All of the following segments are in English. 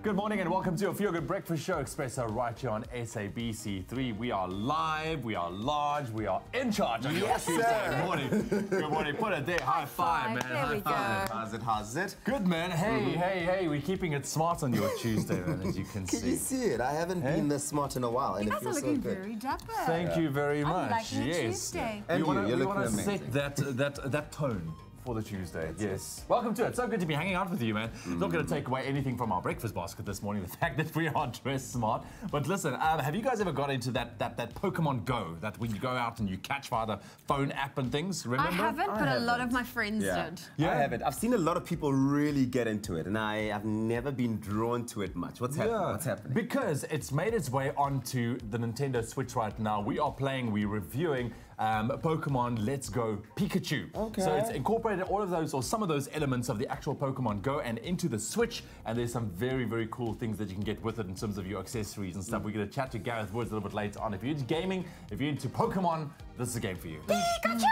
Good morning and welcome to a Feel Good Breakfast Show, Expresso, right here on SABC3. We are live, we are large, we are in charge. Yes, sir. Good morning. Good morning. Put it there. High five, man. There we go. How's it? Good, man. Hey, we're keeping it smart on your Tuesday, man, as you can see. Can you see it? I haven't been this smart in a while, and You it guys are feels so looking good. very dapper. Thank you very I'm much. liking it Yes. Tuesday. And we you're want looking to amazing. set that tone for the Tuesday. Yes. Welcome to it. So good to be hanging out with you, man. It's not going to take away anything from our breakfast basket this morning, the fact that we are dressed smart. But listen, have you guys ever got into that Pokemon Go, that when you go out and you catch via the phone app and things? Remember? I haven't, but a lot of my friends did. Yeah, I haven't. I've seen a lot of people really get into it, and I have never been drawn to it much. What's happening? What's happening? Because it's made its way onto the Nintendo Switch right now. We are playing, we're reviewing Pokemon Let's Go Pikachu. Okay. So it's incorporated all of those, or some of those elements of the actual Pokemon Go and into the Switch, and there's some very, very cool things that you can get with it in terms of your accessories and stuff. We're going to chat to Gareth Woods a little bit later on. If you're into gaming, if you're into Pokemon, this is a game for you. Pikachu!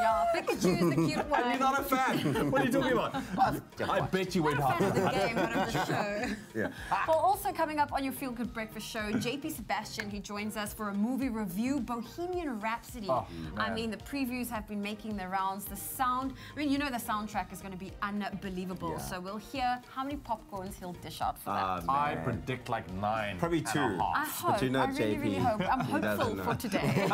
Yeah, Pikachu is the cute one. And you're not a fan. What are you talking about? I bet you went Not hard. a fan of the game, but of the show. Yeah. Well, also coming up on your Feel Good Breakfast Show, JP Sebastian, he joins us for a movie review, Bohemian Rhapsody. Oh, I mean, the previews have been making the rounds. The sound, I mean, you know the soundtrack is going to be unbelievable. Yeah. So we'll hear how many popcorns he'll dish out for that. I predict like 9. Probably and a 2. half. I hope. But you know, I really, JP, really hope. I'm he doesn't hopeful know. for today.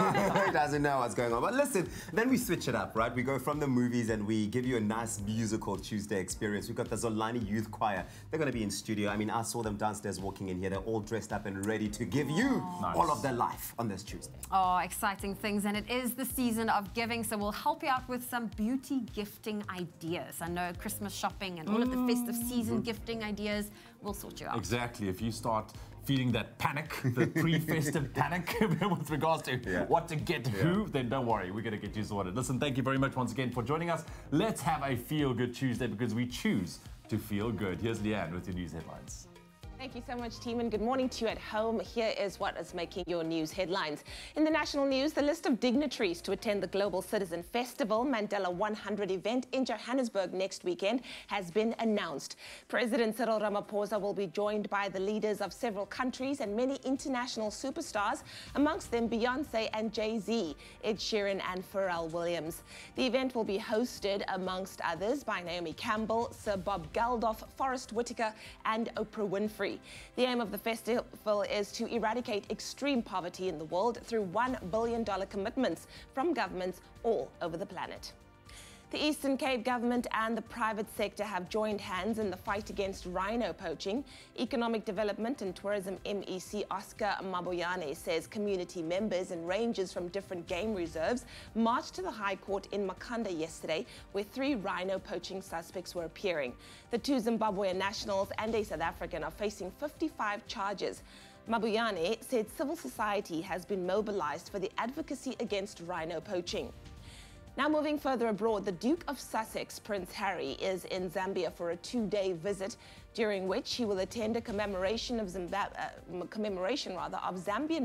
He doesn't know what's going on. But listen, then we switch it up, right? We go from the movies and we give you a nice musical Tuesday experience. We've got the Zolani Youth Choir. They're going to be in studio. I mean, I saw them downstairs walking in here. They're all dressed up and ready to give you all of their life on this Tuesday. Oh, exciting things. And it is the season of giving, so we'll help you out with some beauty gifting ideas. I know Christmas shopping and all of the festive season gifting ideas, we'll sort you out. Exactly. If you start feeling that panic, the pre-festive panic with regards to what to get who, then don't worry, we're going to get you sorted. Listen, thank you very much once again for joining us. Let's have a Feel Good Tuesday because we choose to feel good. Here's Leanne with your news headlines. Thank you so much, team, and good morning to you at home. Here is what is making your news headlines. In the national news, the list of dignitaries to attend the Global Citizen Festival Mandela 100 event in Johannesburg next weekend has been announced. President Cyril Ramaphosa will be joined by the leaders of several countries and many international superstars, amongst them Beyonce and Jay-Z, Ed Sheeran and Pharrell Williams. The event will be hosted, amongst others, by Naomi Campbell, Sir Bob Geldof, Forrest Whitaker and Oprah Winfrey. The aim of the festival is to eradicate extreme poverty in the world through $1 billion commitments from governments all over the planet. The Eastern Cape government and the private sector have joined hands in the fight against rhino poaching. Economic Development and Tourism MEC Oscar Mabuyane says community members and rangers from different game reserves marched to the High Court in Makhanda yesterday, where 3 rhino poaching suspects were appearing. The 2 Zimbabwean nationals and a South African are facing 55 charges. Mabuyane said civil society has been mobilized for the advocacy against rhino poaching. Now moving further abroad, the Duke of Sussex, Prince Harry, is in Zambia for a 2-day visit, during which he will attend a commemoration of Zambian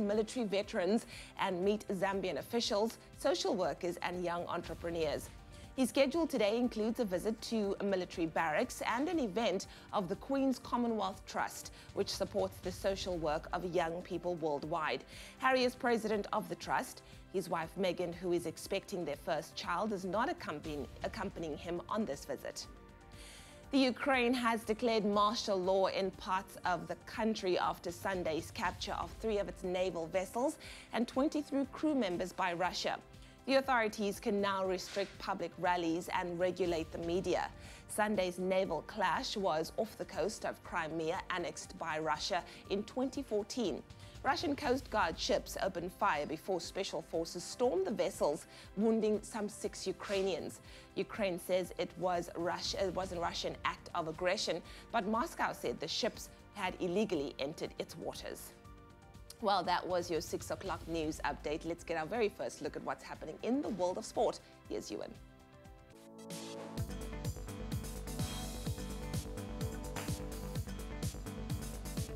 military veterans and meet Zambian officials, social workers and young entrepreneurs. His schedule today includes a visit to a military barracks and an event of the Queen's Commonwealth Trust, which supports the social work of young people worldwide. Harry is president of the trust. His wife Meghan, who is expecting their first child, is not accompanying him on this visit. The Ukraine has declared martial law in parts of the country after Sunday's capture of 3 of its naval vessels and 23 crew members by Russia. The authorities can now restrict public rallies and regulate the media. Sunday's naval clash was off the coast of Crimea, annexed by Russia in 2014. Russian Coast Guard ships opened fire before special forces stormed the vessels, wounding some 6 Ukrainians. Ukraine says it was a Russian act of aggression, but Moscow said the ships had illegally entered its waters. Well, that was your 6 o'clock news update. Let's get our very first look at what's happening in the world of sport. Here's Ewan.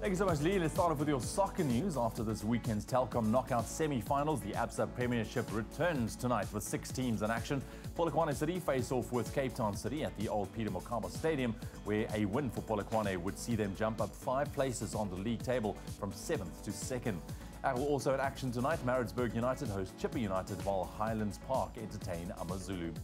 Thank you so much, Lee. Let's start off with your soccer news. After this weekend's Telkom knockout semi-finals, the Absa Premiership returns tonight with 6 teams in action. Polokwane City face off with Cape Town City at the old Peter Mokaba Stadium, where a win for Polokwane would see them jump up 5 places on the league table from 7th to 2nd. Also in action tonight, Maritzburg United host Chipper United, while Highlands Park entertain AmaZulu.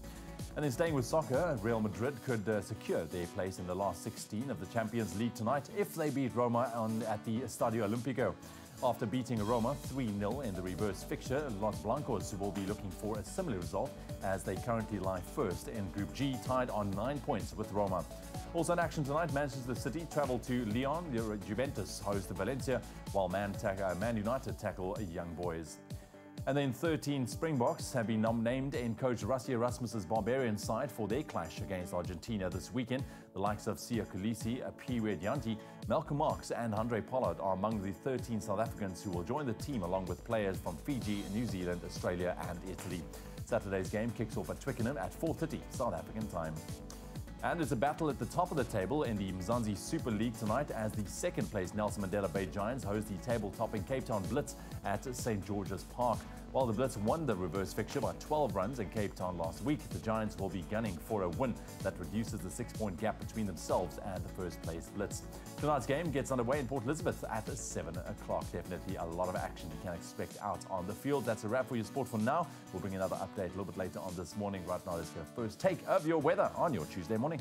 And then staying with soccer, Real Madrid could secure their place in the last 16 of the Champions League tonight if they beat Roma at the Estadio Olimpico. After beating Roma 3-0 in the reverse fixture, Los Blancos will be looking for a similar result as they currently lie first in Group G, tied on 9 points with Roma. Also in action tonight, Manchester City travel to Lyon, Juventus host Valencia, while Man United tackle Young Boys. And then 13 Springboks have been named in coach Rassie Erasmus's Barbarian side for their clash against Argentina this weekend. The likes of Siya Kolisi, Piwe Dianti, Malcolm Marx and Andre Pollard are among the 13 South Africans who will join the team, along with players from Fiji, New Zealand, Australia and Italy. Saturday's game kicks off at Twickenham at 4:30 South African time. And it's a battle at the top of the table in the Mzansi Super League tonight, as the second-place Nelson Mandela Bay Giants host the table-topping Cape Town Blitz at St. George's Park. While the Blitz won the reverse fixture by 12 runs in Cape Town last week, the Giants will be gunning for a win that reduces the 6-point gap between themselves and the first-place Blitz. Tonight's game gets underway in Port Elizabeth at 7 o'clock. Definitely a lot of action you can expect out on the field. That's a wrap for your sport for now. We'll bring another update a little bit later on this morning. Right now, let's get a first take of your weather on your Tuesday morning.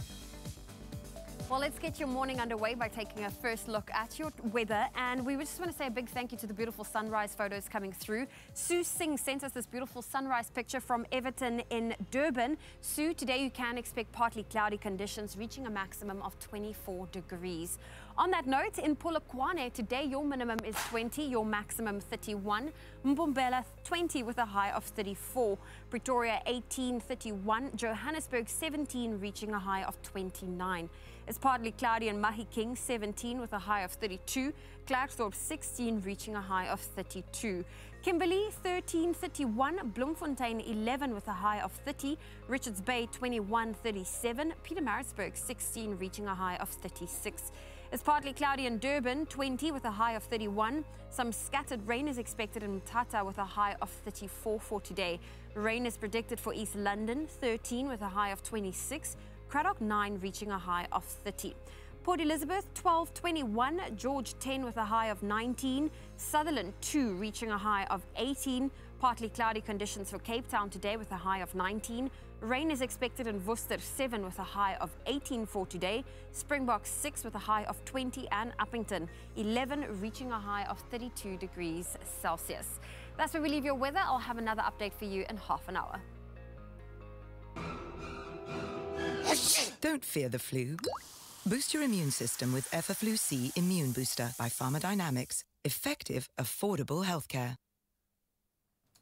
Well, let's get your morning underway by taking a first look at your weather. And we just want to say a big thank you to the beautiful sunrise photos coming through. Sue Singh sent us this beautiful sunrise picture from Everton in Durban. Sue, today you can expect partly cloudy conditions reaching a maximum of 24 degrees. On that note, in Polokwane, today your minimum is 20, your maximum 31. Mbombela 20 with a high of 34. Pretoria 18, 31. Johannesburg 17, reaching a high of 29. It's partly cloudy in Mahikeng, 17 with a high of 32. Klerksdorp 16, reaching a high of 32. Kimberley 13, 31. Bloemfontein 11 with a high of 30. Richards Bay 21, 37. Pietermaritzburg 16, reaching a high of 36. It's partly cloudy in Durban, 20 with a high of 31. Some scattered rain is expected in Mthatha with a high of 34 for today. Rain is predicted for East London, 13 with a high of 26. Cradock 9 reaching a high of 30. Port Elizabeth 12, 21. George 10 with a high of 19. Sutherland 2 reaching a high of 18. Partly cloudy conditions for Cape Town today with a high of 19. Rain is expected in Worcester 7 with a high of 18 for today. Springbok 6 with a high of 20, and Uppington 11 reaching a high of 32 degrees Celsius. That's where we leave your weather. I'll have another update for you in half an hour. Don't fear the flu. Boost your immune system with Effaflu-C Immune Booster by Pharmadynamics. Effective, affordable healthcare.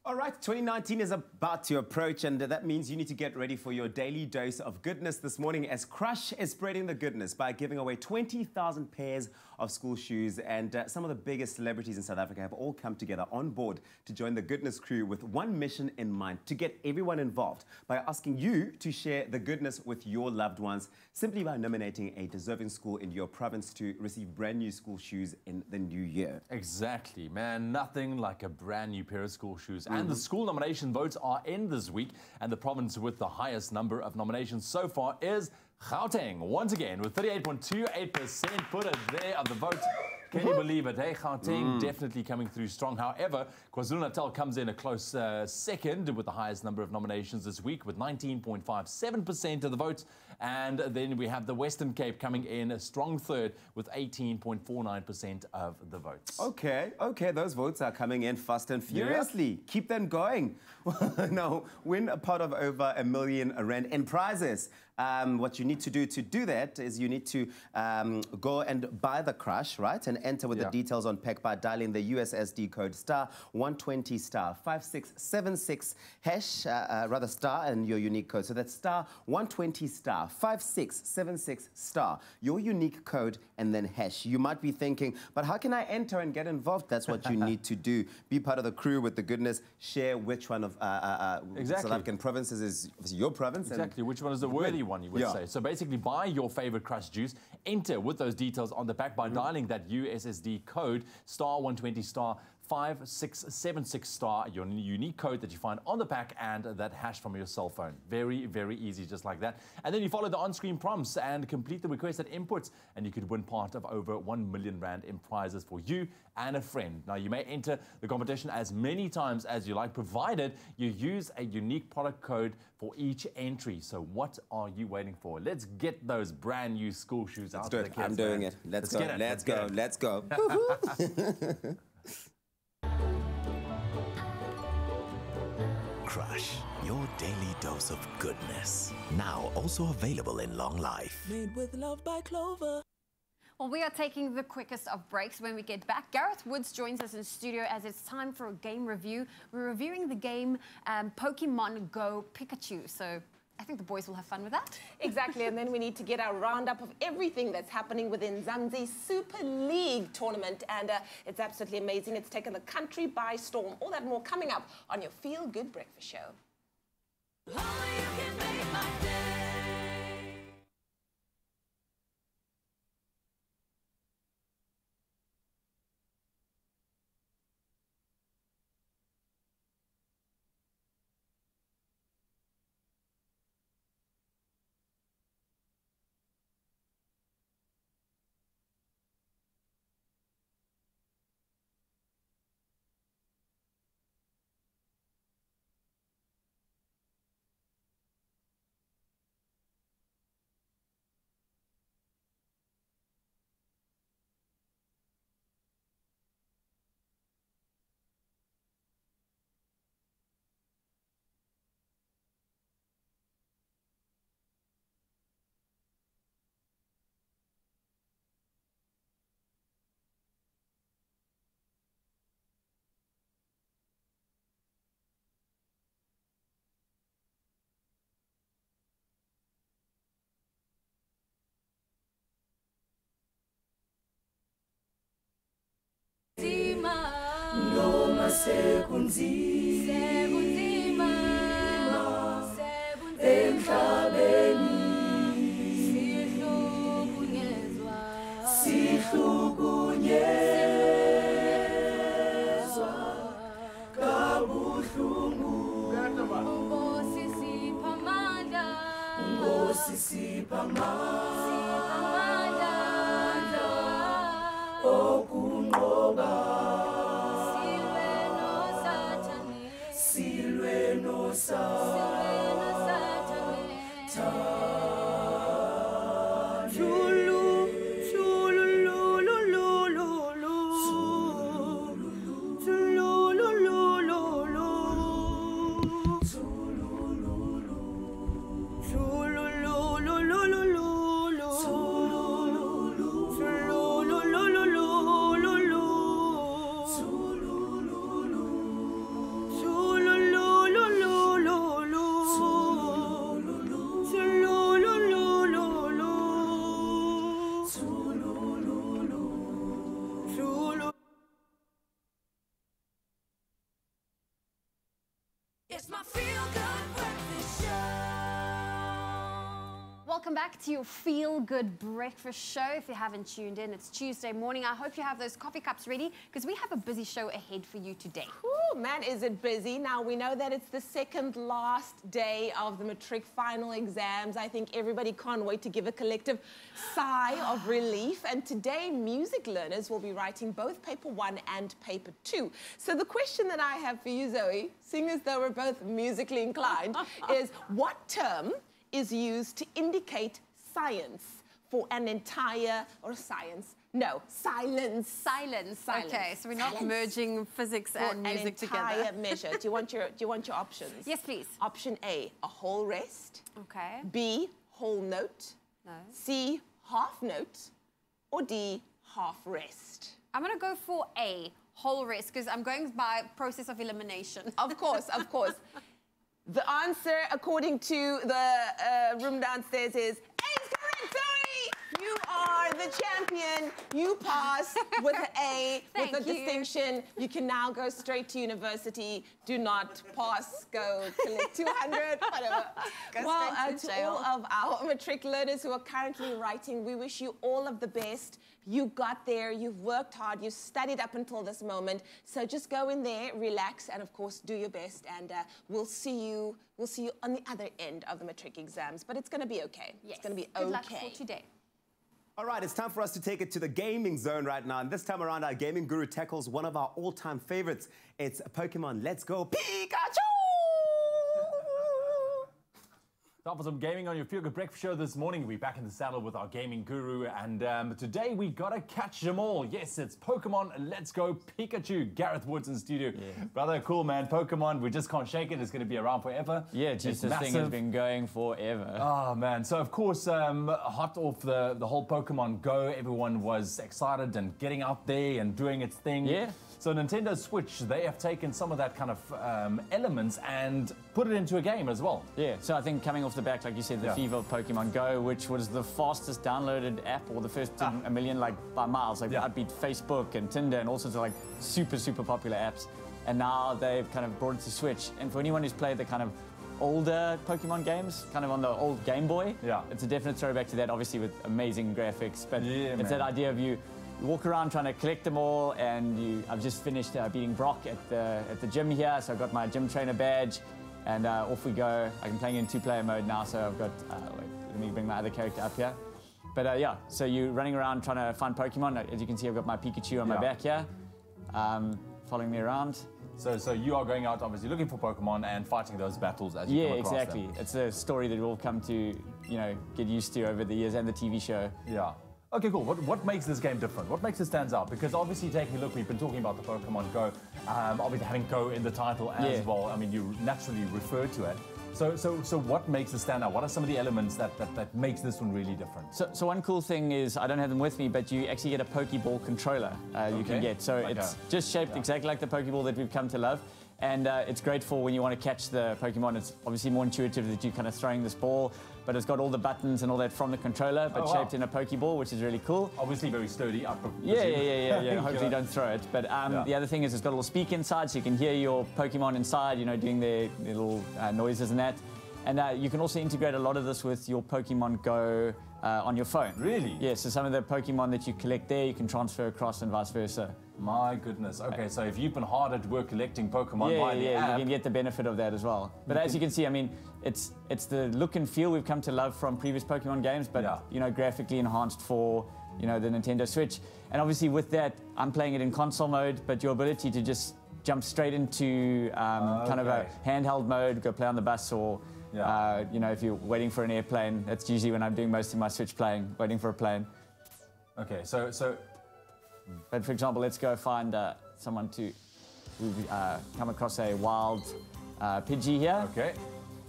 All right, 2019 is about to approach, and that means you need to get ready for your daily dose of goodness this morning, as Crush is spreading the goodness by giving away 20,000 pairs of school shoes. And some of the biggest celebrities in South Africa have all come together on board to join the goodness crew with one mission in mind: to get everyone involved by asking you to share the goodness with your loved ones, simply by nominating a deserving school in your province to receive brand new school shoes in the new year. Exactly, man. Nothing like a brand new pair of school shoes. And the school nomination votes are in this week, and the province with the highest number of nominations so far is Gauteng, once again, with 38.28%. Put it there of the vote. Can you believe it? Hey, Gauteng definitely coming through strong. However, KwaZulu-Natal comes in a close second with the highest number of nominations this week with 19.57% of the votes. And then we have the Western Cape coming in a strong third with 18.49% of the votes. Okay, those votes are coming in fast and furiously. Yeah. Keep them going. Now, win a pot of over R1 million in prizes. What you need to do that is you need to go and buy the Crush, right? And enter with the details on pack by dialing the USSD code *120 *5676 hash, rather star and your unique code. So that's *120 *5676 *, your unique code, and then hash. You might be thinking, but how can I enter and get involved? That's what you need to do. Be part of the crew with the goodness. Share which one of South African provinces is your province. Exactly, which one is the worthy one, you would say. So basically, buy your favorite Crush juice, enter with those details on the back by dialing that USSD code *120 5676 *, your unique code that you find on the pack, and that hash from your cell phone. Very, very easy, just like that. And then you follow the on-screen prompts and complete the requested inputs, and you could win part of over 1 million rand in prizes for you and a friend. Now, you may enter the competition as many times as you like, provided you use a unique product code for each entry. So what are you waiting for? Let's get those brand new school shoes out to the kids. I'm doing it. Let's go. Let's go. Crush, your daily dose of goodness. Now also available in long life. Made with love by Clover. Well, we are taking the quickest of breaks. When we get back, Gareth Woods joins us in studio as it's time for a game review. We're reviewing the game Pokemon Go Pikachu. So I think the boys will have fun with that. Exactly, and then we need to get our roundup of everything that's happening within Zanzi's Super League tournament, and it's absolutely amazing. It's taken the country by storm. All that more coming up on your Feel Good Breakfast Show. Oh, you can make my day. Noma sekunzima emhlabeni sihlukunyezwa kabuhlungu Nkosi sipha amandla okunqoba silwe no It's my Feel Good Breakfast Show. Welcome back to your Feel Good Breakfast Show. If you haven't tuned in, it's Tuesday morning. I hope you have those coffee cups ready because we have a busy show ahead for you today. Ooh, man, is it busy. Now, we know that it's the second last day of the Matric final exams. I think everybody can't wait to give a collective sigh of relief. And today, music learners will be writing both paper 1 and paper 2. So the question that I have for you, Zoe, seeing as though we're both musically inclined, is what term is used to indicate science for an entire, or science? No, silence. Silence. Okay, so we're not merging physics and music together. An entire measure. Do you want your options? Yes, please. Option A, a whole rest. Okay. B, whole note. No. C, half note. Or D, half rest. I'm going to go for A, whole rest, because I'm going by process of elimination. Of course, of course. The answer, according to the room downstairs, is A is correct, Zoe! You are the champion. You pass with an A, with Thank a you. distinction. You can now go straight to university. Do not pass, go collect 200, whatever. Well, to all of our Matric learners who are currently writing, we wish you all of the best. You got there, you've worked hard, you've studied up until this moment. So just go in there, relax, and of course, do your best. And we'll see you on the other end of the Matric exams. But it's going to be okay. Yes. It's going to be Good okay. luck for today. All right, it's time for us to take it to the gaming zone right now. And this time around, our gaming guru tackles one of our all-time favorites. It's Pokemon Let's Go Pikachu! Time for some gaming on your Feel Good Breakfast show this morning. We're back in the saddle with our gaming guru, and today we gotta catch them all. Yes, it's Pokemon Let's Go Pikachu. Gareth Woods in studio. Yeah. Brother, cool man. Pokemon, we just can't shake it. It's gonna be around forever. Yeah, just this thing has been going forever. Oh man, so of course, hot off the whole Pokemon Go, everyone was excited and getting out there and doing its thing. Yeah. So Nintendo Switch, they have taken some of that kind of elements and put it into a game as well. Yeah, so I think coming off the back, like you said, the fever of Pokemon Go, which was the fastest downloaded app, or the first in a million, like by miles. Like I beat Facebook and Tinder and all sorts of like super popular apps. And now they've kind of brought it to Switch. And for anyone who's played the kind of older Pokemon games, kind of on the old Game Boy, it's a definite throwback to that, obviously with amazing graphics. But it's that idea of you walk around trying to collect them all, and I've just finished beating Brock at the gym here, so I've got my gym trainer badge, and off we go. I'm playing in two-player mode now, so I've got, wait, let me bring my other character up here. But yeah, so you're running around trying to find Pokemon. As you can see, I've got my Pikachu on my back here, following me around. So you are going out, obviously, looking for Pokemon and fighting those battles as you come across exactly. them. It's a story that we'll come to, get used to over the years, and the TV show. Yeah. Okay, cool. What makes this game different? What makes it stand out? Because obviously, taking a look, we've been talking about the Pokemon Go, obviously having Go in the title as well. I mean, you naturally refer to it. So what makes it stand out? What are some of the elements that makes this one really different? So one cool thing is, I don't have them with me, but you actually get a Pokeball controller you can get. So like it's just shaped exactly like the Pokeball that we've come to love. And it's great for when you want to catch the Pokemon. It's obviously more intuitive that you're kind of throwing this ball, but it's got all the buttons and all that from the controller, but shaped in a Pokeball, which is really cool. Obviously very sturdy. Yeah. Hopefully don't throw it. But the other thing is it's got a little speaker inside, so you can hear your Pokemon inside, doing their little noises and that. And you can also integrate a lot of this with your Pokemon Go on your phone. Really? Yeah, so some of the Pokemon that you collect there, you can transfer across and vice versa. My goodness. Okay, so if you've been hard at work collecting Pokemon by the app, you can get the benefit of that as well. But as you can see, I mean, it's the look and feel we've come to love from previous Pokemon games, but graphically enhanced for the Nintendo Switch. And obviously with that, I'm playing it in console mode, but your ability to just jump straight into kind of a handheld mode, go play on the bus, or if you're waiting for an airplane, that's usually when I'm doing most of my Switch playing, waiting for a plane. Okay, so. But for example, let's go find someone we've come across a wild Pidgey here. Okay.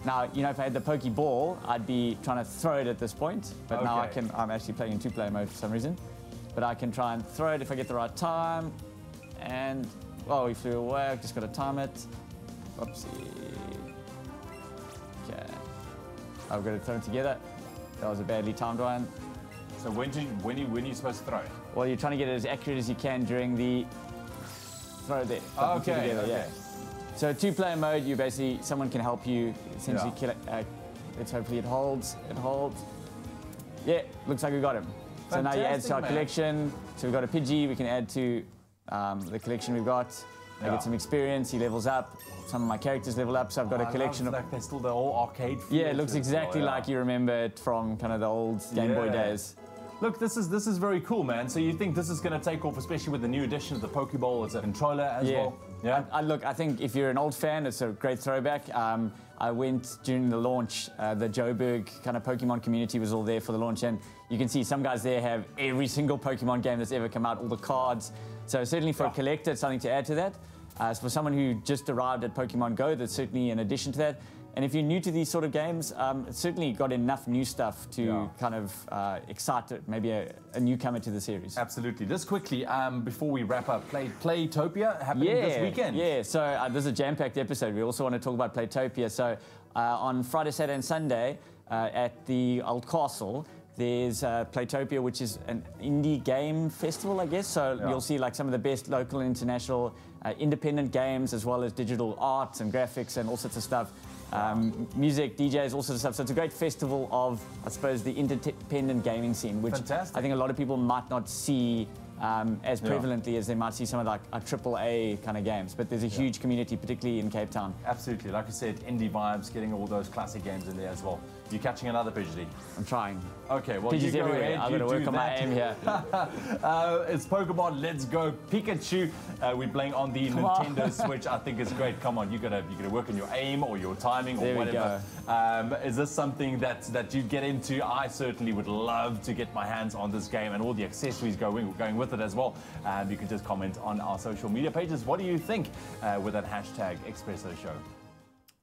Now, if I had the Pokeball, I'd be trying to throw it at this point. But now I'm actually playing in two-player mode for some reason. But I can try and throw it if I get the right time. And, oh, he flew away. I've just got to time it. Oopsie. Okay. I've got to throw it together. That was a badly timed one. So when are you supposed to throw it? Well, you're trying to get it as accurate as you can during the throw there. Okay. So two-player mode, someone can help you essentially kill it. Hopefully it holds. Yeah, looks like we got him. So now you add to our collection. So we've got a Pidgey we can add to the collection we've got. I get some experience, he levels up. Some of my characters level up, so I've got a collection of... Like they're still the old arcade feel. Yeah, it looks exactly like you remember it from kind of the old Game Boy days. Look, this is very cool, man. So you think this is going to take off, especially with the new addition of the Pokeball as a controller as well? Yeah. Look, I think if you're an old fan, it's a great throwback. I went during the launch. The Joburg kind of Pokemon community was all there for the launch, and you can see some guys there have every single Pokemon game that's ever come out, all the cards. So certainly for a collector, it's something to add to that. So for someone who just arrived at Pokemon Go, that's certainly an addition to that. And if you're new to these sort of games, it's certainly got enough new stuff to kind of excite maybe a newcomer to the series. Absolutely. Just quickly, before we wrap up, Playtopia happening this weekend. Yeah, so this is a jam-packed episode. We also want to talk about Playtopia. So on Friday, Saturday and Sunday at the Old Castle, There's Playtopia, which is an indie game festival, I guess. So you'll see like some of the best local and international independent games, as well as digital art and graphics and all sorts of stuff. Music, DJs, all sorts of stuff. So it's a great festival of, I suppose, the independent gaming scene, which I think a lot of people might not see as prevalently as they might see some of like AAA kind of games. But there's a huge community, particularly in Cape Town. Absolutely. Like I said, indie vibes, getting all those classic games in there as well. You're catching another Pidgey. I'm trying. Okay, well, Pidgey's you go everywhere. ahead, I've got to work on my aim here. It's Pokemon Let's Go Pikachu. We're playing on the Nintendo Switch. I think it's great. Come on, you gotta work on your aim or your timing or whatever. Is this something that you get into? I certainly would love to get my hands on this game and all the accessories going with it as well. You can just comment on our social media pages. What do you think with that hashtag Expresso Show?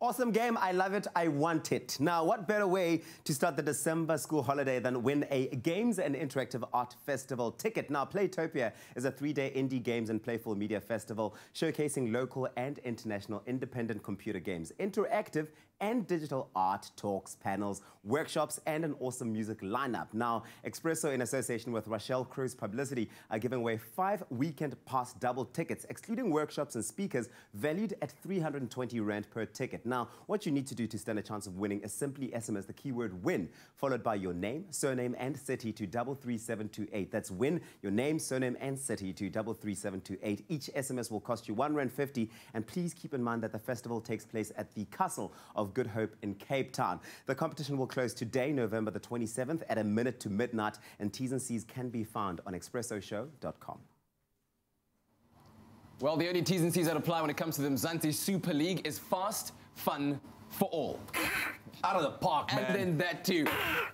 Awesome game. I love it. I want it. Now, what better way to start the December school holiday than win a Games and Interactive Art Festival ticket? Now, Playtopia is a 3-day indie games and playful media festival showcasing local and international independent computer games, interactive and digital art, talks, panels, workshops, and an awesome music lineup. Now, Expresso, in association with Rochelle Cruz Publicity, are giving away 5 weekend pass double tickets, excluding workshops and speakers, valued at 320 Rand per ticket. Now, what you need to do to stand a chance of winning is simply SMS the keyword WIN, followed by your name, surname, and city to 33728. That's WIN, your name, surname, and city to 33728. Each SMS will cost you R1.50, and please keep in mind that the festival takes place at the Castle of Good Hope in Cape Town. The competition will close today, November the 27th, at 1 to midnight, and T's and C's can be found on expressoshow.com. Well, the only T's and C's that apply when it comes to the Mzansi Super League is fast, fun for all. Out of the park, man. And then that too.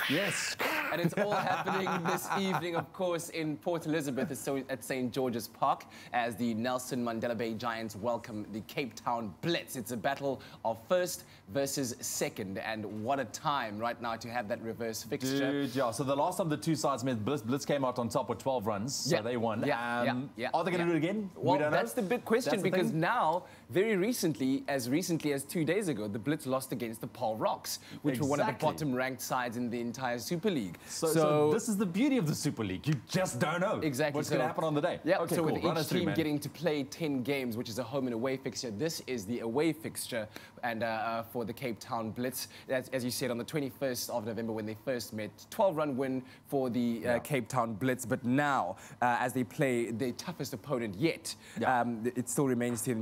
Yes. And it's all happening this evening, of course, in Port Elizabeth at St. George's Park as the Nelson Mandela Bay Giants welcome the Cape Town Blitz. It's a battle of first versus second, and what a time right now to have that reverse fixture. Dude, yeah. So the last time the two sides met, Blitz came out on top with 12 runs, so they won. Are they going to do it again? Well, that's the big question, because now, very recently, as 2 days ago, the Blitz lost against the Paul Rocks, which were one of the bottom-ranked sides in the entire Super League. So this is the beauty of the Super League. You just don't know what's going to happen on the day. Yeah, okay, so cool. with each team getting to play 10 games, which is a home and away fixture, this is the away fixture and for the Cape Town Blitz. As you said, on the 21st of November when they first met, 12-run win for the Cape Town Blitz. But now, as they play the toughest opponent yet, it still remains to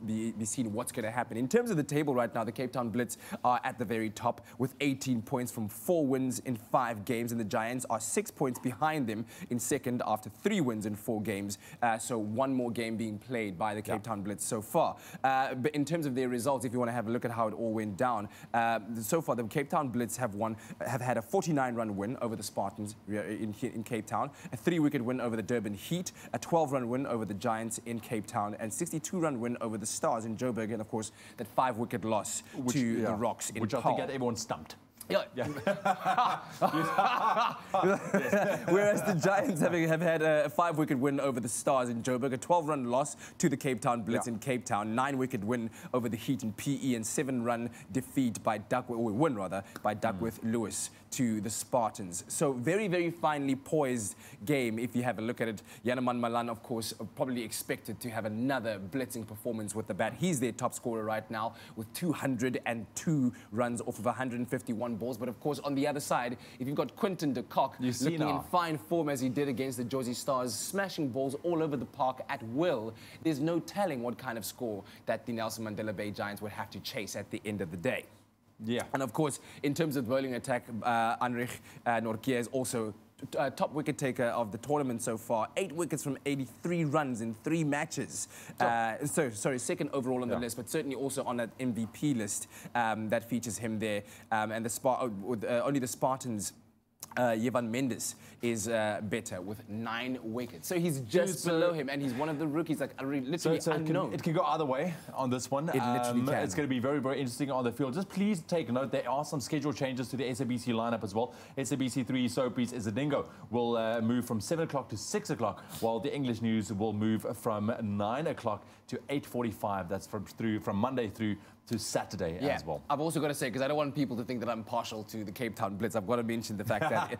be seen what's going to happen. In terms of the table right now, the Cape Town Blitz are at the very top with 18 points from 4 wins in 5 games, and the Giants are 6 points behind them in second after 3 wins in 4 games. So 1 more game being played by the Cape Town Blitz so far. But in terms of their results, if you want to have a look at how it all went down, so far the Cape Town Blitz have had a 49-run win over the Spartans in Cape Town, a 3-wicket win over the Durban Heat, a 12-run win over the Giants in Cape Town, and 62-run win over the Stars in Joburg, and of course that 5-wicket loss to the Rocks in Which I think had everyone stumped. Whereas the Giants have had a 5-wicket win over the Stars in Joburg, a 12-run loss to the Cape Town Blitz in Cape Town, 9-wicket win over the Heat in PE, and 7-run defeat by Duckworth Lewis to the Spartans. So very, very finely poised game if you have a look at it. Yanaman Malan, of course, probably expected to have another blitzing performance with the bat. He's their top scorer right now with 202 runs off of 151 balls. But of course, on the other side, if you've got Quinton de Kock looking in fine form as he did against the Jozi Stars, smashing balls all over the park at will, there's no telling what kind of score that the Nelson Mandela Bay Giants would have to chase at the end of the day. Yeah. And of course, in terms of bowling attack, Anrich Nortje is also top wicket taker of the tournament so far. 8 wickets from 83 runs in 3 matches. Sorry, second overall on the list, but certainly also on that MVP list that features him there. And only the Spartans. Yevan Mendes is better with 9 wickets. So he's just below him, and he's one of the rookies, like literally unknown. It can go either way on this one. It literally can. It's going to be very, very interesting on the field. Just please take note, there are some schedule changes to the SABC lineup as well. SABC 3 Soapies Izadingo will move from 7 o'clock to 6 o'clock, while the English News will move from 9 o'clock to 8:45. That's from Monday through to Saturday as well. I've also got to say, because I don't want people to think that I'm partial to the Cape Town Blitz, I've got to mention the fact that.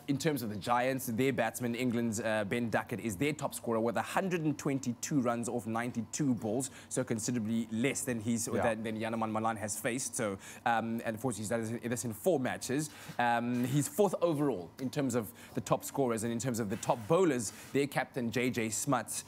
In terms of the Giants, their batsman, England's Ben Duckett, is their top scorer with 122 runs off 92 balls, so considerably less than than Yanaman Malan has faced. So, and of course, he's done this in 4 matches. He's 4th overall in terms of the top scorers, and in terms of the top bowlers, their captain JJ Smuts,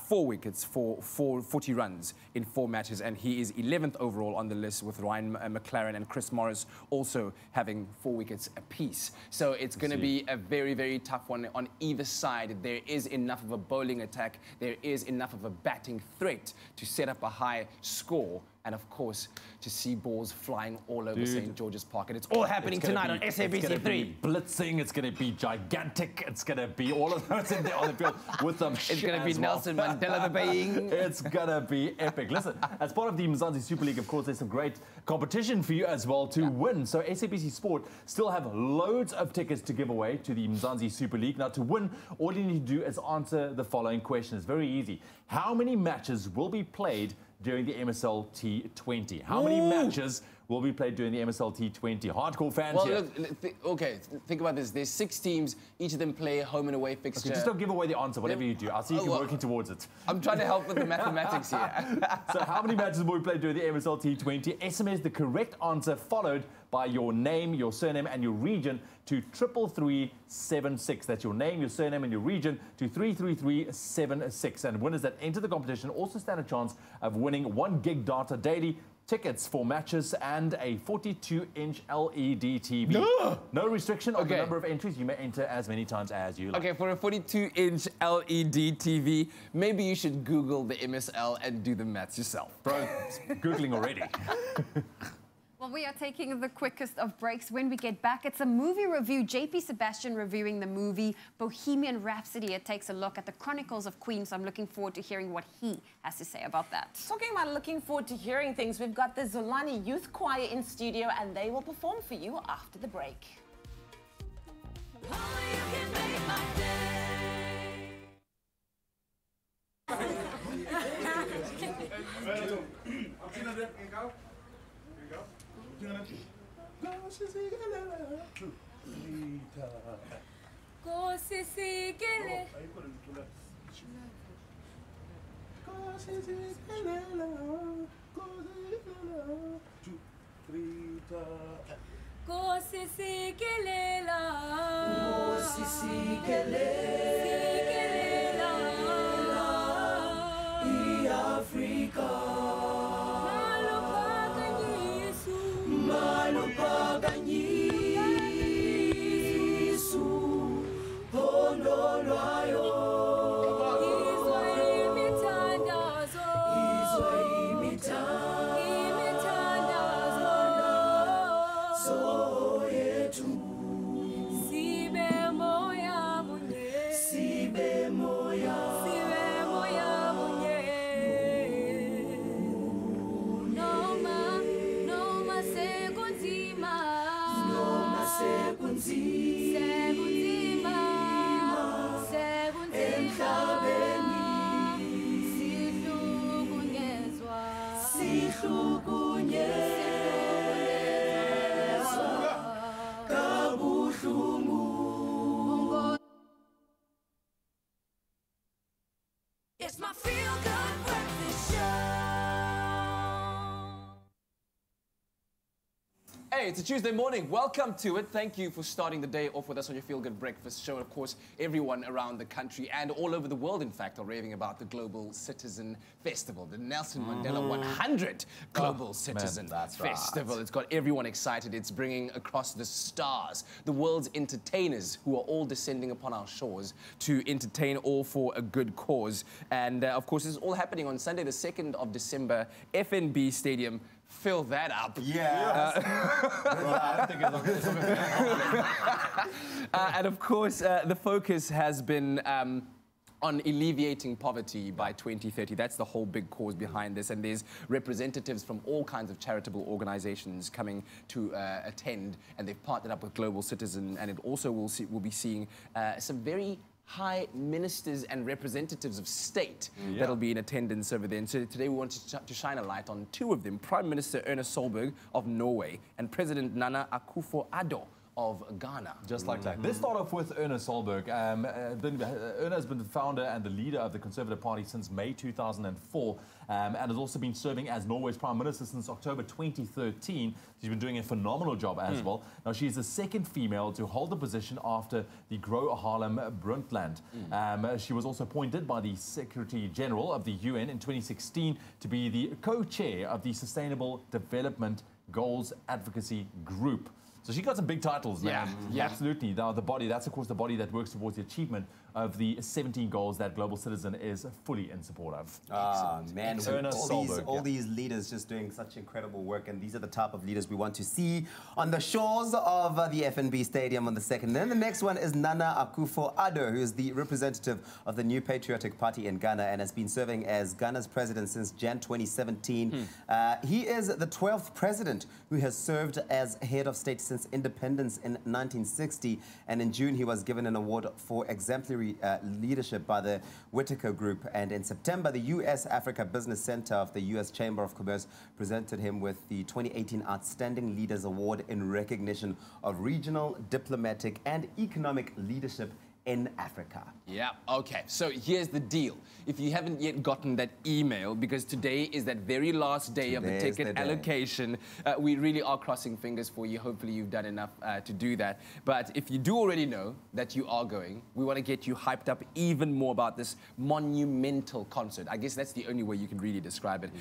4 wickets for 40 runs in 4 matches, and he is 11th overall on the list, with Ryan McLaren and Chris Morris also having 4 wickets apiece. So it's going to be a very, very tough one on either side. There is enough of a bowling attack, there is enough of a batting threat to set up a high score, and of course to see balls flying all over St. George's Park. And it's all happening tonight on SABC3. It's going to be blitzing, it's going to be gigantic, it's going to be all of those in there on the field with them. It's going to be Nelson Mandela the Baying. It's going to be epic. Listen, as part of the Mzansi Super League, of course, there's some great competition for you as well to win. So SABC Sport still have loads of tickets to give away to the Mzansi Super League. Now, to win, all you need to do is answer the following question. It's very easy. How many matches will be played during the MSL T20? How many matches will be played during the MSL T20? Hardcore fans here. Look, think about this. There's 6 teams. Each of them play a home and away fixture. Okay, just don't give away the answer, whatever you do. I'll see you working towards it. I'm trying to help with the mathematics here. So how many matches will be played during the MSL T20? SMS the correct answer, followed by your name, your surname, and your region to 33376. That's your name, your surname, and your region to 33376. And winners that enter the competition also stand a chance of winning 1 gig data daily, tickets for matches, and a 42-inch LED TV. No restriction on the number of entries. You may enter as many times as you like. Okay, for a 42-inch LED TV, maybe you should Google the MSL and do the maths yourself. Bro, Googling already. Well, we are taking the quickest of breaks. When we get back, it's a movie review. JP Sebastian reviewing the movie Bohemian Rhapsody. It takes a look at the Chronicles of Queen, so I'm looking forward to hearing what he has to say about that. Talking about looking forward to hearing things, we've got the Zolani Youth Choir in studio, and they will perform for you after the break. It's my feel-good breakfast show. Hey, it's a Tuesday morning. Welcome to it. Thank you for starting the day off with us on your Feel Good Breakfast show. Of course, everyone around the country and all over the world, in fact, are raving about the Global Citizen Festival, the Nelson Mandela 100 Global Citizen Festival. Right. It's got everyone excited. It's bringing across the stars, the world's entertainers, who are all descending upon our shores to entertain, all for a good cause. And of course, this is all happening on Sunday, the 2nd of December, FNB Stadium. Fill that up. Yeah. And of course, the focus has been on alleviating poverty by 2030. That's the whole big cause behind this. And there's representatives from all kinds of charitable organizations coming to attend. And they've partnered up with Global Citizen. And it also we'll be seeing some very high ministers and representatives of state that'll be in attendance over there. And so today we wanted to shine a light on 2 of them, Prime Minister Erna Solberg of Norway and President Nana Akufo-Addo of Ghana. Just like that. Let's start off with Erna Solberg. Erna has been the founder and the leader of the Conservative Party since May 2004 and has also been serving as Norway's Prime Minister since October 2013. She's been doing a phenomenal job as well. Now, she's the second female to hold the position after the Gro Harlem Brundtland. She was also appointed by the Secretary General of the UN in 2016 to be the co-chair of the Sustainable Development Goals Advocacy Group. So she got some big titles, man. Yeah. Absolutely. Now, the body, that's of course the body that works towards the achievement of the 17 goals that Global Citizen is fully in support of. Ah, man, Erna Solberg, all these leaders just doing such incredible work, and these are the type of leaders we want to see on the shores of the FNB Stadium on the 2nd. Then the next one is Nana Akufo-Addo, who is the representative of the New Patriotic Party in Ghana and has been serving as Ghana's president since Jan 2017. He is the 12th president who has served as head of state since independence in 1960, and in June he was given an award for exemplary leadership by the Whitaker Group, and in September the U.S. Africa Business Center of the U.S. Chamber of Commerce presented him with the 2018 Outstanding Leaders Award in recognition of regional, diplomatic and economic leadership in Africa. Yeah, okay. So here's the deal. If you haven't yet gotten that email, because today is that very last day of the ticket allocation, we really are crossing fingers for you. Hopefully you've done enough to do that. But if you do already know that you are going, we want to get you hyped up even more about this monumental concert. I guess that's the only way you can really describe it.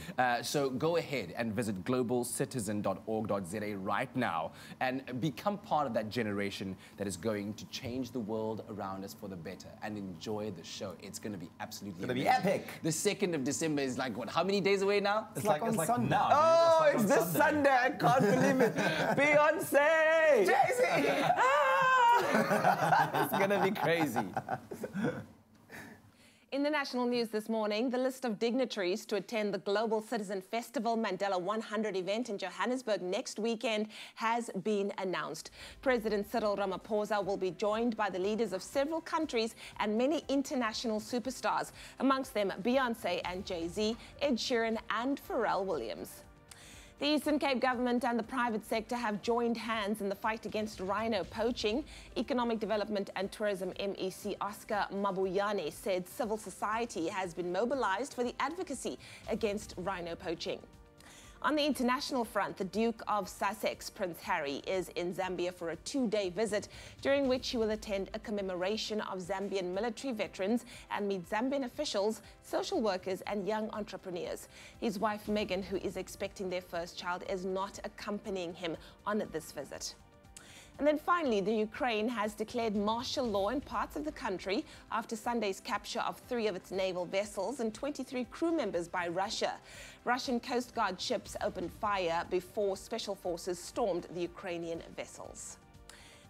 So go ahead and visit globalcitizen.org.za right now and become part of that generation that is going to change the world around us for the better, and enjoy the show. It's going to be absolutely amazing. It's going to be epic. The 2nd of December is like, what, how many days away now? It's like on Sunday. Now. Oh, it's this Sunday. I can't believe it. Beyonce! Jay-Z! It's going to be crazy. In the national news this morning, the list of dignitaries to attend the Global Citizen Festival Mandela 100 event in Johannesburg next weekend has been announced. President Cyril Ramaphosa will be joined by the leaders of several countries and many international superstars, amongst them Beyonce and Jay-Z, Ed Sheeran and Pharrell Williams. The Eastern Cape government and the private sector have joined hands in the fight against rhino poaching. Economic Development and Tourism MEC Oscar Mabuyane said civil society has been mobilized for the advocacy against rhino poaching. On the international front, the Duke of Sussex, Prince Harry, is in Zambia for a 2-day visit, during which he will attend a commemoration of Zambian military veterans and meet Zambian officials, social workers and young entrepreneurs. His wife, Meghan, who is expecting their first child, is not accompanying him on this visit. And then finally, the Ukraine has declared martial law in parts of the country after Sunday's capture of 3 of its naval vessels and 23 crew members by Russia. Russian Coast Guard ships opened fire before special forces stormed the Ukrainian vessels.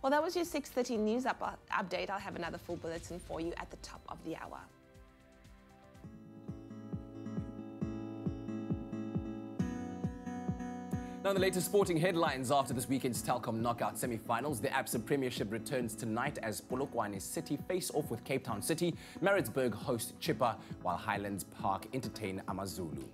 Well, that was your 6:30 news update. I'll have another full bulletin for you at the top of the hour. Now, the latest sporting headlines after this weekend's Telkom knockout semi-finals. The Absa Premiership returns tonight as Polokwane City face off with Cape Town City. Maritzburg host Chippa, while Highlands Park entertain AmaZulu.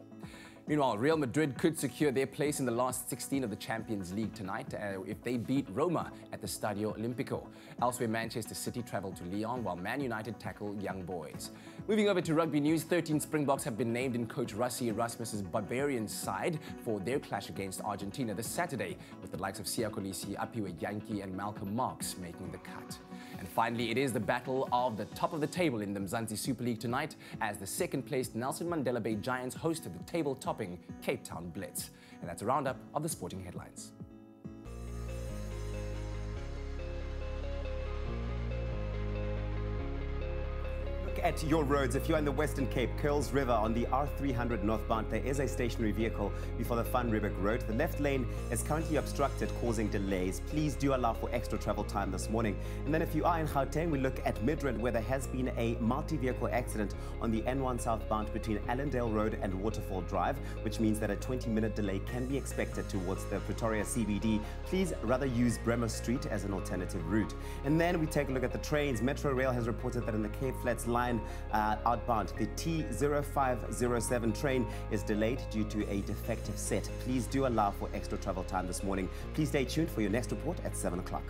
Meanwhile, Real Madrid could secure their place in the last 16 of the Champions League tonight if they beat Roma at the Stadio Olimpico. Elsewhere, Manchester City travel to Lyon, while Man United tackle Young Boys. Moving over to rugby news, 13 Springboks have been named in coach Rassie Erasmus's Barbarians side for their clash against Argentina this Saturday, with the likes of Siya Kolisi, Apiwe Yankee and Malcolm Marx making the cut. And finally, it is the battle of the top of the table in the Mzansi Super League tonight, as the second-placed Nelson Mandela Bay Giants hosted the table-topping Cape Town Blitz. And that's a roundup of the sporting headlines. At your roads, if you're in the Western Cape, Curls River on the R300 northbound, there is a stationary vehicle before the Van Riebeck Road. The left lane is currently obstructed, causing delays. Please do allow for extra travel time this morning. And then if you are in Gauteng, we look at Midrand, where there has been a multi-vehicle accident on the N1 southbound between Allendale Road and Waterfall Drive, which means that a 20-minute delay can be expected towards the Pretoria CBD. Please rather use Bremer Street as an alternative route. And then we take a look at the trains. Metro Rail has reported that in the Cape Flats line outbound, the T0507 train is delayed due to a defective set. Please do allow for extra travel time this morning. Please stay tuned for your next report at 7 o'clock.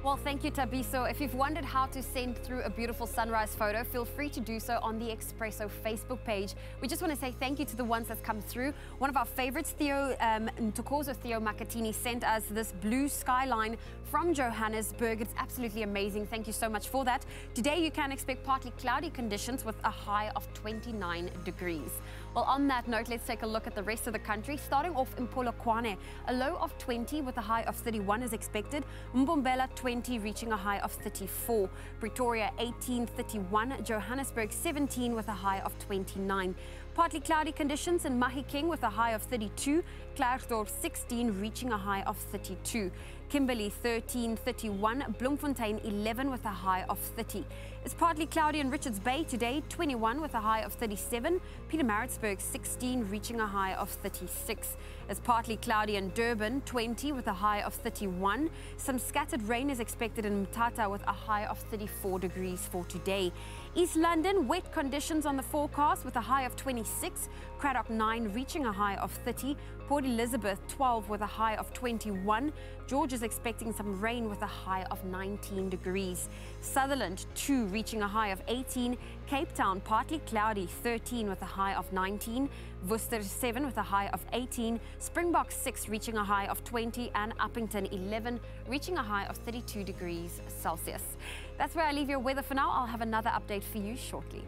Well, thank you, Tabiso. If you've wondered how to send through a beautiful sunrise photo, feel free to do so on the Expresso Facebook page. We just want to say thank you to the ones that's come through. One of our favorites, Theo Ntokozo Theo Makatini, sent us this blue skyline from Johannesburg. It's absolutely amazing. Thank you so much for that. Today, you can expect partly cloudy conditions with a high of 29 degrees. Well, on that note, let's take a look at the rest of the country. Starting off in Polokwane, a low of 20 with a high of 31 is expected. Mbombela 20, reaching a high of 34. Pretoria 18, 31. Johannesburg 17 with a high of 29. Partly cloudy conditions in Mahikeng with a high of 32. Klerksdorp 16, reaching a high of 32. Kimberley 13, 31. Bloemfontein 11 with a high of 30. It's partly cloudy in Richards Bay today, 21 with a high of 37. Pietermaritzburg 16, reaching a high of 36. It's partly cloudy in Durban, 20 with a high of 31. Some scattered rain is expected in Mthatha with a high of 34 degrees for today. East London, wet conditions on the forecast with a high of 26. Craddock 9, reaching a high of 30. Port Elizabeth 12 with a high of 21. George is expecting some rain with a high of 19 degrees. Sutherland 2, reaching a high of 18. Cape Town partly cloudy, 13 with a high of 19. Worcester 7 with a high of 18. Springbok 6, reaching a high of 20. And Uppington 11, reaching a high of 32 degrees Celsius. That's where I leave your weather for now. I'll have another update for you shortly.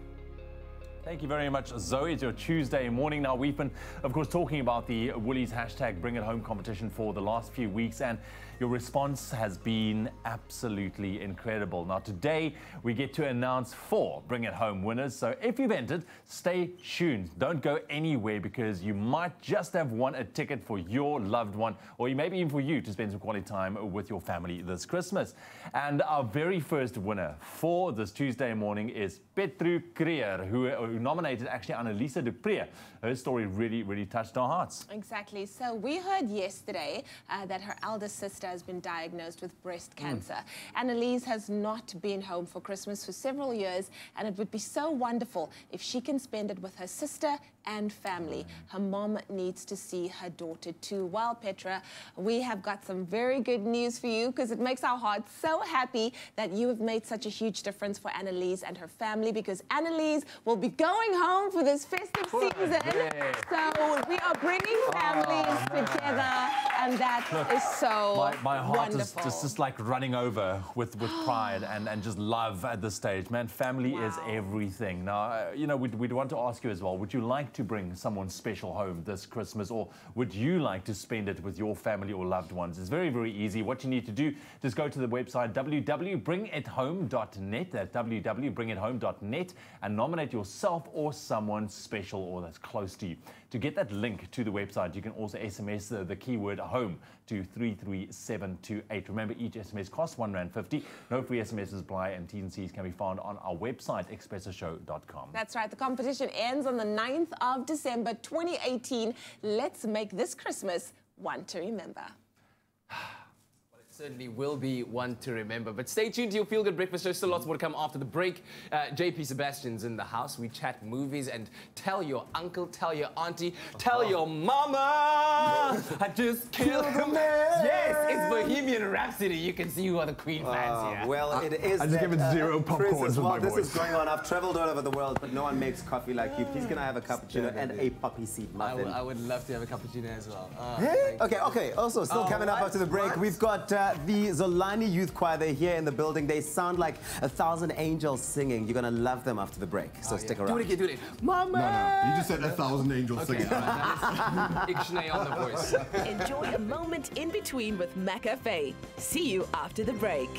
Thank you very much, Zoe. It's your Tuesday morning now. We've been, of course, talking about the Woolies hashtag Bring It Home competition for the last few weeks, and your response has been absolutely incredible. Now, today we get to announce 4 Bring It Home winners. So if you've entered, stay tuned. Don't go anywhere, because you might just have won a ticket for your loved one, or maybe even for you to spend some quality time with your family this Christmas. And our very first winner for this Tuesday morning is Petru Creer, who nominated actually Annalisa de Pre. Her story really touched our hearts. Exactly. So we heard yesterday that her eldest sister has been diagnosed with breast cancer. Annalise has not been home for Christmas for several years, and it would be so wonderful if she can spend it with her sister and family. Her mom needs to see her daughter too. Well, Petra, we have got some very good news for you, because it makes our hearts so happy that you have made such a huge difference for Annalise and her family, because Annalise will be going home for this festive season. So we are bringing families together, and that is so my heart wonderful. is just like running over with pride and just love at this stage. Man, family is everything. Now, you know, we'd want to ask you as well, would you like to bring someone special home this Christmas, or would you like to spend it with your family or loved ones? It's very easy. What you need to do, just go to the website www.bringithome.net. That's www.bringithome.net, and nominate yourself or someone special or that's close to you. To get that link to the website, you can also SMS the keyword home to 33728. Remember, each SMS costs R1.50. No free SMSs apply, and T's and C's can be found on our website, expressoshow.com. That's right. The competition ends on the 9th of December 2018. Let's make this Christmas one to remember. Certainly will be one to remember. But stay tuned to your Feel Good Breakfast Show. Still lots more to come after the break. JP Sebastian's in the house. We chat movies and tell your uncle, tell your auntie, tell your mama. I just killed a man. Yes, it's Bohemian Rhapsody. You can see who are the Queen fans here. Well, it is. I just give it 0 popcorn with my this voice. is going on. I've traveled all over the world, but no one makes coffee like you. Please, can I have a cappuccino and a poppy seed muffin? I would love to have a cappuccino as well. Hey? Okay. Also, still coming up after the break, we've got the Zolani Youth Choir. They're here in the building. They sound like 1,000 angels singing. You're going to love them after the break, so stick around. Do it again. Mama! No. You just said 1,000 angels singing. Ixnay on the voice. Enjoy a moment in between with McAfee. See you after the break.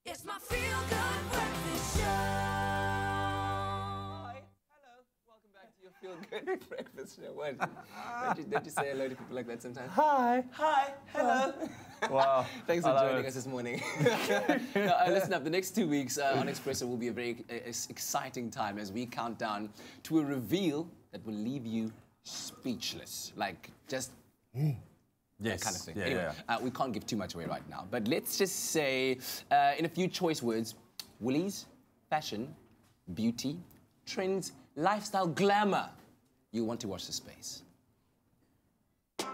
It's my feel-good breakfast show. Hi, hello, welcome back to your feel-good breakfast show. What? Don't you say hello to people like that sometimes? Hi. Hi, hello. Wow. Thanks for joining us this morning. Now, listen up, the next 2 weeks on Expresso will be a very exciting time as we count down to a reveal that will leave you speechless. Like, just... Yes. That kind of thing. Yeah, Anyway, we can't give too much away right now, but let's just say, in a few choice words, Woolies, fashion, beauty, trends, lifestyle, glamour. You'll want to watch this space.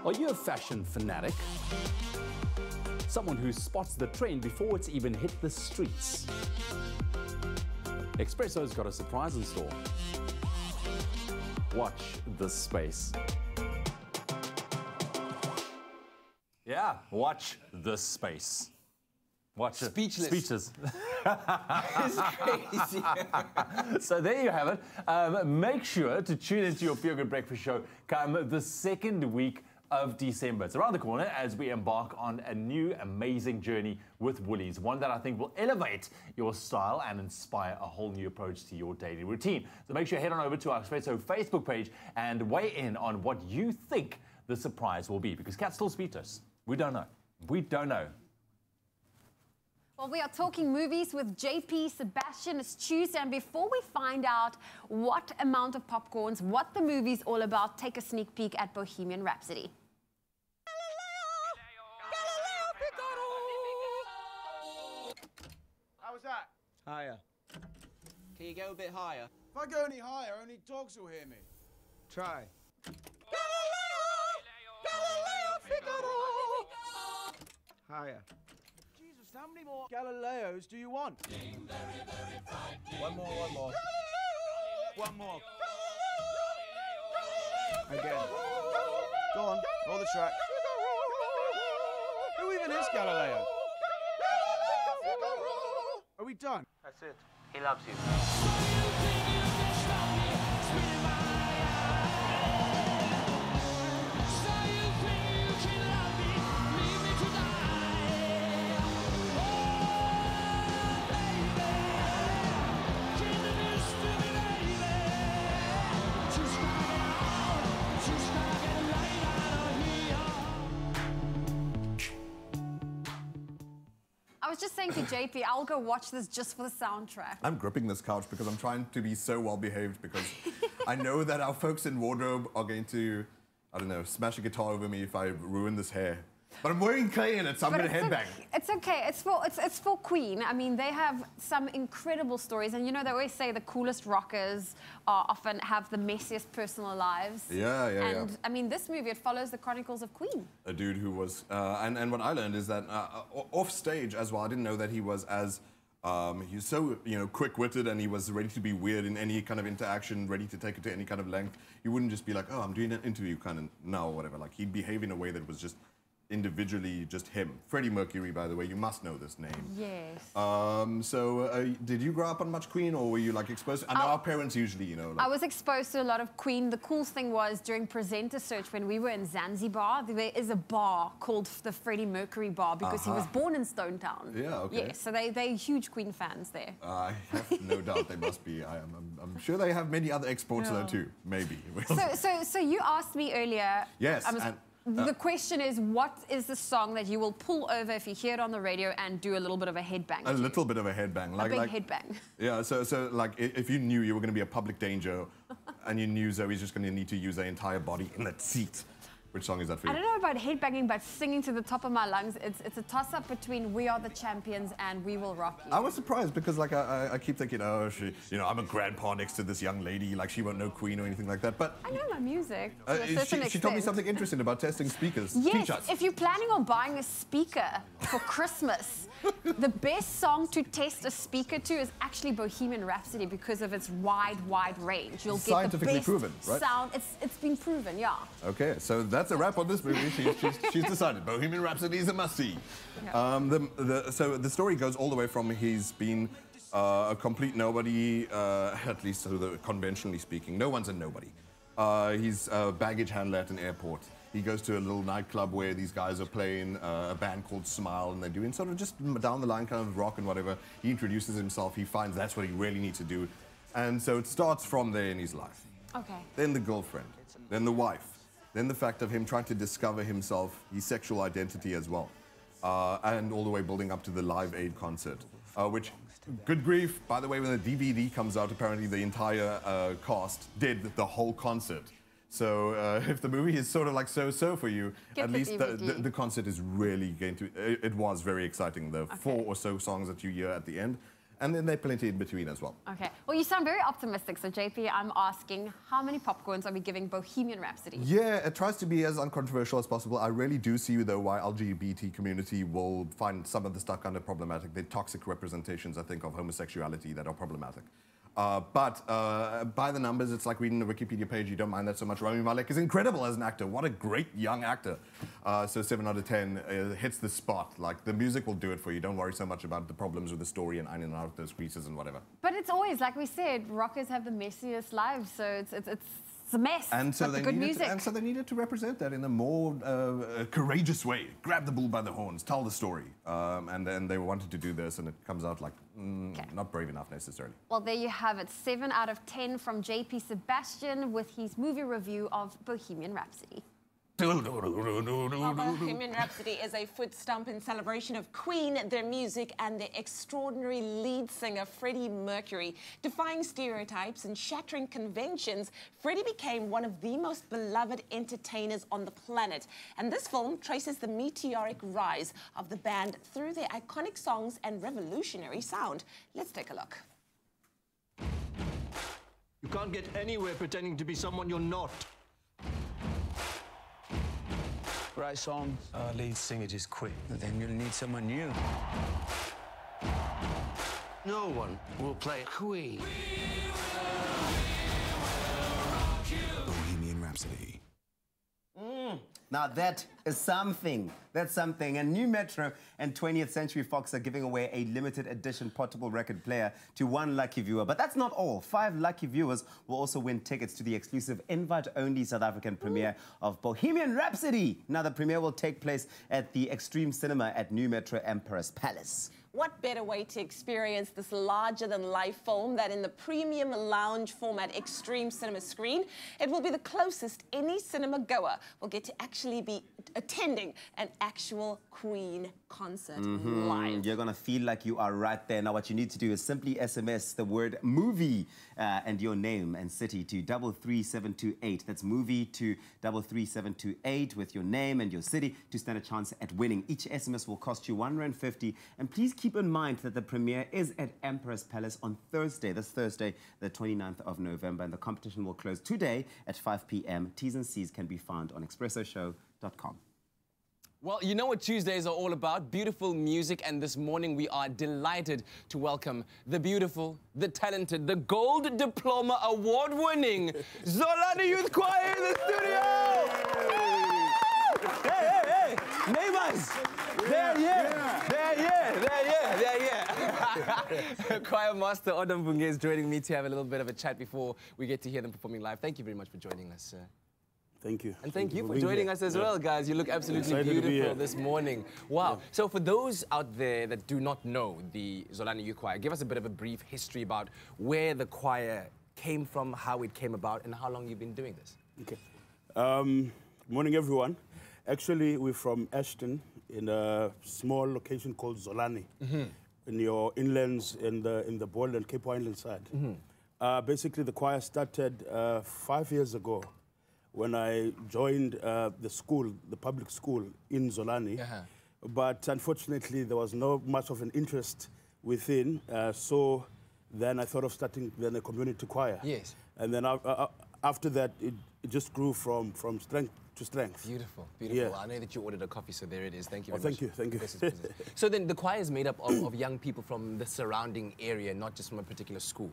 Are you a fashion fanatic? Someone who spots the trend before it's even hit the streets? Expresso's got a surprise in store. Watch this space. Yeah, watch this space. Watch it. Speechless. Speeches. It's crazy. So there you have it. Make sure to tune into your Feel Good Breakfast show come the second week of December. It's around the corner as we embark on a new amazing journey with Woolies, one that I think will elevate your style and inspire a whole new approach to your daily routine. So make sure you head on over to our Expresso Facebook page and weigh in on what you think the surprise will be, because Kat's still speechless. We don't know. We don't know. Well, we are talking movies with JP, Sebastian. It's Tuesday, and before we find out what amount of popcorns, what the movie's all about, take a sneak peek at Bohemian Rhapsody. How was that? Higher. Can you go a bit higher? If I go any higher, only dogs will hear me. Try. Higher. Jesus, how many more Galileos do you want? One more, one more. One more. Again. Go on, roll the track. Who even is Galileo? Are we done? That's it. He loves you. I was just saying to JP, I'll go watch this just for the soundtrack. I'm gripping this couch because I'm trying to be so well behaved because I know that our folks in wardrobe are going to, I don't know, smash a guitar over me if I ruin this hair. But I'm wearing clay in it, so I'm going to headbang. It's okay. It's for Queen. I mean, they have some incredible stories, and you know they always say the coolest rockers often have the messiest personal lives. Yeah. And I mean, this movie, it follows the chronicles of Queen. A dude who was, and what I learned is that off stage as well, I didn't know that he was as, he was so, quick-witted, and he was ready to be weird in any kind of interaction, ready to take it to any kind of length. He wouldn't just be like, oh, I'm doing an interview kind of now or whatever. Like, he'd behave in a way that was just individually just him. Freddie Mercury, by the way, you must know this name. Yes. Did you grow up on much Queen, or were you like exposed? I know our parents usually, like... I was exposed to a lot of Queen. The cool thing was during presenter search when we were in Zanzibar, there is a bar called the Freddie Mercury Bar because he was born in Stone Town. Yeah, okay. Yes, so they're huge Queen fans there. I have no doubt they must be. I'm sure they have many other exports though too. Maybe. So you asked me earlier. Yes. The question is, what is the song that you will pull over if you hear it on the radio and do a little bit of a headbang? A little bit of a headbang. A big headbang. Yeah, so like if you knew you were going to be a public danger and you knew Zoe's just going to need to use her entire body in that seat, which song is that for you? I don't know about headbanging, but singing to the top of my lungs, it's a toss-up between We Are the Champions and We Will Rock You. I was surprised because like I keep thinking, oh, I'm a grandpa next to this young lady, like she won't know Queen or anything like that, but... I know my music to a certain extent. She told me something interesting about testing speakers. Yes, Teach us. if you're planning on buying a speaker for Christmas, the best song to test a speaker to is actually Bohemian Rhapsody because of its wide range. You'll get the best proven, right? sound. It's been proven, yeah. Okay, so that's a wrap on this movie. She's decided Bohemian Rhapsody is a must-see. Yeah. So the story goes all the way from he's been a complete nobody, at least conventionally speaking. No one's a nobody. He's a baggage handler at an airport. He goes to a little nightclub where these guys are playing a band called Smile, and they're doing sort of just down the line kind of rock and whatever. He introduces himself. He finds that's what he really needs to do. And so it starts from there in his life. Okay. Then the girlfriend, then the wife, then the fact of him trying to discover himself, his sexual identity as well. And all the way building up to the Live Aid concert, which, good grief, by the way, when the DVD comes out, apparently the entire cast did the whole concert. So if the movie is sort of like so-so for you, at least the concert is really going to, it was very exciting, the 4 or so songs that you hear at the end. And then there are plenty in between as well. Okay. Well, you sound very optimistic. So, JP, I'm asking, how many popcorns are we giving Bohemian Rhapsody? Yeah, it tries to be as uncontroversial as possible. I really do see, though, why LGBT community will find some of the stuff kind of problematic. They're toxic representations, I think, of homosexuality that are problematic. But by the numbers, it's like reading the Wikipedia page. You don't mind that so much. Rami Malek is incredible as an actor. What a great young actor. So 7 out of 10 hits the spot. Like, the music will do it for you. Don't worry so much about the problems with the story and ironing out those creases and whatever. But it's always, like we said, rockers have the messiest lives. So it's a mess. And so, they they needed to represent that in a more courageous way. Grab the bull by the horns, tell the story. And then they wanted to do this, and it comes out like not brave enough necessarily. Well, there you have it. 7 out of 10 from JP Sebastian with his movie review of Bohemian Rhapsody. Bohemian Rhapsody is a foot stomp in celebration of Queen, their music, and their extraordinary lead singer, Freddie Mercury. Defying stereotypes and shattering conventions, Freddie became one of the most beloved entertainers on the planet. And this film traces the meteoric rise of the band through their iconic songs and revolutionary sound. Let's take a look. You can't get anywhere pretending to be someone you're not. Right song. Our lead singer just quit. But then you'll need someone new. No one will play Queen. Bohemian Rhapsody. Now that is something. That's something. And New Metro and 20th Century Fox are giving away a limited edition portable record player to 1 lucky viewer. But that's not all. 5 lucky viewers will also win tickets to the exclusive invite-only South African premiere of Bohemian Rhapsody. Now the premiere will take place at the Extreme Cinema at New Metro Emperor's Palace. What better way to experience this larger-than-life film than in the premium lounge format Extreme Cinema screen? It will be the closest any cinema goer will get to actually be attending an actual Queen concert live. You're going to feel like you are right there. Now, what you need to do is simply SMS the word movie and your name and city to 33728. That's movie to 33728 with your name and your city to stand a chance at winning. Each SMS will cost you R1.50. And please keep in mind that the premiere is at Emperor's Palace on Thursday, this Thursday, the 29th of November. And the competition will close today at 5 p.m. T's and C's can be found on expressoshow.com. Well, you know what Tuesdays are all about, beautiful music, and this morning we are delighted to welcome the beautiful, the talented, the Gold Diploma Award-winning Zolani Youth Choir in the studio! Hey! Neighbors! They're here! Choir Master Odom Bunge is joining me to have a little bit of a chat before we get to hear them performing live. Thank you very much for joining us, sir. Thank you. And thank you for joining us as well, guys. You look absolutely beautiful this morning. Wow. Yeah. So for those out there that do not know the Zolani Youth Choir, give us a bit of a brief history about where the choir came from, how it came about, and how long you've been doing this. Okay. Morning, everyone. Actually, we're from Ashton, in a small location called Zolani, in your inlands, in the Bold and Cape Wineland side. Basically, the choir started 5 years ago, when I joined the school, the public school in Zolani. But unfortunately, there was not much of an interest within. So then I thought of starting then a community choir. Yes. And then after that, it just grew from strength to strength. Beautiful, beautiful. Yeah. I know that you ordered a coffee, so there it is. Thank you very much. Thank you. So then the choir is made up of young people from the surrounding area, not just from a particular school?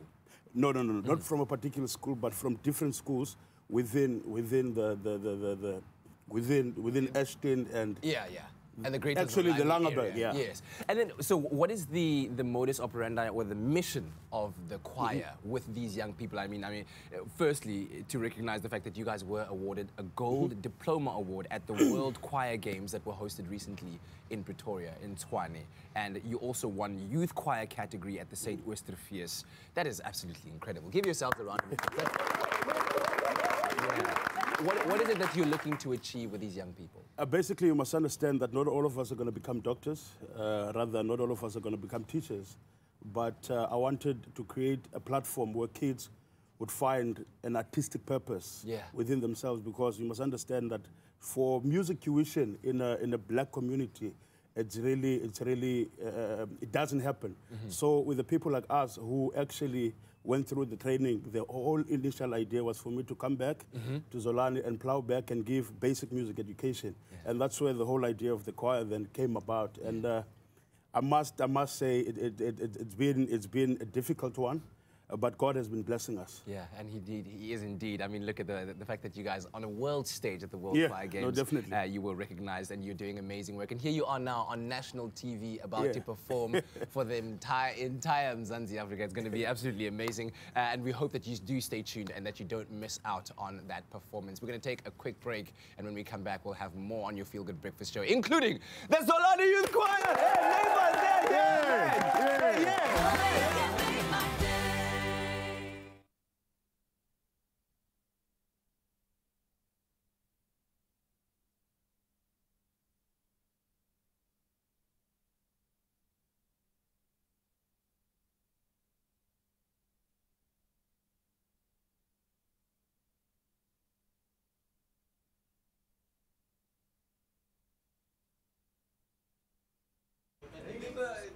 No, not from a particular school, but from different schools within Ashton and And the greater Actually, the Zolani Langeberg, area. yeah. Yes. And then, so what is the modus operandi or the mission of the choir with these young people? I mean, firstly, to recognize the fact that you guys were awarded a gold diploma award at the World Choir Games that were hosted recently in Pretoria, in Tshwane. And you also won youth choir category at the St. Oosterfees. That is absolutely incredible. Give yourselves a round of applause. Yeah. What is it that you're looking to achieve with these young people? Basically, you must understand that not all of us are going to become doctors. Rather, not all of us are going to become teachers. But I wanted to create a platform where kids would find an artistic purpose within themselves, because you must understand that for music tuition in a black community, it doesn't happen. So with the people like us who actually went through the training, the whole initial idea was for me to come back to Zolani and plow back and give basic music education. And that's where the whole idea of the choir then came about. And I must say it's been a difficult one. But God has been blessing us. Yeah, and He is indeed. I mean, look at the fact that you guys on a world stage at the World Choir Games. No, definitely. You were recognized and you're doing amazing work. And here you are now on national TV about to perform for the entire Mzansi Africa. It's going to be absolutely amazing. And we hope that you do stay tuned and that you don't miss out on that performance. We're going to take a quick break, and when we come back, we'll have more on your Feel Good Breakfast show, including the Zolani Youth Choir. Hey, neighbors,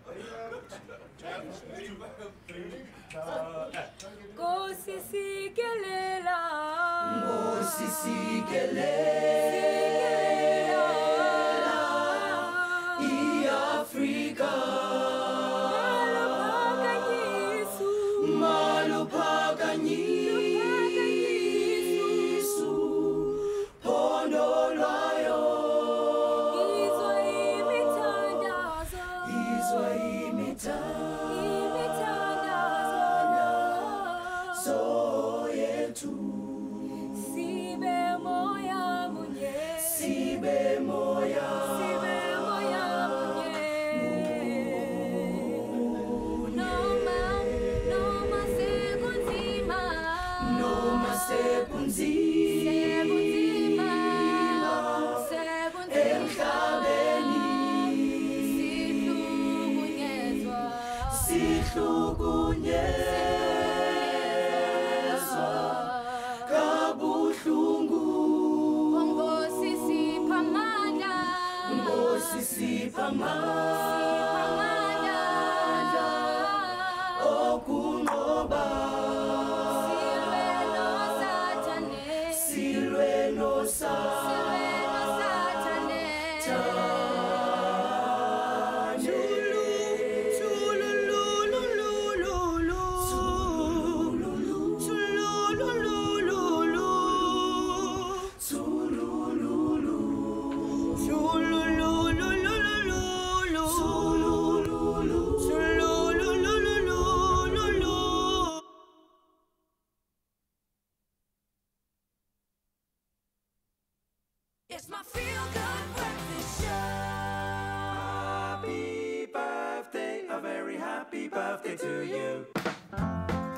It's my Feel Good Breakfast Show. Happy birthday, a very happy birthday to you.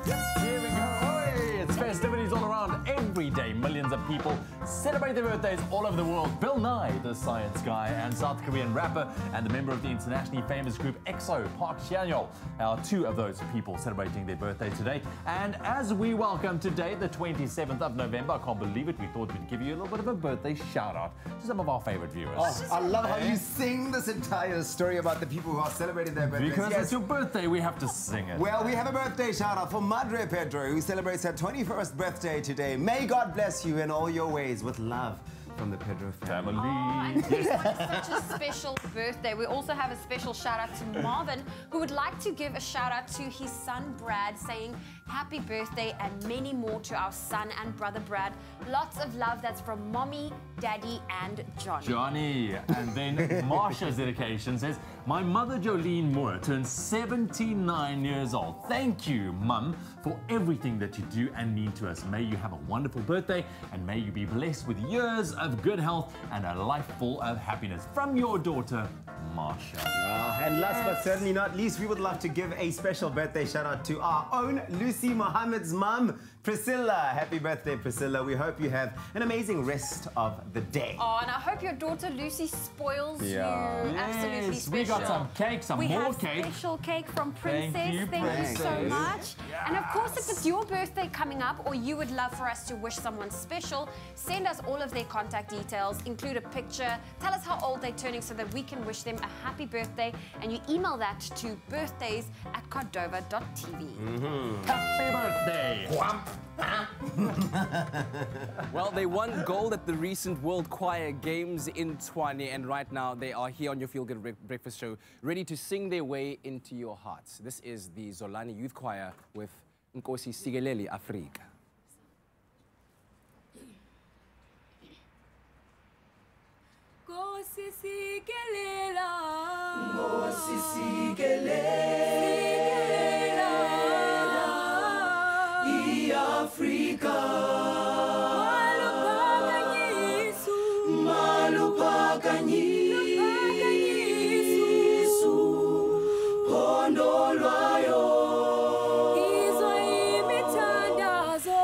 Here we go. Oi, it's festivities all around. Every day, millions of people celebrate their birthdays all over the world. Bill Nye, the science guy, and South Korean rapper, and the member of the internationally famous group EXO, Park Hyun-yeol, are two of those people celebrating their birthday today. And as we welcome today, the 27th of November, I can't believe it, we thought we'd give you a little bit of a birthday shout-out to some of our favorite viewers. Oh, I love how you sing this entire story about the people who are celebrating their birthdays. Because it's your birthday, we have to sing it. Well, we have a birthday shout-out for Madre Pedro, who celebrates her 21st birthday today. May God bless you in all your ways with love. From the Pedro family. And this one is such a special birthday. We also have a special shout out to Marvin, who would like to give a shout out to his son Brad, saying happy birthday and many more to our son and brother Brad. Lots of love. That's from Mommy, Daddy, and Johnny. Johnny. And then Marsha's dedication says, my mother Jolene Moore turns 79 years old. Thank you, Mum, for everything that you do and mean to us. May you have a wonderful birthday and may you be blessed with years of good health and a life full of happiness. From your daughter, Marsha. And last but certainly not least, we would love to give a special birthday shout out to our own Lucy Mohammed's mum, Priscilla. Happy birthday, Priscilla. We hope you have an amazing rest of the day. Oh, and I hope your daughter Lucy spoils you. Yes, Absolutely special. We got some cake, some more cake. We have special cake from Princess. Thank you Princess. so much. Yes. And of course, if it's your birthday coming up or you would love for us to wish someone special, send us all of their contact details, include a picture, tell us how old they're turning so that we can wish them a happy birthday, and you email that to birthdays@cardova.tv. Happy birthday! Well, they won gold at the recent World Choir Games in Tshwane, and right now they are here on your Feel Good Breakfast Show, ready to sing their way into your hearts. This is the Zolani Youth Choir with Nkosi Sikeleli Afrika. Nkosi sikelela, Nkosi sikelela, i-Afrika. Maluphakanyisu, phondo lwayo. Izwa imithandazo,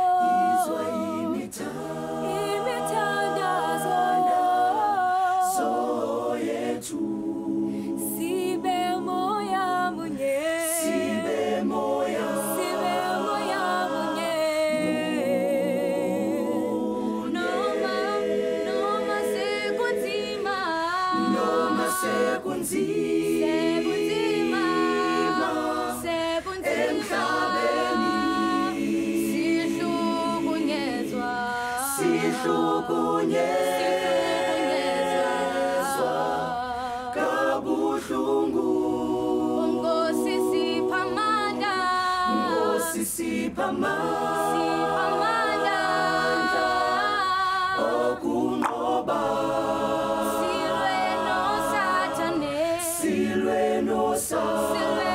So yethu. sibe moya munye, Sibe moya munye. Noma sekunzima, sekunzima emhlabeni. Sihlukunyezwa kabuhlungu. Nkosi sipha amandla, Nkosi sipha amandla okunqoba. Silwe noSathane.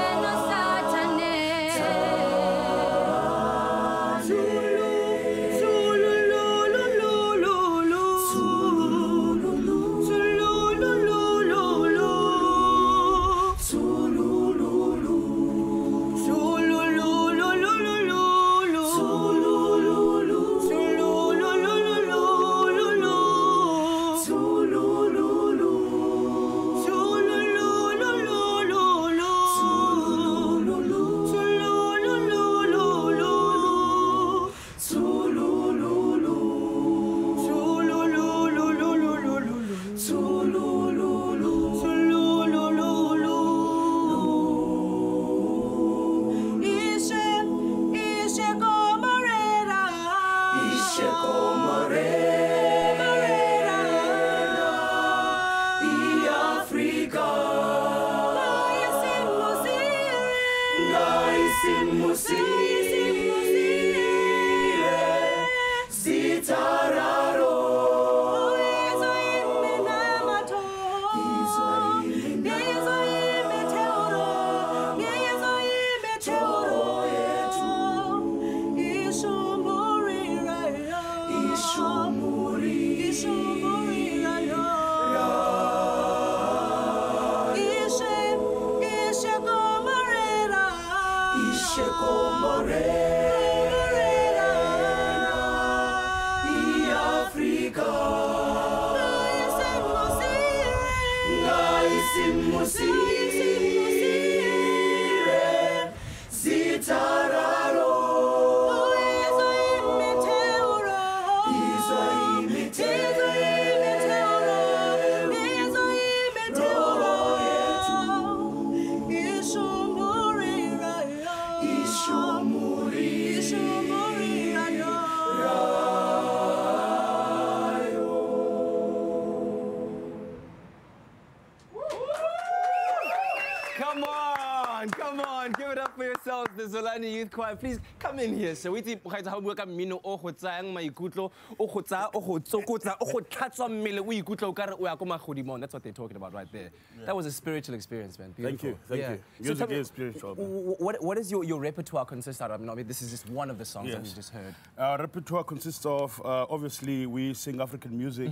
Come on, give it up for yourselves, the Zolani Youth Choir. Please come in here. So we did homework at Mino Ohotsang, my Gutlo, Ohotsa, Ohotsokota, Ohotatsa Mille, we Gutlo, Karakumachodimon. That's what they're talking about right there. Yeah. That was a spiritual experience, man. Beautiful. Thank you. Music is spiritual. What does your repertoire consist out of? I mean, this is just one of the songs that we just heard. Our repertoire consists of, obviously, we sing African music,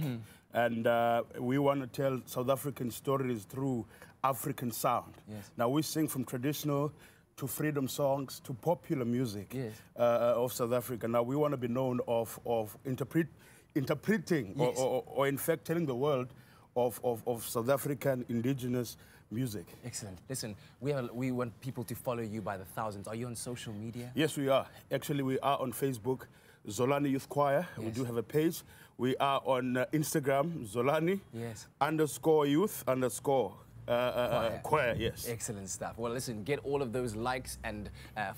and we want to tell South African stories through African sound. Yes. Now, we sing from traditional to freedom songs to popular music of South Africa. Now, we want to be known of interpreting or in fact telling the world of South African indigenous music. Excellent. Listen, we want people to follow you by the thousands. Are you on social media? Yes, we are. Actually, we are on Facebook, Zolani Youth Choir. Yes. We do have a page. We are on Instagram, Zolani _youth_ choir, yes. Excellent stuff. Well, listen, get all of those likes and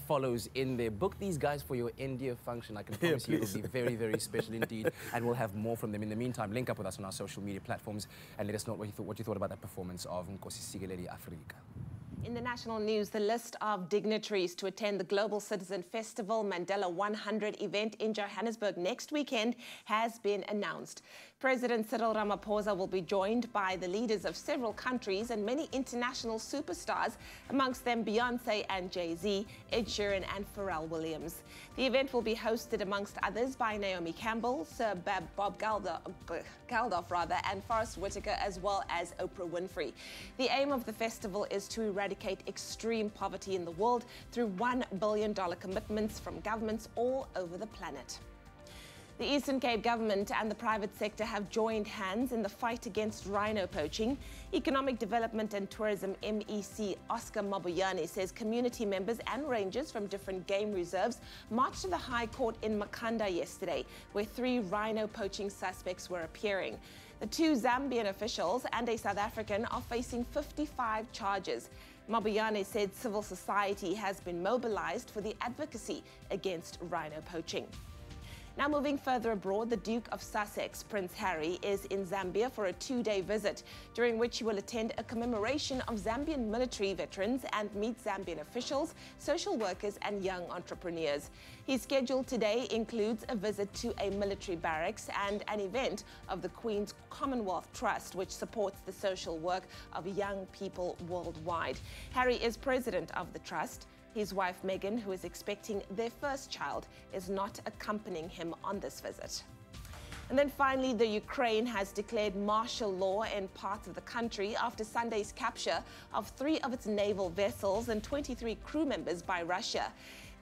follows in there. Book these guys for your India function. I can promise you it will be very, very special indeed. And we'll have more from them. In the meantime, link up with us on our social media platforms and let us know what you thought about that performance of Nkosi Sikeleli Afrika. In the national news, the list of dignitaries to attend the Global Citizen Festival Mandela 100 event in Johannesburg next weekend has been announced. President Cyril Ramaphosa will be joined by the leaders of several countries and many international superstars, amongst them Beyonce and Jay-Z, Ed Sheeran and Pharrell Williams. The event will be hosted, amongst others, by Naomi Campbell, Sir Bob Geldof, and Forrest Whitaker, as well as Oprah Winfrey. The aim of the festival is to eradicate extreme poverty in the world through $1 billion commitments from governments all over the planet. The Eastern Cape government and the private sector have joined hands in the fight against rhino poaching. Economic Development and Tourism MEC Oscar Mabuyane says community members and rangers from different game reserves marched to the High Court in Makhanda yesterday, where 3 rhino poaching suspects were appearing. The 2 Zambian officials and a South African are facing 55 charges. Mabuyane said civil society has been mobilized for the advocacy against rhino poaching. Now moving further abroad, the Duke of Sussex, Prince Harry, is in Zambia for a 2-day visit, during which he will attend a commemoration of Zambian military veterans and meet Zambian officials, social workers and young entrepreneurs. His schedule today includes a visit to a military barracks and an event of the Queen's Commonwealth Trust, which supports the social work of young people worldwide. Harry is president of the trust. His wife, Meghan, who is expecting their first child, is not accompanying him on this visit. And then finally, the Ukraine has declared martial law in parts of the country after Sunday's capture of 3 of its naval vessels and 23 crew members by Russia.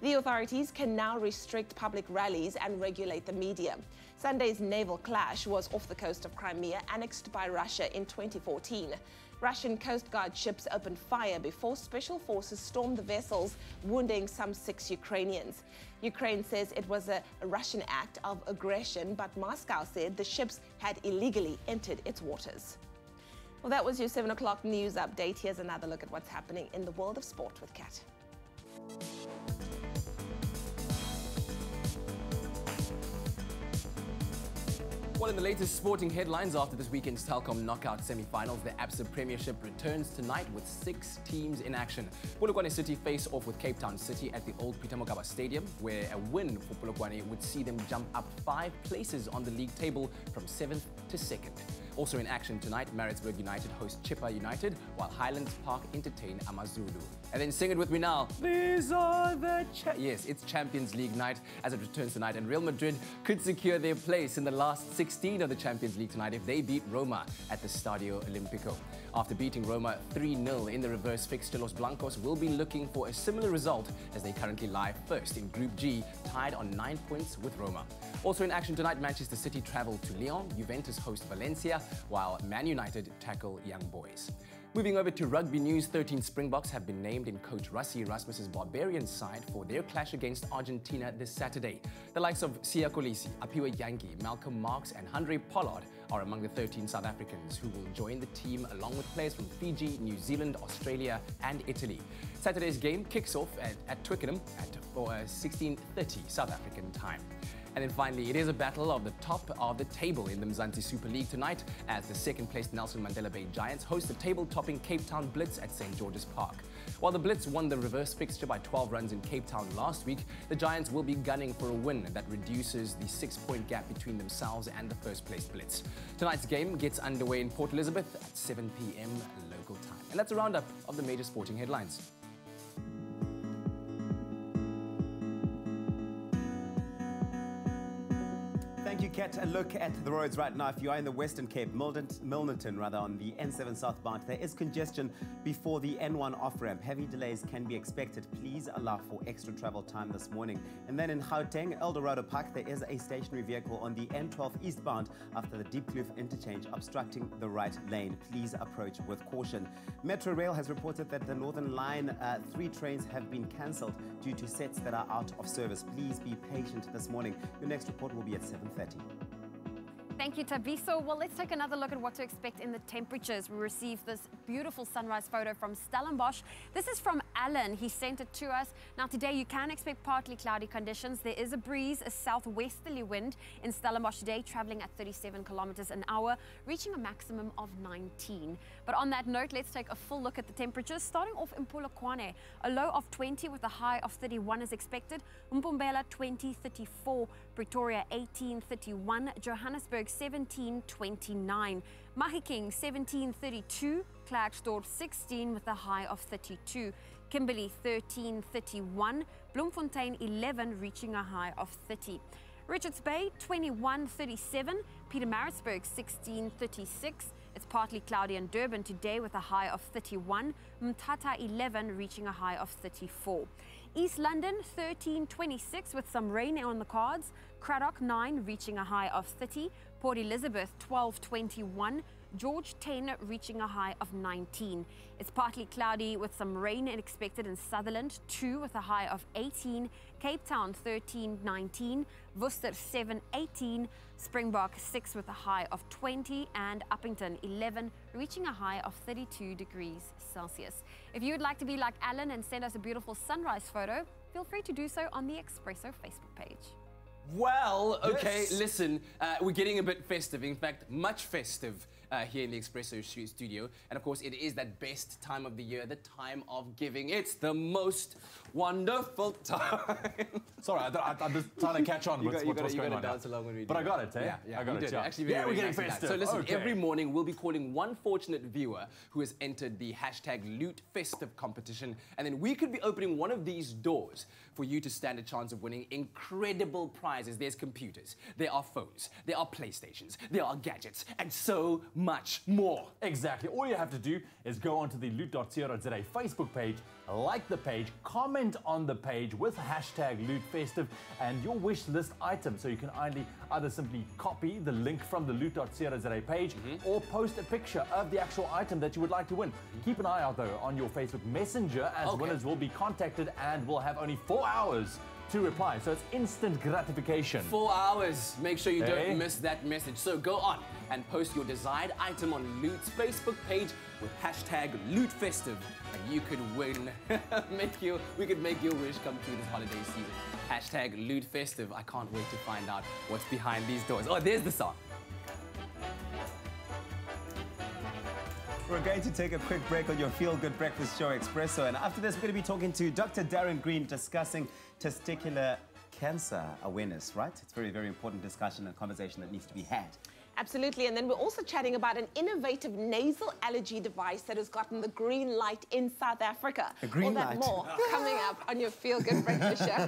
The authorities can now restrict public rallies and regulate the media. Sunday's naval clash was off the coast of Crimea, annexed by Russia in 2014. Russian Coast Guard ships opened fire before special forces stormed the vessels, wounding some 6 Ukrainians. Ukraine says it was a Russian act of aggression, but Moscow said the ships had illegally entered its waters. Well, that was your 7 o'clock news update. Here's another look at what's happening in the world of sport with Kat. Well, in the latest sporting headlines after this weekend's Telkom knockout semi-finals, the Absa Premiership returns tonight with 6 teams in action. Polokwane City face off with Cape Town City at the old Peter Mokaba Stadium, where a win for Polokwane would see them jump up 5 places on the league table from 7th to 2nd. Also in action tonight, Maritzburg United host Chippa United, while Highlands Park entertain Amazulu. And then sing it with me now. These are the yes, it's Champions League night as it returns tonight, and Real Madrid could secure their place in the last 16 of the Champions League tonight if they beat Roma at the Stadio Olimpico. After beating Roma 3-0 in the reverse fixture, Los Blancos will be looking for a similar result as they currently lie first in Group G, tied on 9 points with Roma. Also in action tonight, Manchester City travel to Lyon, Juventus host Valencia, while Man United tackle Young Boys. Moving over to rugby news, 13 Springboks have been named in coach Rassie Erasmus's Barbarians side for their clash against Argentina this Saturday. The likes of Siya Kolisi, Apiwe Yangi, Malcolm Marks and Andre Pollard are among the 13 South Africans who will join the team along with players from Fiji, New Zealand, Australia and Italy. Saturday's game kicks off at Twickenham at 16:30 South African time. And then finally, it is a battle of the top of the table in the Mzansi Super League tonight as the second-placed Nelson Mandela Bay Giants host the table-topping Cape Town Blitz at St. George's Park. While the Blitz won the reverse fixture by 12 runs in Cape Town last week, the Giants will be gunning for a win that reduces the 6-point gap between themselves and the first-placed Blitz. Tonight's game gets underway in Port Elizabeth at 7 p.m. local time. And that's a roundup of the major sporting headlines. Thank you, Kat. A look at the roads right now. If you are in the Western Cape, Milnerton, rather, on the N7 southbound, there is congestion before the N1 off-ramp. Heavy delays can be expected. Please allow for extra travel time this morning. And then in Gauteng, Eldorado Park, there is a stationary vehicle on the N12 eastbound after the Deep Kloof interchange obstructing the right lane. Please approach with caution. Metro Rail has reported that the Northern Line 3 trains have been cancelled due to sets that are out of service. Please be patient this morning. Your next report will be at 7:30. Thank you, Tabiso. Well, let's take another look at what to expect in the temperatures. We received this beautiful sunrise photo from Stellenbosch. This is from Alan. He sent it to us. Now, today you can expect partly cloudy conditions. There is a breeze, a southwesterly wind in Stellenbosch today, traveling at 37 kilometers an hour, reaching a maximum of 19. But on that note, let's take a full look at the temperatures. Starting off in Polokwane, a low of 20 with a high of 31 is expected. Mpumbela 20, 34. Pretoria 18, 31. Johannesburg 17, 29. Mahikeng 17, 32. Klerksdorp 16 with a high of 32. Kimberley 13, 31. Bloemfontein 11 reaching a high of 30. Richards Bay 21, 37. Pietermaritzburg 16, 36. It's partly cloudy in Durban today with a high of 31. Mthatha 11 reaching a high of 34. East London 13, 26 with some rain on the cards. Cradock 9 reaching a high of 30. Port Elizabeth 12, 21. George 10 reaching a high of 19. It's partly cloudy with some rain expected in Sutherland 2 with a high of 18. Cape Town 13, 19. Worcester 7, 18. Springbok 6 with a high of 20. And Uppington 11 reaching a high of 32 degrees Celsius. If you would like to be like Alan and send us a beautiful sunrise photo, feel free to do so on the Expresso Facebook page. Well, okay, Yes. listen, we're getting a bit festive. In fact, much festive here in the Expresso studio. And of course, it is that best time of the year, the time of giving. It's the most wonderful time. Sorry, I'm just trying to catch on with what's going on. Dance along when we do But I got it, eh? Yeah, I got it. did. Yeah. Actually, very, we're very getting nicely done. festive. So listen, Okay. every morning we'll be calling one fortunate viewer who has entered the hashtag Loot Festive competition, and then we could be opening one of these doors for you to stand a chance of winning incredible prizes. There's computers, there are phones, there are PlayStations, there are gadgets, and so much more. Exactly. All you have to do is go onto the loot.co.za Facebook page, like the page, comment on the page with hashtag LootFestive and your wish list item. So you can either simply copy the link from the loot.co.za page or post a picture of the actual item that you would like to win. Keep an eye out though on your Facebook Messenger as winners will be contacted and will have only 4 hours to reply. So it's instant gratification. 4 hours. Make sure you don't miss that message. So go on and post your desired item on Loot's Facebook page with hashtag LootFestive. And you could win. We could make your wish come true this holiday season. Hashtag LootFestive. I can't wait to find out what's behind these doors. Oh, there's the song. We're going to take a quick break on your Feel Good Breakfast Show Expresso. And after this, we're going to be talking to Dr. Darren Green discussing testicular cancer awareness, right? It's a very, very important discussion and conversation that needs to be had. Absolutely. And then we're also chatting about an innovative nasal allergy device that has gotten the green light in South Africa. The green All light. that more coming up on your Feel Good Breakfast Show.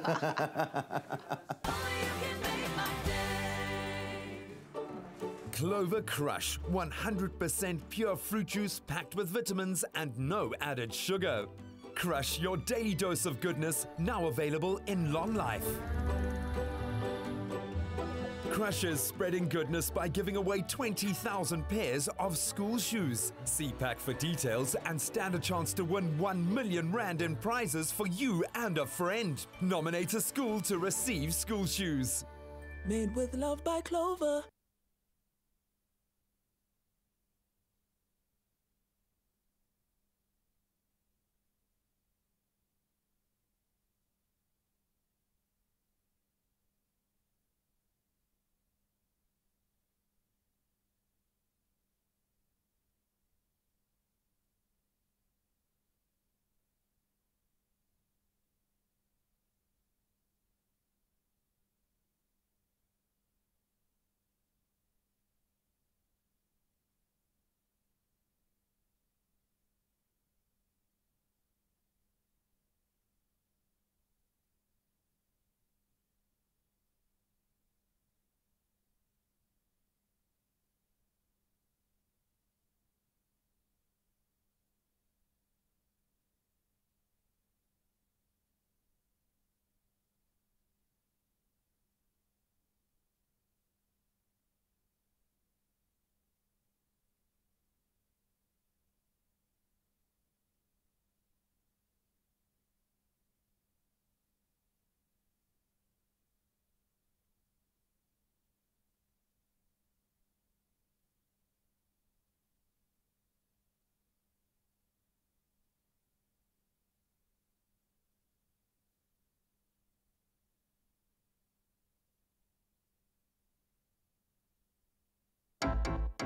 Clover Crush, 100% pure fruit juice packed with vitamins and no added sugar. Crush your daily dose of goodness, now available in long life. Crush is spreading goodness by giving away 20,000 pairs of school shoes. See pack for details and stand a chance to win 1 million rand in prizes for you and a friend. Nominate a school to receive school shoes. Made with love by Clover.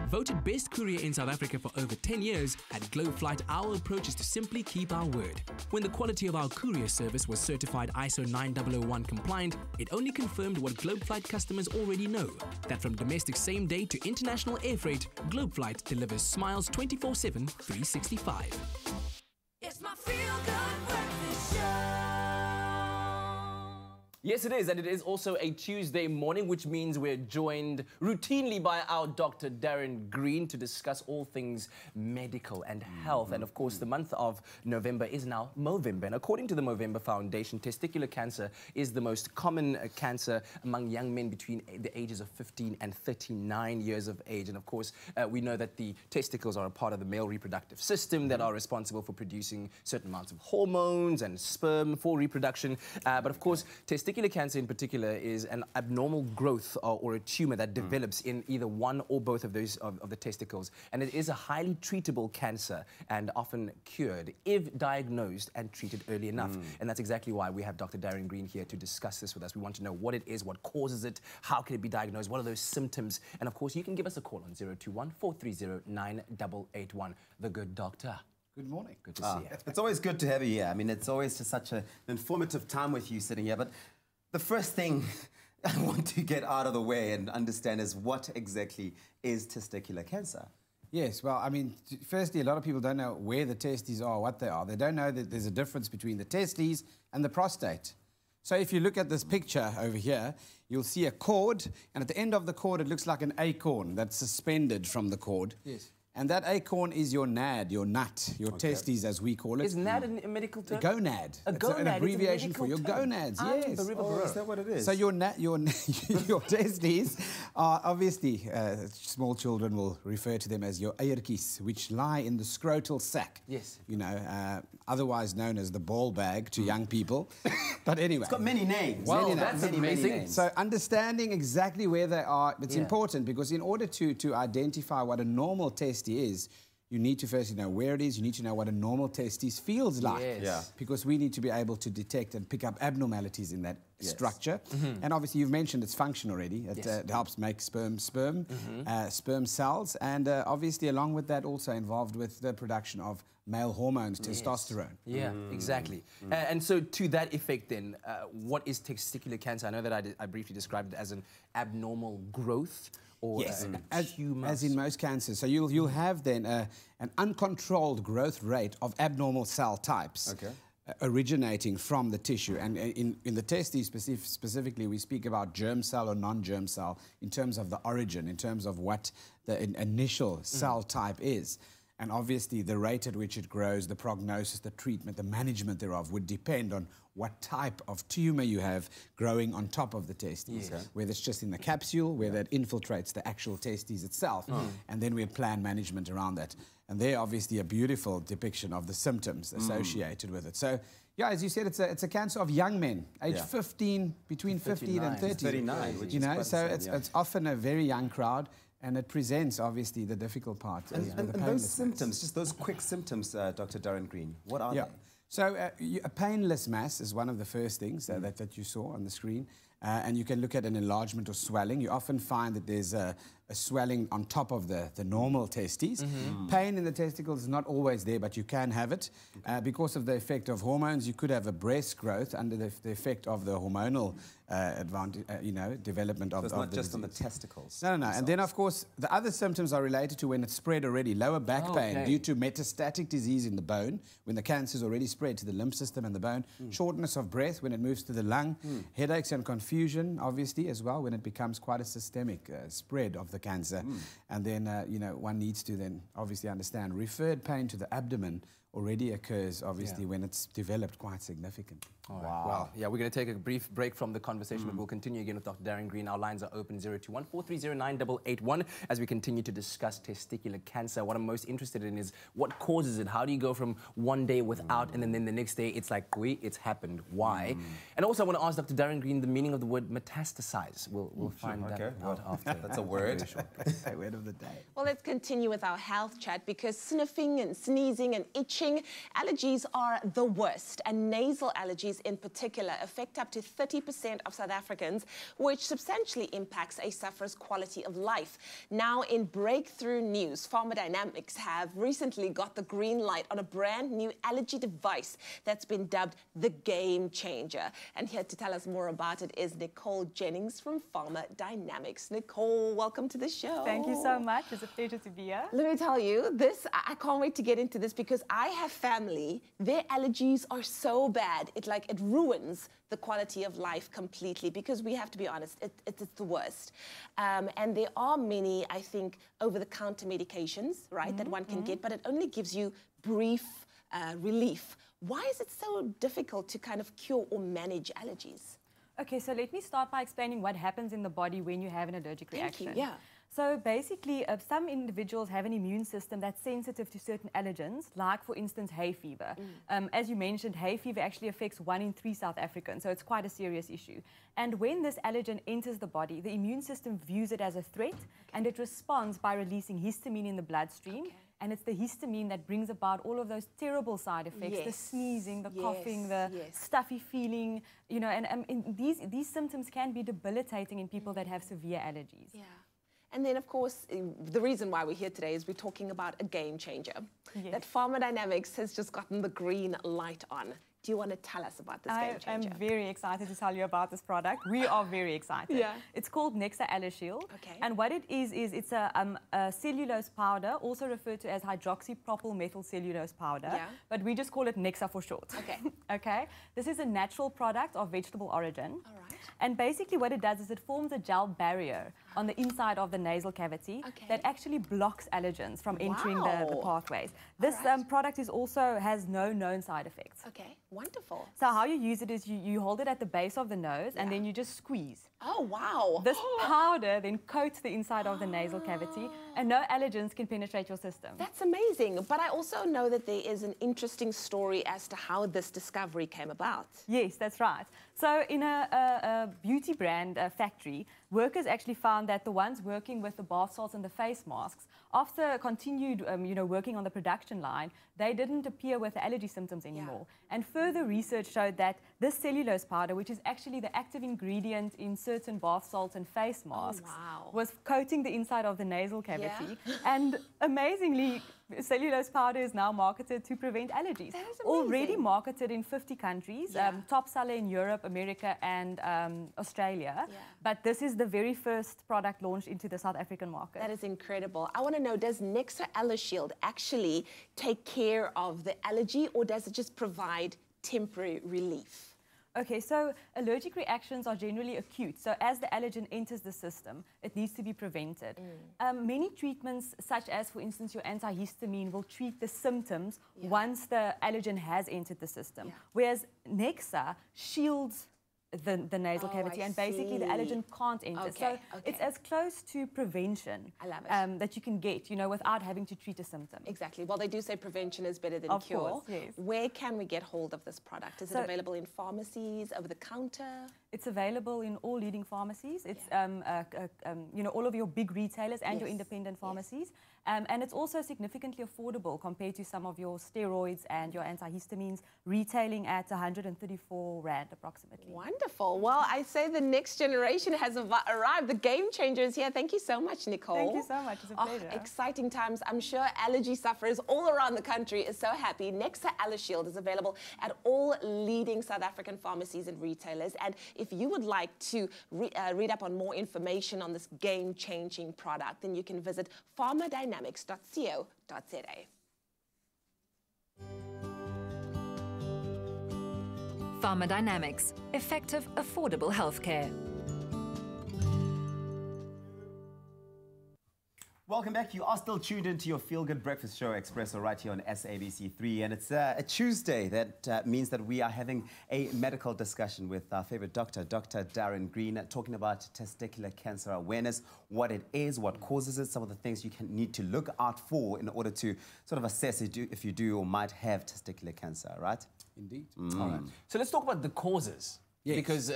Voted best courier in South Africa for over 10 years, at Globe Flight our approach is to simply keep our word. When the quality of our courier service was certified ISO 9001 compliant, it only confirmed what Globe Flight customers already know, that from domestic same day to international air freight, Globe Flight delivers smiles 24/7, 365. It's my feel-good breakfast show. Yes, it is, and it is also a Tuesday morning, which means we're joined routinely by our Dr. Darren Green to discuss all things medical and health. And of course, the month of November is now Movember. And according to the Movember Foundation, testicular cancer is the most common cancer among young men between the ages of 15 and 39 years of age. And of course, we know that the testicles are a part of the male reproductive system that are responsible for producing certain amounts of hormones and sperm for reproduction. But of course, testicular cancer in particular is an abnormal growth or a tumor that develops in either one or both of those of the testicles, and it is a highly treatable cancer and often cured if diagnosed and treated early enough. And that's exactly why we have Dr. Darren Green here to discuss this with us. We want to know what it is, what causes it, how can it be diagnosed, what are those symptoms, and of course you can give us a call on 021 430 9881. The good doctor. Good morning. Good to see you. It's always good to have you here. I mean, it's always just such an informative time with you sitting here. But the first thing I want to get out of the way and understand is what exactly is testicular cancer? Yes, well, I mean, firstly, a lot of people don't know where the testes are, what they are. They don't know that there's a difference between the testes and the prostate. So if you look at this picture over here, you'll see a cord, and at the end of the cord, it looks like an acorn that's suspended from the cord. Yes. And that acorn is your nad, your nut, your testes, as we call it. Is nad a medical term? A gonad. A gonad. It's an abbreviation for your term. gonads, yes. Is that what it is? So your testes are obviously, small children will refer to them as your eiertjies, which lie in the scrotal sac. Yes. You know, otherwise known as the ball bag to young people. But anyway. It's got many names. Wow, that's amazing. So understanding exactly where they are, it's important, because in order to identify what a normal testis is, you need to firstly know where it is, you need to know what a normal testis feels like. Yes. Yeah. Because we need to be able to detect and pick up abnormalities in that structure. And obviously you've mentioned its function already. It helps make sperm cells, and obviously along with that also involved with the production of male hormones, testosterone. Yeah, exactly. And so to that effect then, what is testicular cancer? I know that I briefly described it as an abnormal growth. Or yes, as in most cancers. So you'll have then an uncontrolled growth rate of abnormal cell types originating from the tissue. And in the testes specifically, we speak about germ cell or non-germ cell in terms of the origin, in terms of what the initial cell type is. And obviously the rate at which it grows, the prognosis, the treatment, the management thereof would depend on what type of tumor you have growing on top of the testes. Whether it's just in the capsule, whether it infiltrates the actual testes itself. And then we plan management around that. And they're obviously a beautiful depiction of the symptoms associated with it. So, yeah, as you said, it's a cancer of young men, age 15, between 15 and 30. 39, which you is know, quite so sad, it's often a very young crowd. And it presents, obviously, the difficult part. And those symptoms, just those quick symptoms, Dr. Darren Green, what are they? So a painless mass is one of the first things that you saw on the screen. And you can look at an enlargement or swelling. You often find that there's a swelling on top of the normal testes. Pain in the testicles is not always there, but you can have it. Because of the effect of hormones, you could have a breast growth under the effect of the hormonal development of the disease. So it's not just on the disease. testicles. No. And then, of course, the other symptoms are related to when it's spread already. Lower back pain due to metastatic disease in the bone, when the cancer's already spread to the lymph system and the bone. Shortness of breath when it moves to the lung. Headaches and confusion, obviously, as well, when it becomes quite a systemic spread of the cancer. And then, one needs to then obviously understand referred pain to the abdomen already occurs, obviously, when it's developed quite significantly. Wow. Well, yeah, we're going to take a brief break from the conversation, but we'll continue again with Dr. Darren Green. Our lines are open 021 430 9881 as we continue to discuss testicular cancer. What I'm most interested in is what causes it. How do you go from one day without and then the next day it's like, it's happened. Why? And also I want to ask Dr. Darren Green the meaning of the word metastasize. We'll find that out after. That's a word. Word of the day. Well, let's continue with our health chat, because sniffing and sneezing and itching watching. Allergies are the worst, and nasal allergies in particular affect up to 30% of South Africans, which substantially impacts a sufferer's quality of life. Now, in breakthrough news, Pharmadynamics have recently got the green light on a brand new allergy device that's been dubbed the Game Changer. And here to tell us more about it is Nicole Jennings from Pharmadynamics. Nicole, welcome to the show. Thank you so much. It's a pleasure to be here. Let me tell you, I can't wait to get into this because I have family, their allergies are so bad, it ruins the quality of life completely, because we have to be honest, it's the worst. And there are many, I think, over-the-counter medications, right, that one can get, but it only gives you brief relief. Why is it so difficult to kind of cure or manage allergies? Okay, so let me start by explaining what happens in the body when you have an allergic reaction. Thank you, yeah. So basically, some individuals have an immune system that's sensitive to certain allergens, like, for instance, hay fever. As you mentioned, hay fever actually affects 1 in 3 South Africans, so it's quite a serious issue. And when this allergen enters the body, the immune system views it as a threat, and it responds by releasing histamine in the bloodstream. And it's the histamine that brings about all of those terrible side effects, the sneezing, the coughing, the stuffy feeling, you know, and these symptoms can be debilitating in people that have severe allergies. Yeah. And then, of course, the reason why we're here today is we're talking about a game changer that Pharmadynamics has just gotten the green light on. Do you want to tell us about this game changer? I'm very excited to tell you about this product. We are very excited. Yeah. It's called Nexa Allergy. Okay. And what it is it's a cellulose powder, also referred to as hydroxypropyl methyl cellulose powder. Yeah. But we just call it Nexa for short. Okay. Okay. This is a natural product of vegetable origin. All right. And basically what it does is it forms a gel barrier on the inside of the nasal cavity that actually blocks allergens from entering the pathways. This product has no known side effects. Okay, wonderful. So how you use it is you hold it at the base of the nose and then you just squeeze. Oh, wow. This powder then coats the inside of the nasal cavity and no allergens can penetrate your system. That's amazing. But I also know that there is an interesting story as to how this discovery came about. Yes, that's right. So in a beauty brand factory, workers actually found that the ones working with the bath salts and the face masks, after continued working on the production line, they didn't appear with the allergy symptoms anymore. And further research showed that this cellulose powder, which is actually the active ingredient in certain bath salts and face masks, was coating the inside of the nasal cavity. And amazingly, cellulose powder is now marketed to prevent allergies. That is amazing. Already marketed in 50 countries, top seller in Europe, America, and Australia. But this is the very first product launched into the South African market. That is incredible. I want to know, does Nexa Allergy actually take care of the allergy, or does it just provide temporary relief? Okay, so allergic reactions are generally acute. So as the allergen enters the system, it needs to be prevented. Many treatments, such as, for instance, your antihistamine, will treat the symptoms once the allergen has entered the system. Whereas Nexa shields the nasal cavity, and basically the allergen can't enter. So it's as close to prevention that you can get, without having to treat a symptom. Exactly. Well, they do say prevention is better than cure. Of course, yes. Where can we get hold of this product? Is it available in pharmacies, over the counter? It's available in all leading pharmacies. It's all of your big retailers and your independent pharmacies. And it's also significantly affordable compared to some of your steroids and your antihistamines, retailing at 134 Rand approximately. Wonderful. Well, I say the next generation has arrived. The game changer is here. Thank you so much, Nicole. Thank you so much. It's a pleasure. Exciting times. I'm sure allergy sufferers all around the country are so happy. Nexa Allergy is available at all leading South African pharmacies and retailers. And if you would like to read up on more information on this game-changing product, then you can visit pharmadynamics.co.za. Pharmadynamics, effective, affordable healthcare. Welcome back. You are still tuned into your feel-good breakfast show, Expresso, right here on SABC3. And it's a Tuesday. That means that we are having a medical discussion with our favorite doctor, Dr. Darren Green, talking about testicular cancer awareness, what it is, what causes it, some of the things you need to look out for in order to sort of assess if you do or might have testicular cancer, right? Indeed. All right. So let's talk about the causes Yes. Because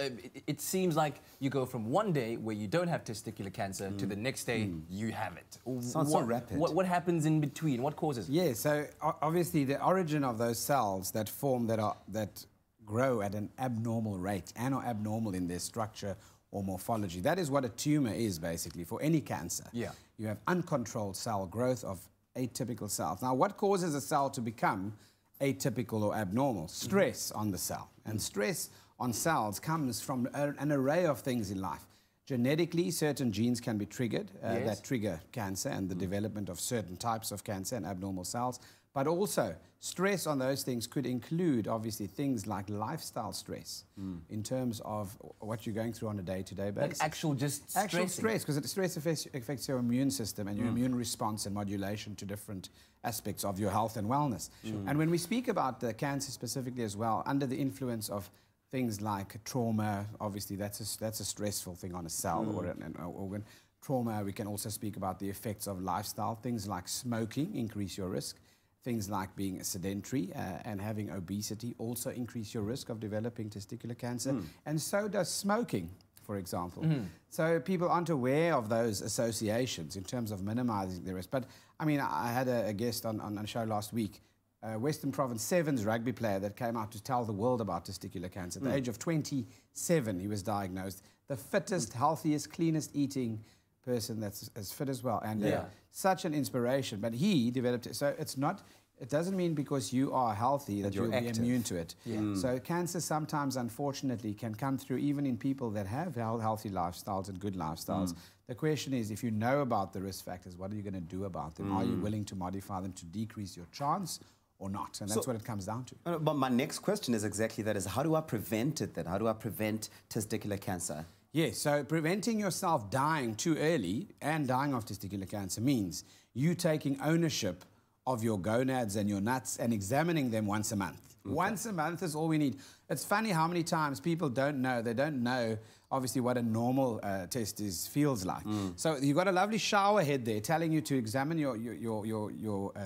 it seems like you go from one day where you don't have testicular cancer to the next day you have it. Sounds so rapid. What happens in between? What causes it? Yeah, so obviously the origin of those cells that form, that grow at an abnormal rate and are abnormal in their structure or morphology. That is what a tumor is, basically, for any cancer. Yeah. You have uncontrolled cell growth of atypical cells. Now, what causes a cell to become atypical or abnormal? Stress on the cell. And stress on cells comes from an array of things in life. Genetically, certain genes can be triggered that trigger cancer and the development of certain types of cancer and abnormal cells. But also, stress on those things could include, obviously, things like lifestyle stress in terms of what you're going through on a day-to-day basis. Like actual just Actual stress, because stress affects your immune system and your immune response and modulation to different aspects of your health and wellness. And when we speak about the cancer specifically as well, under the influence of things like trauma, obviously that's a stressful thing on a cell or an organ. Trauma, we can also speak about the effects of lifestyle. Things like smoking increase your risk. Things like being sedentary and having obesity also increase your risk of developing testicular cancer. And so does smoking, for example. So people aren't aware of those associations in terms of minimizing the risk. But, I mean, I had a guest on a show last week, Western Province Sevens rugby player that came out to tell the world about testicular cancer. At the age of 27, he was diagnosed. The fittest, healthiest, cleanest eating person that's as fit as well. And such an inspiration. But he developed it. So it doesn't mean because you are healthy that you'll be immune to it. So cancer sometimes, unfortunately, can come through even in people that have healthy lifestyles and good lifestyles. The question is, if you know about the risk factors, what are you going to do about them? Are you willing to modify them to decrease your chance or not? And that's what it comes down to. But my next question is exactly that, is how do I prevent it then? How do I prevent testicular cancer? Yes, so preventing yourself dying too early and dying of testicular cancer means you taking ownership of your gonads and your nuts and examining them once a month. Once a month is all we need. It's funny how many times people don't know. They don't know, obviously, what a normal testis feels like. So you've got a lovely shower head there telling you to examine your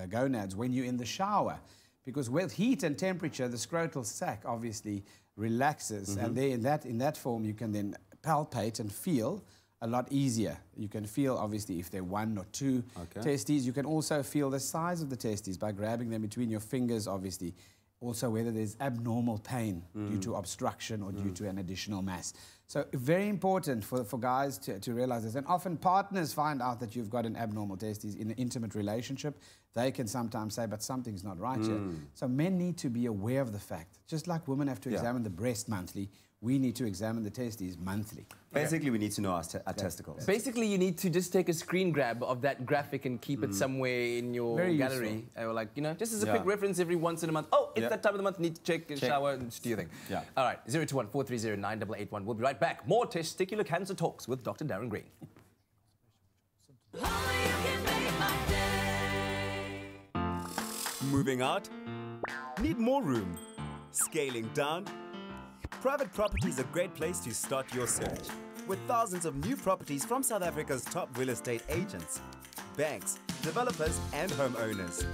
gonads when you're in the shower. Because with heat and temperature, the scrotal sac obviously relaxes. And there in that form, you can then palpate and feel a lot easier. You can feel, obviously, if they're one or two testes. You can also feel the size of the testes by grabbing them between your fingers, obviously. Also, whether there's abnormal pain due to obstruction or due to an additional mass. So very important for guys to realize this. And often partners find out that you've got an abnormal testes in an intimate relationship. They can sometimes say, but something's not right here. So men need to be aware of the fact. Just like women have to examine the breast monthly, we need to examine the testes monthly. Basically, we need to know our testicles. Basically, you need to just take a screen grab of that graphic and keep it somewhere in your gallery. Or like, you know, just as a quick reference every once in a month. Oh, it's that time of the month, need to check and shower and do your thing. All right, 021-430-9881. We'll be right back. More testicular cancer talks with Dr. Darren Green. Moving out? Need more room? Scaling down? Private property is a great place to start your search. With thousands of new properties from South Africa's top real estate agents, banks, developers and homeowners.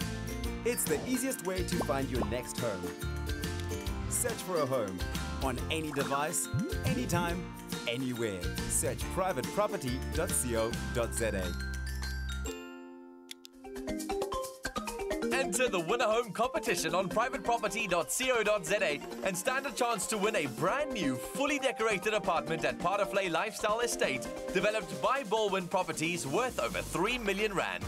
It's the easiest way to find your next home. Search for a home on any device, anytime, anywhere. Search privateproperty.co.za. Enter the Win a Home competition on privateproperty.co.za and stand a chance to win a brand new, fully decorated apartment at Parterflay Lifestyle Estate, developed by Baldwin Properties, worth over 3 million rand.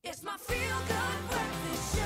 It's my feel-good breakfast show.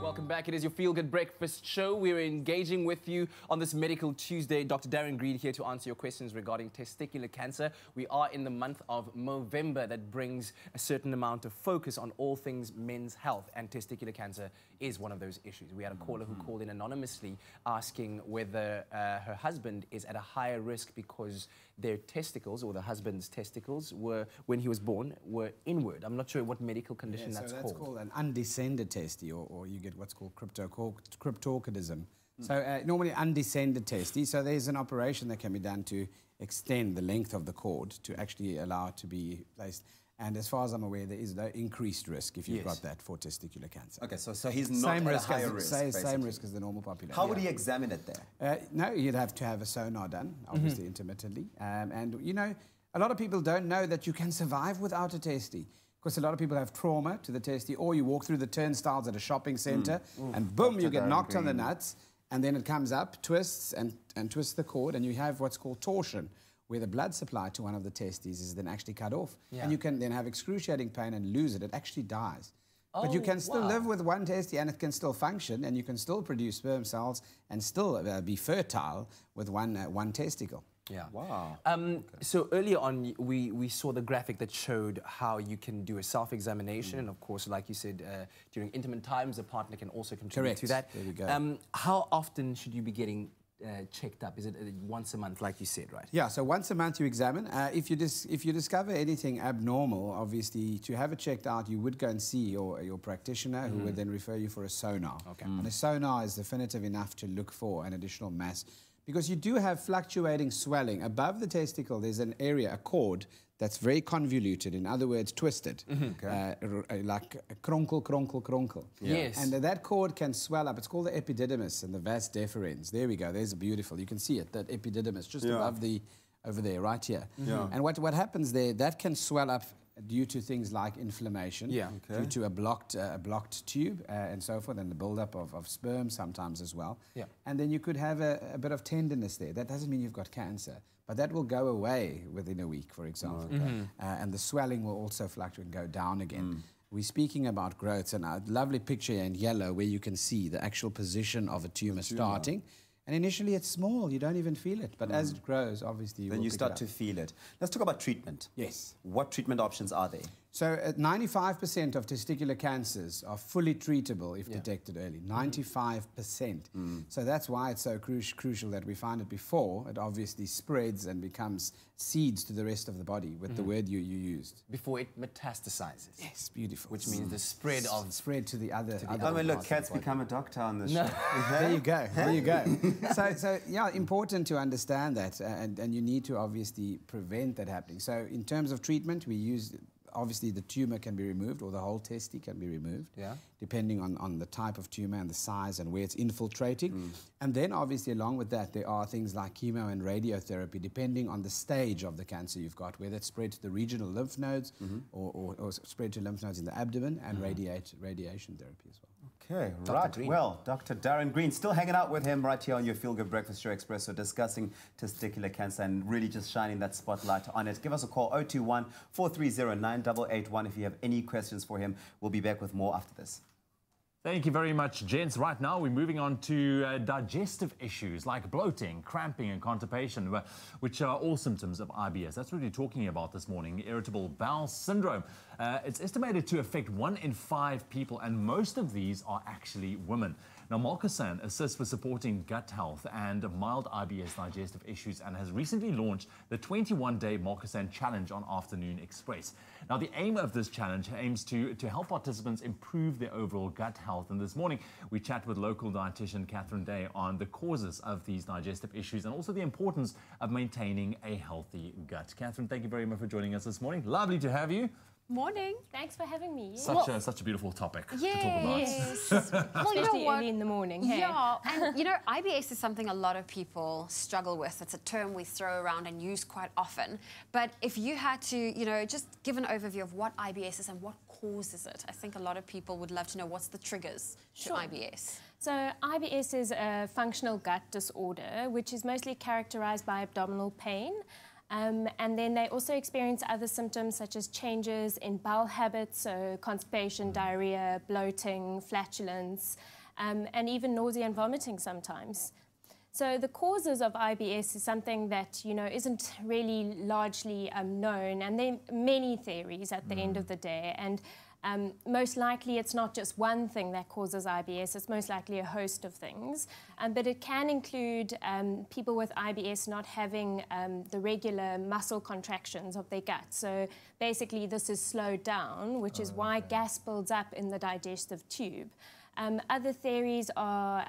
Welcome back. It is your Feel Good Breakfast show. We're engaging with you on this Medical Tuesday. Dr. Darren Green here to answer your questions regarding testicular cancer. We are in the month of November that brings a certain amount of focus on all things men's health, and testicular cancer is one of those issues. We had a caller who called in anonymously asking whether her husband is at a higher risk because their testicles, or the husband's testicles, were, when he was born, were inward. I'm not sure what medical condition that's called. That's called an undescended testy, or you get what's called cryptorchidism. So normally undescended testy. So there's an operation that can be done to extend the length of the cord to actually allow it to be placed. And as far as I'm aware, there is no increased risk if you've got that for testicular cancer. Okay, so he's not at a higher risk, Same risk as the normal population. How would he examine it there? No, you'd have to have a sonar done, obviously intermittently. And, you know, a lot of people don't know that you can survive without a testy. Because a lot of people have trauma to the testy, or you walk through the turnstiles at a shopping centre, and boom, you get knocked on the nuts, and then it comes up, twists, and twists the cord, and you have what's called torsion, where the blood supply to one of the testes is then actually cut off. And you can then have excruciating pain and lose it. It actually dies. But you can still live with one testy, and it can still function, and you can still produce sperm cells and still be fertile with one testicle. Yeah. Wow. So earlier on, we saw the graphic that showed how you can do a self-examination, and of course, like you said, during intimate times, the partner can also contribute to that. There we go. How often should you be getting checked up? Is it once a month, like you said, right? Yeah, so once a month you examine. If you discover anything abnormal, obviously, to have it checked out, you would go and see your practitioner, who would then refer you for a sonar. Okay. And a sonar is definitive enough to look for an additional mass. Because you do have fluctuating swelling. Above the testicle, there's an area, a cord, that's very convoluted, in other words, twisted. Like a cronkle. Yes. And that cord can swell up. It's called the epididymis and the vas deferens. There we go. There's a beautiful. You can see it, that epididymis, just above over there, right here. And what happens there, that can swell up due to things like inflammation, due to a blocked tube and so forth, and the buildup of sperm sometimes as well. And then you could have a bit of tenderness there. That doesn't mean you've got cancer, but that will go away within a week, for example. And the swelling will also fluctuate and go down again. We're speaking about growths, and a lovely picture here in yellow where you can see the actual position of a tumor starting. And initially it's small, you don't even feel it. But as it grows, obviously then you start to feel it. Let's talk about treatment. Yes. What treatment options are there? So 95% of testicular cancers are fully treatable if detected early. 95%. So that's why it's so crucial that we find it before it obviously spreads and becomes seeds to the rest of the body, with the word you used. Before it metastasizes. Yes, beautiful. Which means the spread of... Spread to the other... I mean, look, Kat's become a doctor on this show. There you go, there you go. So, yeah, important to understand that, and you need to obviously prevent that happening. So in terms of treatment, we use... Obviously, the tumor can be removed, or the whole testy can be removed, depending on the type of tumor and the size and where it's infiltrating. And then, obviously, along with that, there are things like chemo and radiotherapy, depending on the stage of the cancer you've got, whether it's spread to the regional lymph nodes or spread to lymph nodes in the abdomen, and radiation therapy as well. Okay, right. Well, Dr. Darren Green, still hanging out with him right here on your Feel Good Breakfast Show Expresso, discussing testicular cancer and really just shining that spotlight on it. Give us a call, 021-430-9881 if you have any questions for him. We'll be back with more after this. Thank you very much, gents. Right now, we're moving on to digestive issues like bloating, cramping, and constipation, which are all symptoms of IBS. That's what we're talking about this morning, irritable bowel syndrome. It's estimated to affect 1 in 5 people, and most of these are actually women. Now, Malcosan assists with supporting gut health and mild IBS digestive issues, and has recently launched the 21-day Malcosan Challenge on Afternoon Express. Now, the aim of this challenge aims to help participants improve their overall gut health. And this morning, we chat with local dietitian Catherine Day on the causes of these digestive issues and also the importance of maintaining a healthy gut. Catherine, thank you very much for joining us this morning. Lovely to have you. Morning. Thanks for having me. Such a beautiful topic to talk about. Yes. Well, you know what? Early in the morning. Hey? Yeah, and you know, IBS is something a lot of people struggle with. It's a term we throw around and use quite often. But if you had to, you know, just give an overview of what IBS is and what causes it, I think a lot of people would love to know what's the triggers to IBS. So IBS is a functional gut disorder, which is mostly characterized by abdominal pain. And then they also experience other symptoms such as changes in bowel habits, so constipation, diarrhea, bloating, flatulence, and even nausea and vomiting sometimes. So the causes of IBS is something that, you know, isn't really largely known, and there are many theories at the end of the day. And most likely it's not just one thing that causes IBS, it's most likely a host of things. But it can include people with IBS not having the regular muscle contractions of their gut. So basically this is slowed down, which is why gas builds up in the digestive tube. Other theories are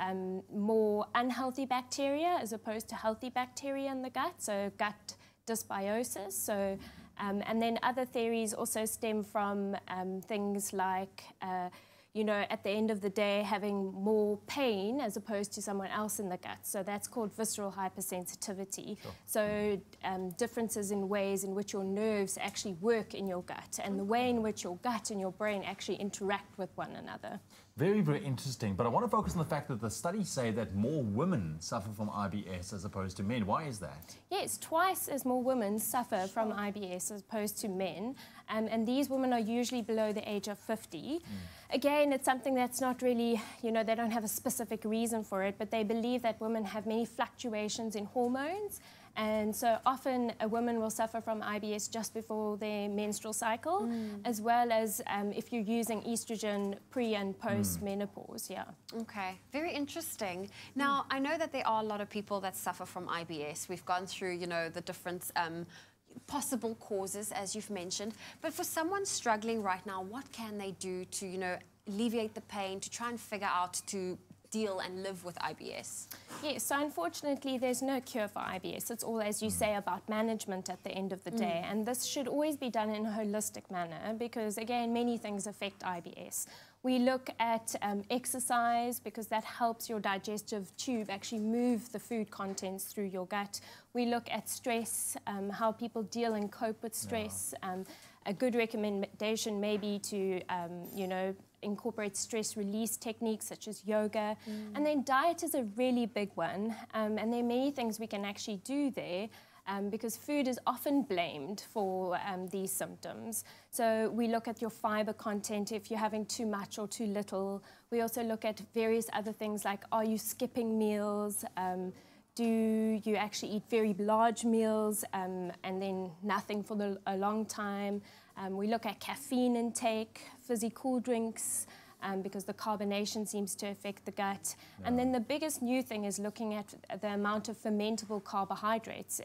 more unhealthy bacteria as opposed to healthy bacteria in the gut, so gut dysbiosis. So, and then other theories also stem from things like, you know, at the end of the day, having more pain as opposed to someone else in the gut. So that's called visceral hypersensitivity. Sure. So differences in ways in which your nerves actually work in your gut and the way in which your gut and your brain actually interact with one another. Very, very interesting. But I want to focus on the fact that the studies say that more women suffer from IBS as opposed to men. Why is that? Yes, twice as more women suffer from IBS as opposed to men. And these women are usually below the age of 50. Again, it's something that's not really, you know, they don't have a specific reason for it, but they believe that women have many fluctuations in hormones. And so often a woman will suffer from IBS just before their menstrual cycle, as well as if you're using estrogen pre and post menopause, Okay, very interesting. Now, I know that there are a lot of people that suffer from IBS. We've gone through, you know, the different possible causes, as you've mentioned. But for someone struggling right now, what can they do to, you know, alleviate the pain, to try and figure out to deal and live with IBS? Yes, so unfortunately there's no cure for IBS. It's all, as you say, about management at the end of the day. And this should always be done in a holistic manner because, again, many things affect IBS. We look at exercise because that helps your digestive tube actually move the food contents through your gut. We look at stress, how people deal and cope with stress. A good recommendation may be to, you know, incorporate stress release techniques such as yoga. And then diet is a really big one. And there are many things we can actually do there because food is often blamed for these symptoms. So we look at your fiber content, if you're having too much or too little. We also look at various other things like, are you skipping meals? Do you actually eat very large meals and then nothing for a long time? We look at caffeine intake, fizzy cool drinks, because the carbonation seems to affect the gut. And then the biggest new thing is looking at the amount of fermentable carbohydrates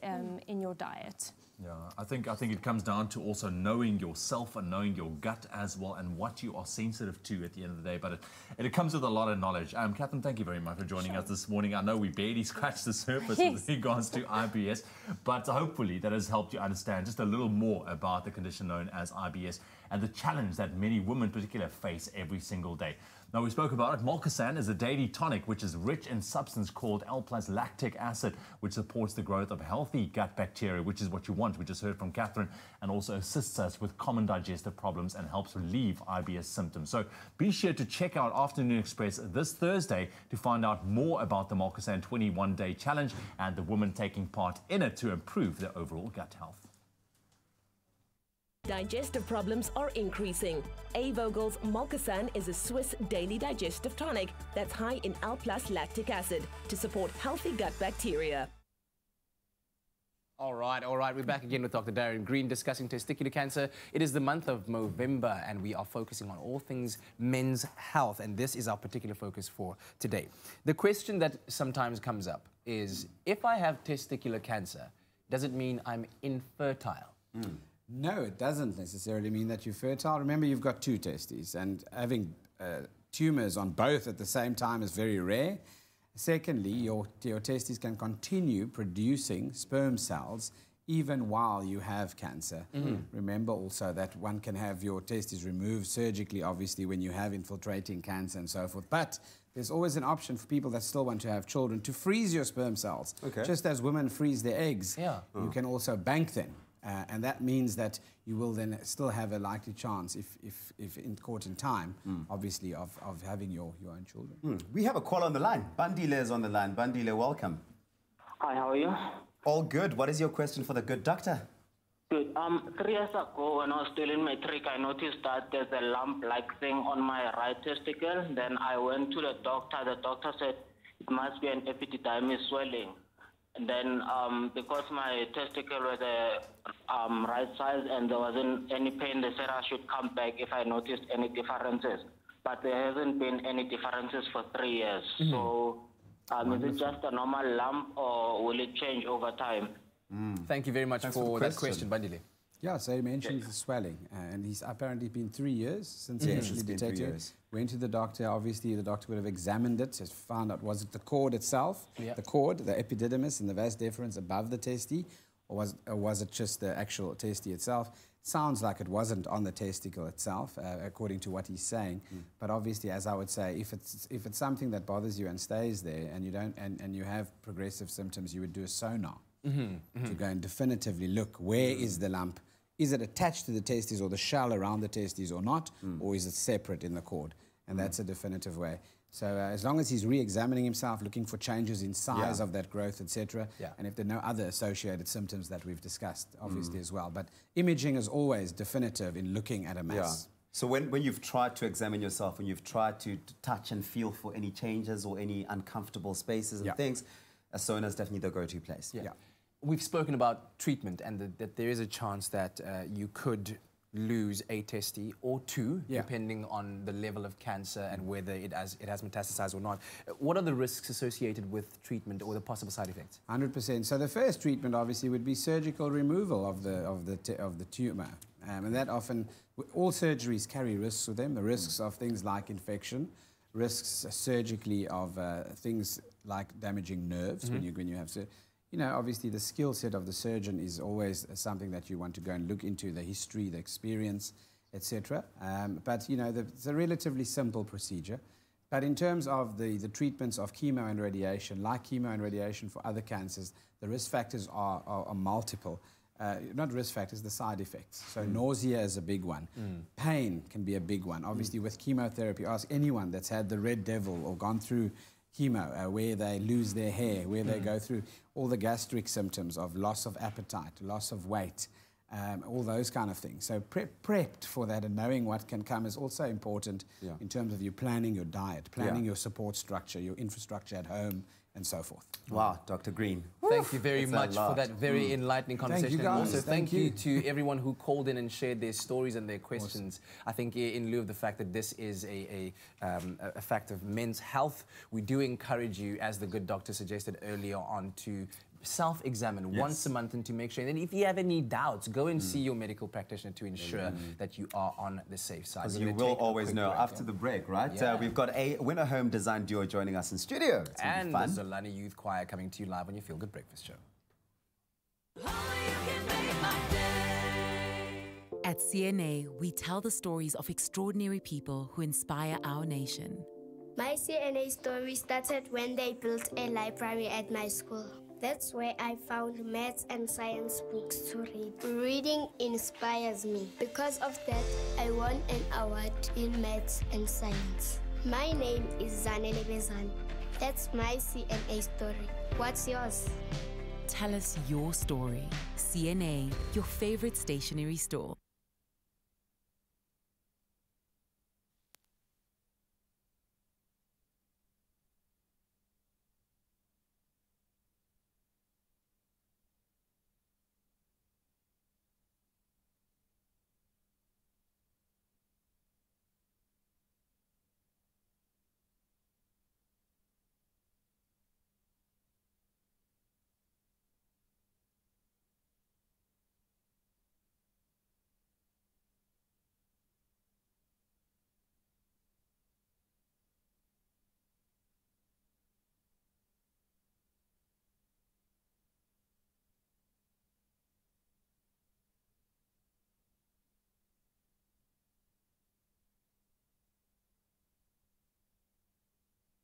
in your diet. Yeah, I think it comes down to also knowing yourself and knowing your gut as well and what you are sensitive to at the end of the day. But it comes with a lot of knowledge. Catherine, thank you very much for joining us this morning. I know we barely scratched the surface with regards to IBS, but hopefully that has helped you understand just a little more about the condition known as IBS and the challenge that many women in particular face every single day. Now, we spoke about it. Malcosan is a daily tonic which is rich in substance called L+lactic acid, which supports the growth of healthy gut bacteria, which is what you want. We just heard from Catherine, and also assists us with common digestive problems and helps relieve IBS symptoms. So be sure to check out Afternoon Express this Thursday to find out more about the Malcosan 21-day challenge and the women taking part in it to improve their overall gut health. Digestive problems are increasing. Avogel's Malcosan is a Swiss daily digestive tonic that's high in L+lactic acid to support healthy gut bacteria. All right. We're back again with Dr. Darren Green discussing testicular cancer. It is the month of November and we are focusing on all things men's health, and this is our particular focus for today. The question that sometimes comes up is, if I have testicular cancer, does it mean I'm infertile? No, it doesn't necessarily mean that you're fertile. Remember, you've got two testes, and having tumours on both at the same time is very rare. Secondly, your testes can continue producing sperm cells even while you have cancer. Remember also that one can have your testes removed surgically, obviously, when you have infiltrating cancer and so forth. But there's always an option for people that still want to have children to freeze your sperm cells. Just as women freeze their eggs, you can also bank them. And that means that you will then still have a likely chance, if in caught in time, obviously, of having your own children. We have a call on the line. Bandile is on the line. Bandile, welcome. Hi, how are you? All good. What is your question for the good doctor? Good. 3 years ago, when I was still in Matric, I noticed that there's a lump-like thing on my right testicle. Then I went to the doctor. The doctor said it must be an epididymis swelling. And then because my testicle was the right size and there wasn't any pain, they said I should come back if I noticed any differences. But there hasn't been any differences for 3 years. So is it just a normal lump or will it change over time? Thank you very much for that question, Bandile. Yeah, so he mentioned the swelling, and he's apparently been 3 years since he actually It's been 3 detected it. years. Went to the doctor. Obviously, the doctor would have examined it, has found out was it the cord itself, Yeah. the cord, the epididymis and the vas deferens above the testy, or was it just the actual testy itself? Sounds like it wasn't on the testicle itself, according to what he's saying. But obviously, as I would say, if it's something that bothers you and stays there, and you don't and you have progressive symptoms, you would do a sonar to go and definitively look where is the lump. Is it attached to the testes or the shell around the testes or not, or is it separate in the cord? And that's a definitive way. So as long as he's re-examining himself, looking for changes in size of that growth, etc., and if there are no other associated symptoms that we've discussed, obviously as well. But imaging is always definitive in looking at a mass. So when you've tried to examine yourself, when you've tried to touch and feel for any changes or any uncomfortable spaces and things, a sonar is definitely the go-to place. We've spoken about treatment and that there is a chance that you could lose a testy or two, depending on the level of cancer and whether it has metastasized or not. What are the risks associated with treatment or the possible side effects? 100%. So the first treatment obviously would be surgical removal of the tumor, and that often all surgeries carry risks with them. The risks of things like infection, risks surgically of things like damaging nerves when you have surgery. You know, obviously the skill set of the surgeon is always something that you want to go and look into, the history, the experience, etc. But, you know, it's a relatively simple procedure. But in terms of the treatments of chemo and radiation, like chemo and radiation for other cancers, the risk factors are multiple. Not risk factors, the side effects. So nausea is a big one. Pain can be a big one. Obviously with chemotherapy, ask anyone that's had the red devil or gone through chemo, where they lose their hair, where they go through all the gastric symptoms of loss of appetite, loss of weight, all those kind of things. So prepped for that and knowing what can come is also important in terms of you planning your diet, planning your support structure, your infrastructure at home, and so forth. Wow, Dr. Green. Thank you very much for that very enlightening conversation. Thank you, guys. And also Thank you to everyone who called in and shared their stories and their questions. Awesome. I think in lieu of the fact that this is a fact of men's health, we do encourage you, as the good doctor suggested earlier on, to self-examine once a month and to make sure. And if you have any doubts, go and see your medical practitioner to ensure that you are on the safe side. Because you will always know after the break, right? We've got a Winner Home Design duo joining us in studio. It's gonna be fun. And the Zolani Youth Choir coming to you live on your Feel Good Breakfast Show. At CNA, we tell the stories of extraordinary people who inspire our nation. My CNA story started when they built a library at my school. That's where I found maths and science books to read. Reading inspires me. Because of that, I won an award in maths and science. My name is Zanele Bezan. That's my CNA story. What's yours? Tell us your story. CNA, your favorite stationery store.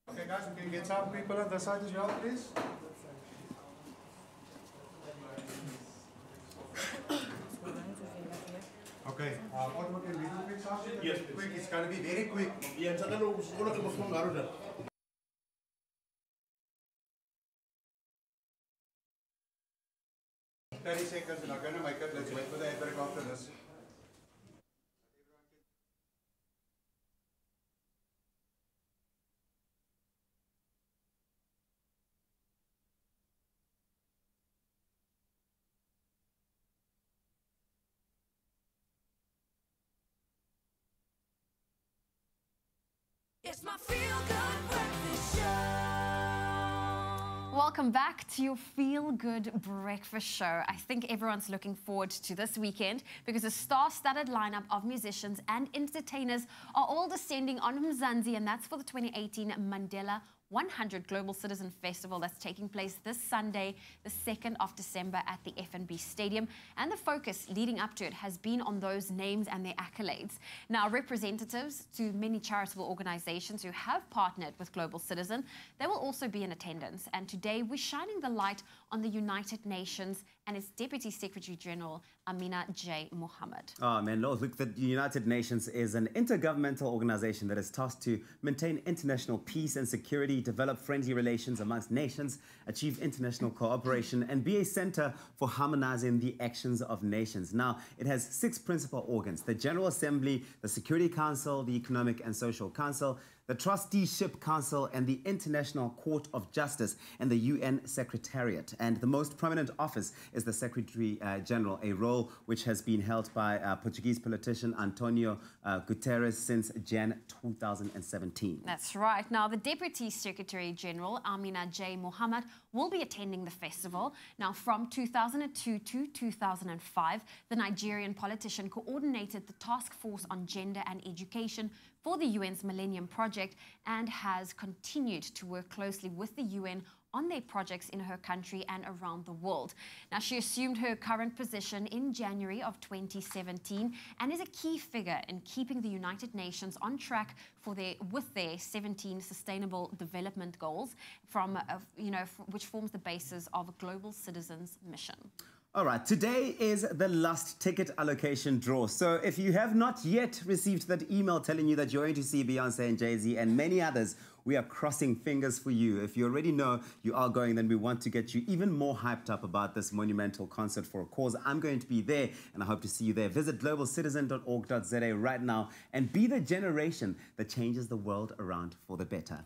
Okay guys, we can get some people on the side as well, please. Okay, what we can we do quick, Sasha? Yes, quick, it's going to be very quick. 30 seconds, we're not going to make it. Let's wait for the break after this. It's my feel-good breakfast show. Welcome back to your Feel Good Breakfast Show. I think everyone's looking forward to this weekend because a star-studded lineup of musicians and entertainers are all descending on Mzansi, and that's for the 2018 Mandela 100 Global Citizen Festival that's taking place this Sunday, the 2nd of December at the FNB Stadium. And the focus leading up to it has been on those names and their accolades. Now, representatives to many charitable organizations who have partnered with Global Citizen, they will also be in attendance. And today, we're shining the light on the United Nations and its Deputy Secretary General, Amina J. Mohammed. Oh, man, Lord, look, the United Nations is an intergovernmental organization that is tasked to maintain international peace and security, develop friendly relations amongst nations, achieve international cooperation, and be a center for harmonizing the actions of nations. Now, it has 6 principal organs: the General Assembly, the Security Council, the Economic and Social Council, the Trusteeship Council, and the International Court of Justice, and the UN Secretariat. And the most prominent office is the Secretary General, a role which has been held by Portuguese politician Antonio Guterres since Jan 2017. That's right. Now, the Deputy Secretary General, Amina J. Mohammed, will be attending the festival. Now, from 2002 to 2005, the Nigerian politician coordinated the Task Force on Gender and Education for the UN's Millennium Project and has continued to work closely with the UN on their projects in her country and around the world. Now, she assumed her current position in January of 2017 and is a key figure in keeping the United Nations on track with their 17 Sustainable Development Goals, which forms the basis of a Global Citizens mission. All right, today is the last ticket allocation draw. So if you have not yet received that email telling you that you're going to see Beyonce and Jay-Z and many others, we are crossing fingers for you. If you already know you are going, then we want to get you even more hyped up about this monumental concert for a cause. I'm going to be there, and I hope to see you there. Visit globalcitizen.org.za right now and be the generation that changes the world around for the better.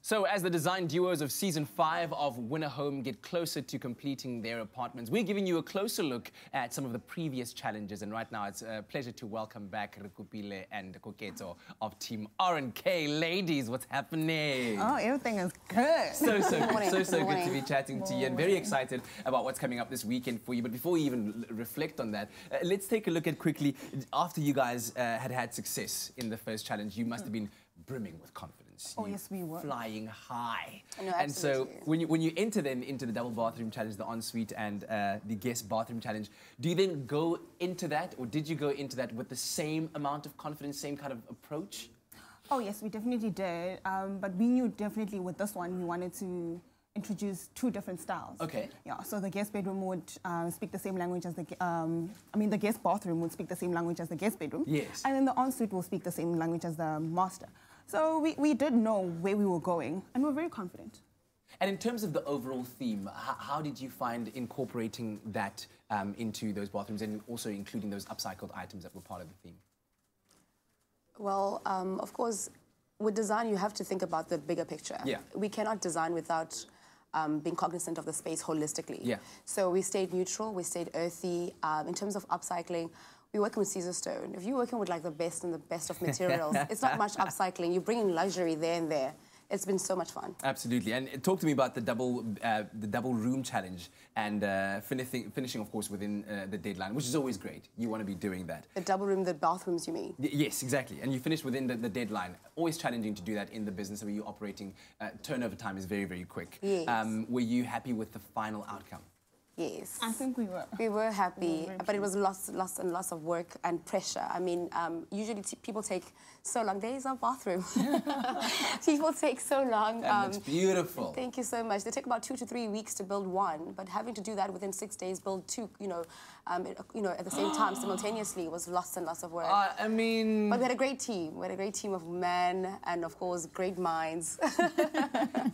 So as the design duos of Season 5 of Win a Home get closer to completing their apartments, we're giving you a closer look at some of the previous challenges. And right now, it's a pleasure to welcome back Rukupile and Koketo of Team R&K. Ladies, what's happening? Oh, everything is good. So good to be chatting to you, and very excited about what's coming up this weekend for you. But before we even reflect on that, let's take a look at quickly, after you guys had success in the first challenge, you must have been brimming with confidence. Oh, yes, we were. Flying high. No, and so when you enter then into the double bathroom challenge, the ensuite and the guest bathroom challenge, do you then go into that, or did you go into that with the same amount of confidence, same kind of approach? Oh, yes, we definitely did. But we knew definitely with this one, we wanted to introduce 2 different styles. Okay. Yeah, so the guest bedroom would speak the same language as the guest bathroom would speak the same language as the guest bedroom. Yes. And then the ensuite will speak the same language as the master. So we did know where we were going, and we're very confident. And in terms of the overall theme, how did you find incorporating that into those bathrooms and also including those upcycled items that were part of the theme? Well, of course, with design, you have to think about the bigger picture. Yeah. We cannot design without being cognizant of the space holistically. Yeah. So we stayed neutral, we stayed earthy. In terms of upcycling, we're working with Caesar stone. If you're working with like the best of materials, it's not much upcycling. You bring in luxury there and there. It's been so much fun. Absolutely. And talk to me about the double room challenge and finishing, of course, within the deadline, which is always great. You want to be doing that. The double room, the bathrooms, you mean? Yes, exactly. And you finished within the deadline. Always challenging to do that in the business where you're operating. Turnover time is very, very quick. Yes. Were you happy with the final outcome? Yes. I think we were. We were happy, but it was lots of work and pressure. I mean, usually people take so long. There is our bathroom. People take so long. And it's beautiful. Thank you so much. They take about 2 to 3 weeks to build one, but having to do that within 6 days, build 2, at the same time, simultaneously, was lots and lots of work. I mean... But we had a great team. We had a great team of men and, of course, great minds.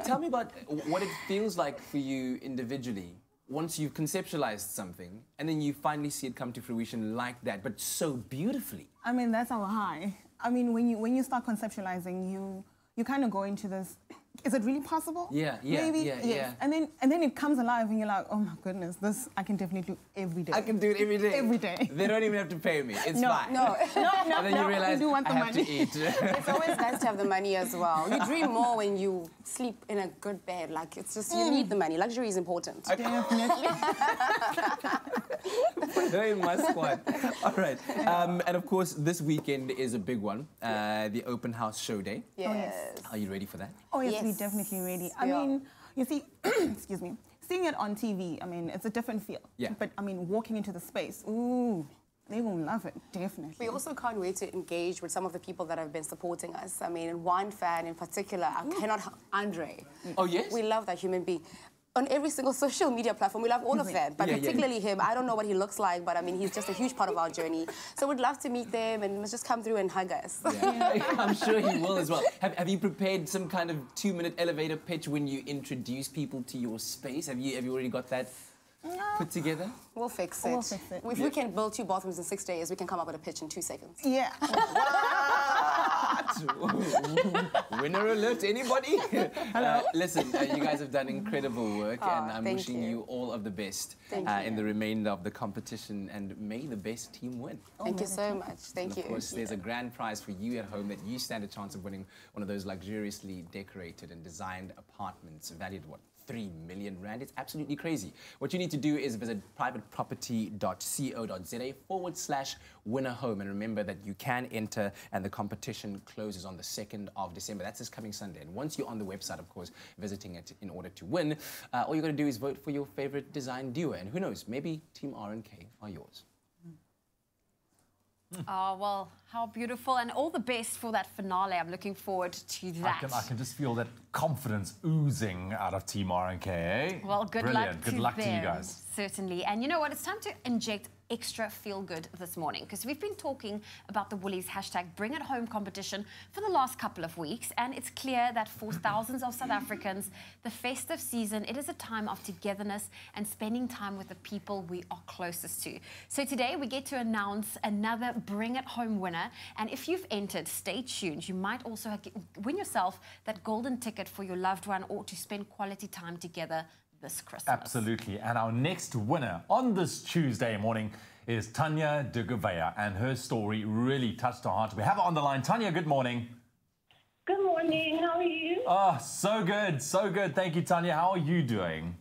Tell me about what it feels like for you individually once you've conceptualized something and then you finally see it come to fruition like that, but so beautifully? I mean, that's our high. I mean, when you start conceptualizing, you kind of go into this. Is it really possible? Yeah, Maybe, yeah. And then it comes alive, and you're like, oh my goodness, this I can definitely do every day. I can do it every day. Every day. They don't even have to pay me. It's no, fine. no. And then you realize do want I the have money. to eat. It's always nice to have the money as well. You dream more when you sleep in a good bed. Like, it's just, you need the money. Luxury is important. Definitely. In my squad. All right. And of course, this weekend is a big one, the open house show day. Yes. Are you ready for that? Oh, yes, we're definitely ready. I mean, you see, excuse me, seeing it on TV, I mean, it's a different feel. Yeah. But, I mean, walking into the space, ooh, they will love it, definitely. We also can't wait to engage with some of the people that have been supporting us. I mean, one fan in particular, I cannot, Andre. Oh, yes? We love that human being. On every single social media platform, we love all of them, but particularly him. I don't know what he looks like, but I mean, he's just a huge part of our journey. So we'd love to meet them and let's just come through and hug us. Yeah. I'm sure he will as well. Have you prepared some kind of 2-minute elevator pitch when you introduce people to your space? Have you already got that put together? We'll fix it. We'll fix it. If we can build 2 bathrooms in 6 days, we can come up with a pitch in 2 seconds. Yeah. Winner alert, anybody? Listen, you guys have done incredible work, and I'm wishing you all of the best in the remainder of the competition, and may the best team win. Thank you so much. Thank you. Of course, there's a grand prize for you at home that you stand a chance of winning one of those luxuriously decorated and designed apartments valued, what, 3 million rand. It's absolutely crazy. What you need to do is visit privateproperty.co.za/winnerhome. And remember that you can enter, and the competition closes on the 2nd of December. That's this coming Sunday. And once you're on the website, of course, visiting it in order to win, all you got to do is vote for your favorite design duo. And who knows, maybe Team R and K are yours. Oh, well, how beautiful. And all the best for that finale. I'm looking forward to that. I can just feel that confidence oozing out of Team R&K. Well, good luck to Good luck them, to you guys. Certainly. And you know what? It's time to inject extra feel-good this morning, because we've been talking about the Woolies #BringItHome competition for the last couple of weeks, and it's clear that for thousands of South Africans, the festive season, it is a time of togetherness and spending time with the people we are closest to. So today we get to announce another Bring It Home winner, and if you've entered, stay tuned. You might also win yourself that golden ticket for your loved one, or to spend quality time together this Christmas. Absolutely. And our next winner on this Tuesday morning is Tanya de Gouveia, and her story really touched our heart. We have her on the line. Tanya, good morning. Good morning. How are you? Oh, so good. So good. Thank you, Tanya. How are you doing?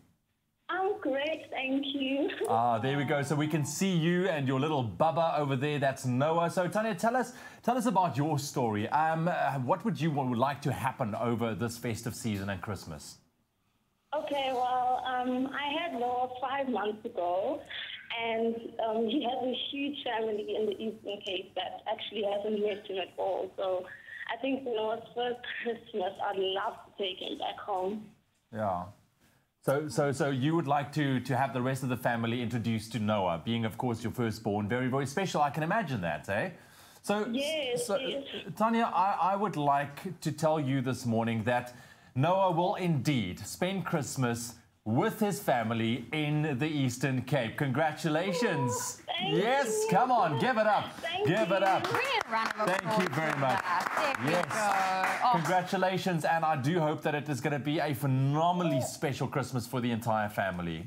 I'm great, thank you. Ah, there we go. So we can see you and your little bubba over there. That's Noah. So Tanya, tell us about your story. What would you like to happen over this festive season and Christmas? Okay, well, I had Noah 5 months ago, and he has a huge family in the Eastern Cape that actually hasn't missed him at all. So I think Noah's first Christmas, I'd love to take him back home. Yeah. So you would like to have the rest of the family introduced to Noah, being, of course, your firstborn. Very, very special. I can imagine that, eh? Yes. Tanya, I would like to tell you this morning that Noah will indeed spend Christmas with his family in the Eastern Cape. Congratulations. Yes, come on, give it up. Give it up. Thank you very much. Yes. Congratulations, and I do hope that it is going to be a phenomenally special Christmas for the entire family.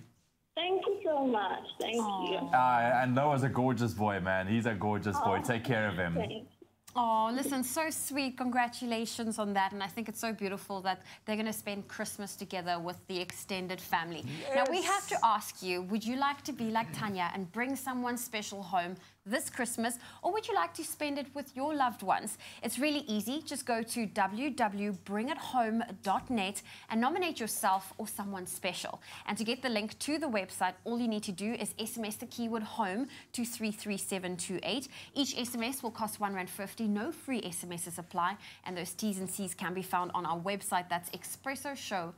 Thank you so much. Thank you. And Noah's a gorgeous boy, man. He's a gorgeous boy. Take care of him. Thanks. Oh, listen, so sweet. Congratulations on that. And I think it's so beautiful that they're going to spend Christmas together with the extended family. Yes. Now, we have to ask you, would you like to be like Tanya and bring someone special home this Christmas, or would you like to spend it with your loved ones? It's really easy. Just go to www.bringithome.net and nominate yourself or someone special. And to get the link to the website, all you need to do is SMS the keyword HOME to 33728. Each SMS will cost R1.50. No free SMSs apply, and those T's and C's can be found on our website. That's expressoshow.com.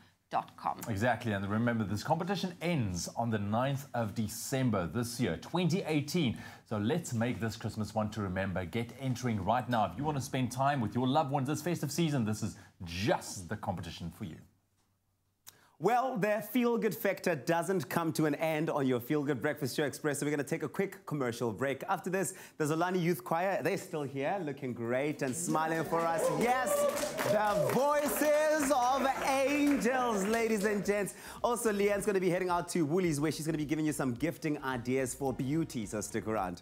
Exactly, and remember, this competition ends on the 9th of December this year, 2018. So let's make this Christmas one to remember. Get entering right now. If you want to spend time with your loved ones this festive season, this is just the competition for you. Well, their feel-good factor doesn't come to an end on your feel-good breakfast show, Expresso. We're going to take a quick commercial break. After this, the Zolani Youth Choir, they're still here, looking great and smiling for us. Yes, the voices of angels, ladies and gents. Also, Leanne's going to be heading out to Woolies, where she's going to be giving you some gifting ideas for beauty, so stick around.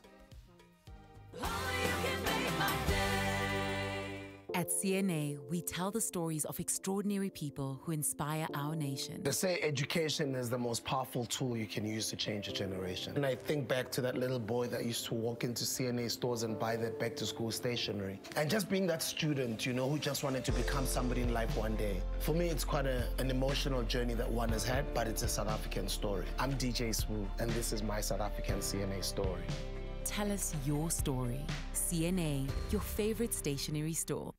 At CNA, we tell the stories of extraordinary people who inspire our nation. They say education is the most powerful tool you can use to change a generation. And I think back to that little boy that used to walk into CNA stores and buy that back-to-school stationery. And just being that student, you know, who just wanted to become somebody in life one day. For me, it's quite an emotional journey that one has had, but it's a South African story. I'm DJ Swoo, and this is my South African CNA story. Tell us your story. CNA, your favorite stationery store.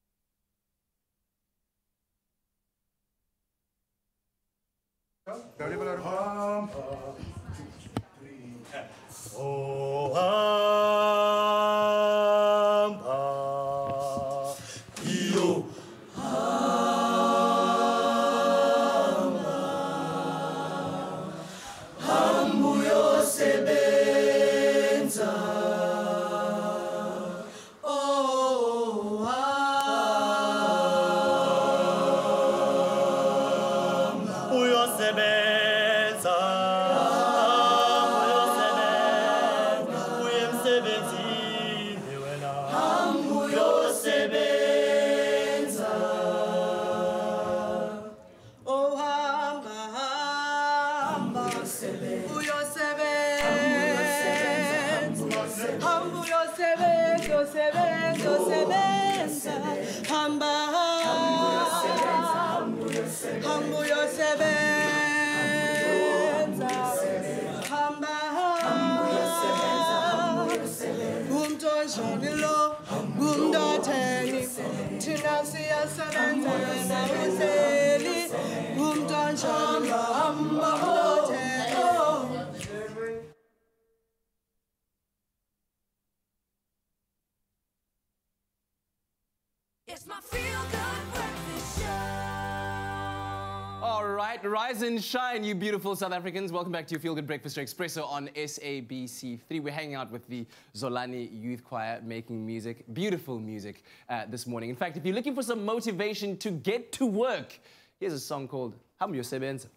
Rise and shine, you beautiful South Africans. Welcome back to your Feel Good Breakfast Show Expresso on SABC3. We're hanging out with the Zolani Youth Choir, making music, beautiful music this morning. In fact, if you're looking for some motivation to get to work, here's a song called Hamba Uyosebenza.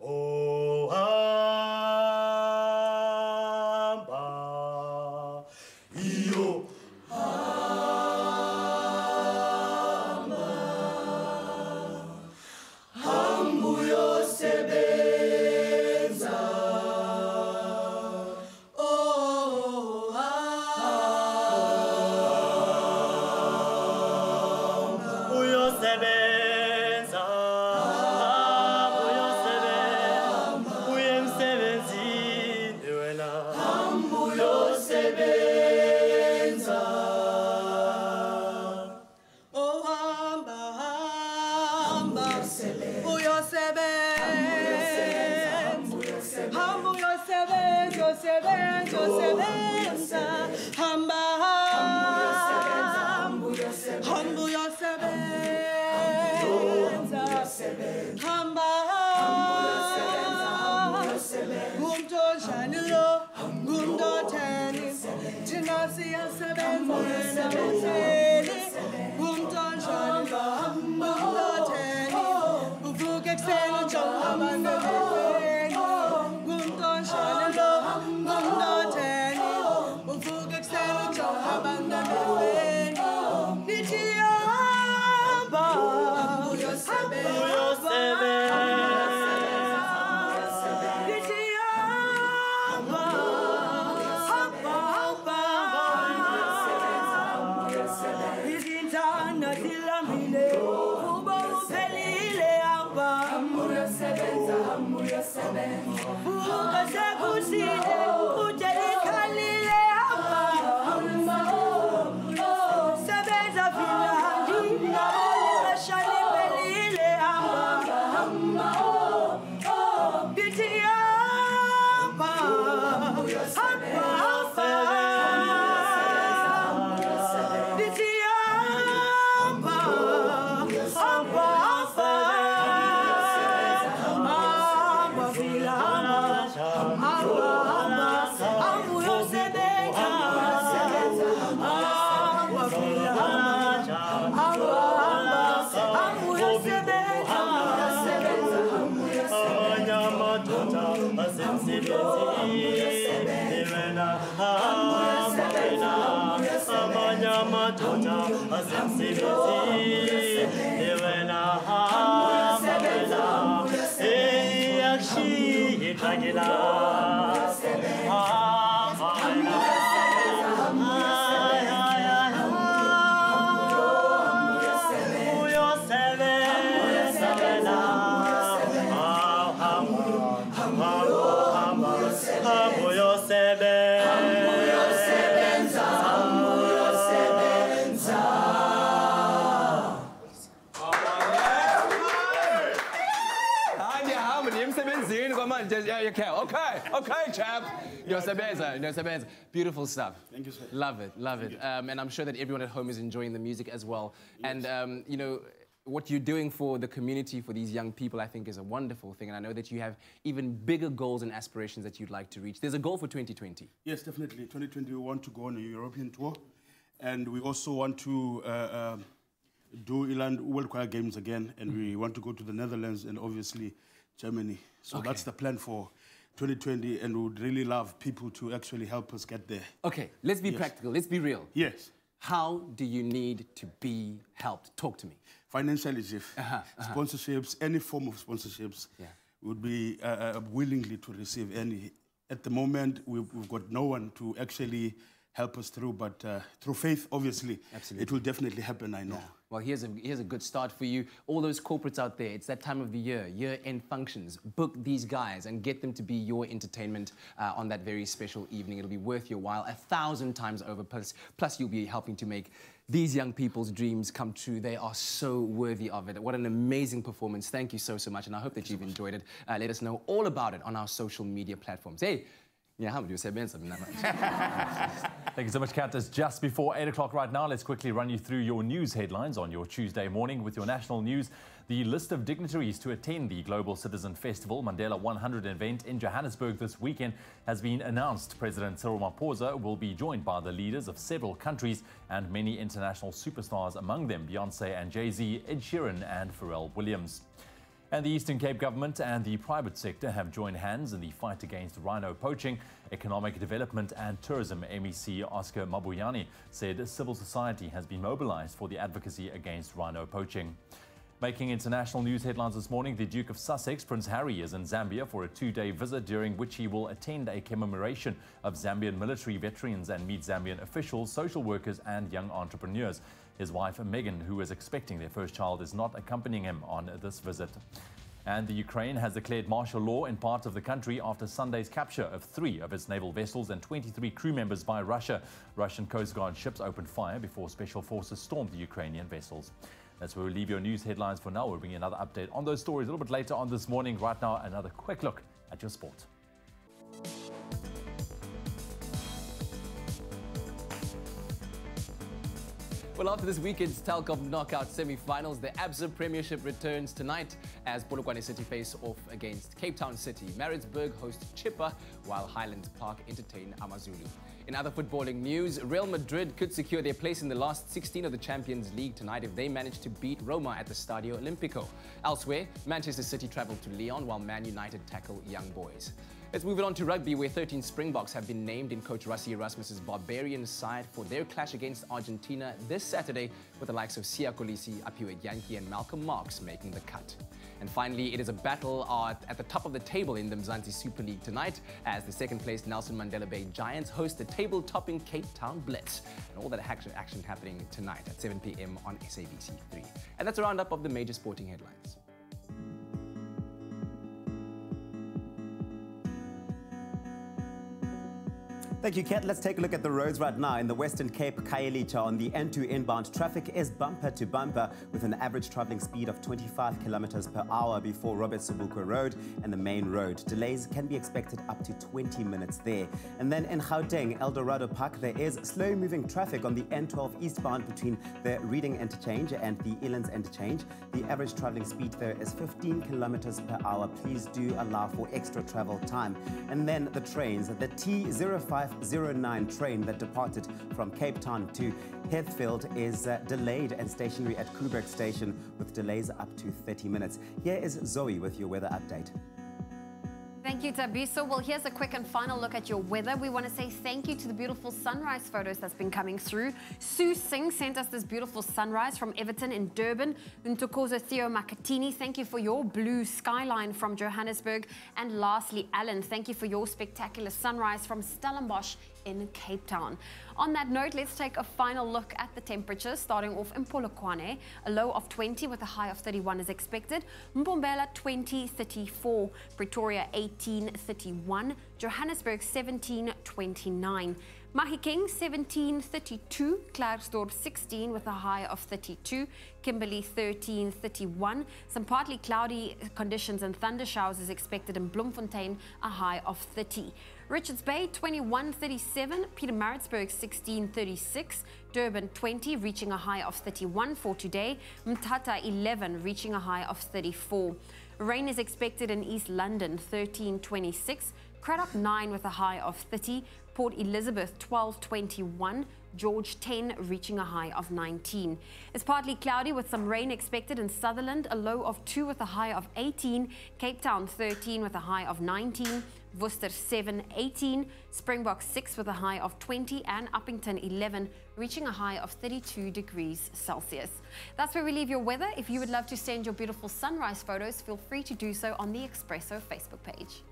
Oh, hamba, iyo, Okay, chap. Yosebenza. Beautiful stuff. Thank you, sir. Love it. And I'm sure that everyone at home is enjoying the music as well. Yes. And, you know, what you're doing for the community, for these young people, I think is a wonderful thing. And I know that you have even bigger goals and aspirations that you'd like to reach. There's a goal for 2020. Yes, definitely. 2020, we want to go on a European tour. And we also want to do Ireland World Choir Games again. And we want to go to the Netherlands and obviously Germany. So that's the plan for 2020, and we would really love people to actually help us get there. Okay, let's be practical, let's be real. Yes. How do you need to be helped? Talk to me. Financially, Chief. Sponsorships, any form of sponsorships, would be willingly to receive any. At the moment, we've got no one to actually help us through, but through faith, obviously, it will definitely happen, I know. Yeah. Well, here's a good start for you. All those corporates out there, it's that time of the year-end functions. Book these guys and get them to be your entertainment on that very special evening. It'll be worth your while 1,000 times over. Plus, you'll be helping to make these young people's dreams come true. They are so worthy of it. What an amazing performance. Thank you so much, and I hope that you've enjoyed it. Let us know all about it on our social media platforms. Hey, yeah, how do you say Ben? Thank you so much, Kat. It's just before 8 o'clock right now. Let's quickly run you through your news headlines on your Tuesday morning with your national news. The list of dignitaries to attend the Global Citizen Festival Mandela 100 event in Johannesburg this weekend has been announced. President Cyril Ramaphosa will be joined by the leaders of several countries and many international superstars, among them Beyonce and Jay-Z, Ed Sheeran and Pharrell Williams. And the Eastern Cape government and the private sector have joined hands in the fight against rhino poaching. Economic Development and Tourism MEC Oscar Mabuyane said civil society has been mobilized for the advocacy against rhino poaching. Making international news headlines this morning, the Duke of Sussex, Prince Harry, is in Zambia for a 2-day visit during which he will attend a commemoration of Zambian military veterans and meet Zambian officials, social workers and young entrepreneurs. His wife, Meghan, who is expecting their first child, is not accompanying him on this visit. And the Ukraine has declared martial law in parts of the country after Sunday's capture of 3 of its naval vessels and 23 crew members by Russia. Russian Coast Guard ships opened fire before special forces stormed the Ukrainian vessels. That's where we'll leave your news headlines for now. We'll bring you another update on those stories a little bit later on this morning. Right now, another quick look at your sport. Well, after this weekend's Telkom knockout semi-finals, the Absa Premiership returns tonight as Polokwane City face off against Cape Town City. Maritzburg host Chippa, while Highlands Park entertain AmaZulu. In other footballing news, Real Madrid could secure their place in the last 16 of the Champions League tonight if they manage to beat Roma at the Stadio Olimpico. Elsewhere, Manchester City travel to Lyon while Man United tackle Young Boys. Let's move it on to rugby, where 13 Springboks have been named in coach Rassie Erasmus's Barbarian side for their clash against Argentina this Saturday, with the likes of Siya Kolisi, Aphiwe Yankee and Malcolm Marx making the cut. And finally, it is a battle at the top of the table in the Mzansi Super League tonight, as the second-placed Nelson Mandela Bay Giants host the table-topping Cape Town Blitz. And all that action happening tonight at 7 p.m. on SABC3. And that's a roundup of the major sporting headlines. Thank you, Kat. Let's take a look at the roads right now. In the Western Cape, Khayelitsha on the N2 inbound, traffic is bumper to bumper with an average traveling speed of 25 kilometers per hour before Robert Sobukwe Road and the main road. Delays can be expected up to 20 minutes there. And then in Gauteng, Eldorado Park, there is slow-moving traffic on the N12 eastbound between the Reading Interchange and the Elands Interchange. The average traveling speed there is 15 kilometers per hour. Please do allow for extra travel time. And then the trains, the T0509 train that departed from Cape Town to Heathfield is delayed and stationary at Koeberg Station with delays up to 30 minutes. Here is Zoe with your weather update. Thank you, Tabiso. Well, here's a quick and final look at your weather. We want to say thank you to the beautiful sunrise photos that's been coming through. Sue Singh sent us this beautiful sunrise from Everton in Durban. Ntokozo Theo Makatini, thank you for your blue skyline from Johannesburg. And lastly, Alan, thank you for your spectacular sunrise from Stellenbosch in Cape Town. On that note, let's take a final look at the temperatures, starting off in Polokwane. A low of 20 with a high of 31 is expected. Mbombela 20, 34. Pretoria 18, 31. Johannesburg 17, 29. Mahikeng 17, 32. Klerksdorp 16 with a high of 32. Kimberley 13, 31. Some partly cloudy conditions and thunder showers is expected in Bloemfontein, a high of 30. Richards Bay 21, 37. Pietermaritzburg 16, 36. Durban 20, reaching a high of 31 for today. Mthatha 11, reaching a high of 34. Rain is expected in East London 13, 26. Cradock 9 with a high of 30. Port Elizabeth 12, 21. George 10, reaching a high of 19. It's partly cloudy with some rain expected in Sutherland, a low of 2 with a high of 18. Cape Town 13 with a high of 19. Worcester 7, 18. Springbok 6 with a high of 20. And Uppington 11, reaching a high of 32 degrees Celsius. That's where we leave your weather. If you would love to send your beautiful sunrise photos, feel free to do so on the Expresso Facebook page.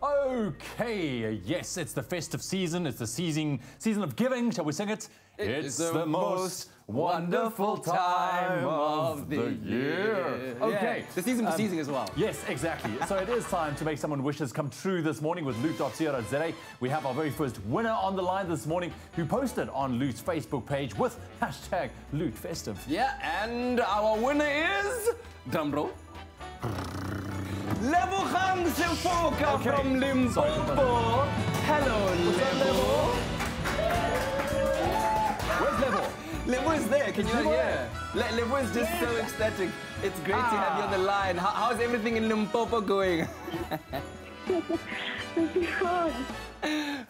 Okay, yes, it's the festive season. It's the season of giving. Shall we sing it? It's the most wonderful time of the year. Okay. Yeah, the season for season as well. Yes, exactly. So it is time to make someone wishes come true this morning with loot.co.za. We have our very first winner on the line this morning who posted on Loot's Facebook page with hashtag LootFestive. Yeah, and our winner is... Drumroll. Lebogang Simfoka from Limpopo. Hello, Lebo. Where's Lebo? Lebo is there. Can you not hear? Lebo is just so ecstatic. It's great to have you on the line. How's everything in Limpopo going?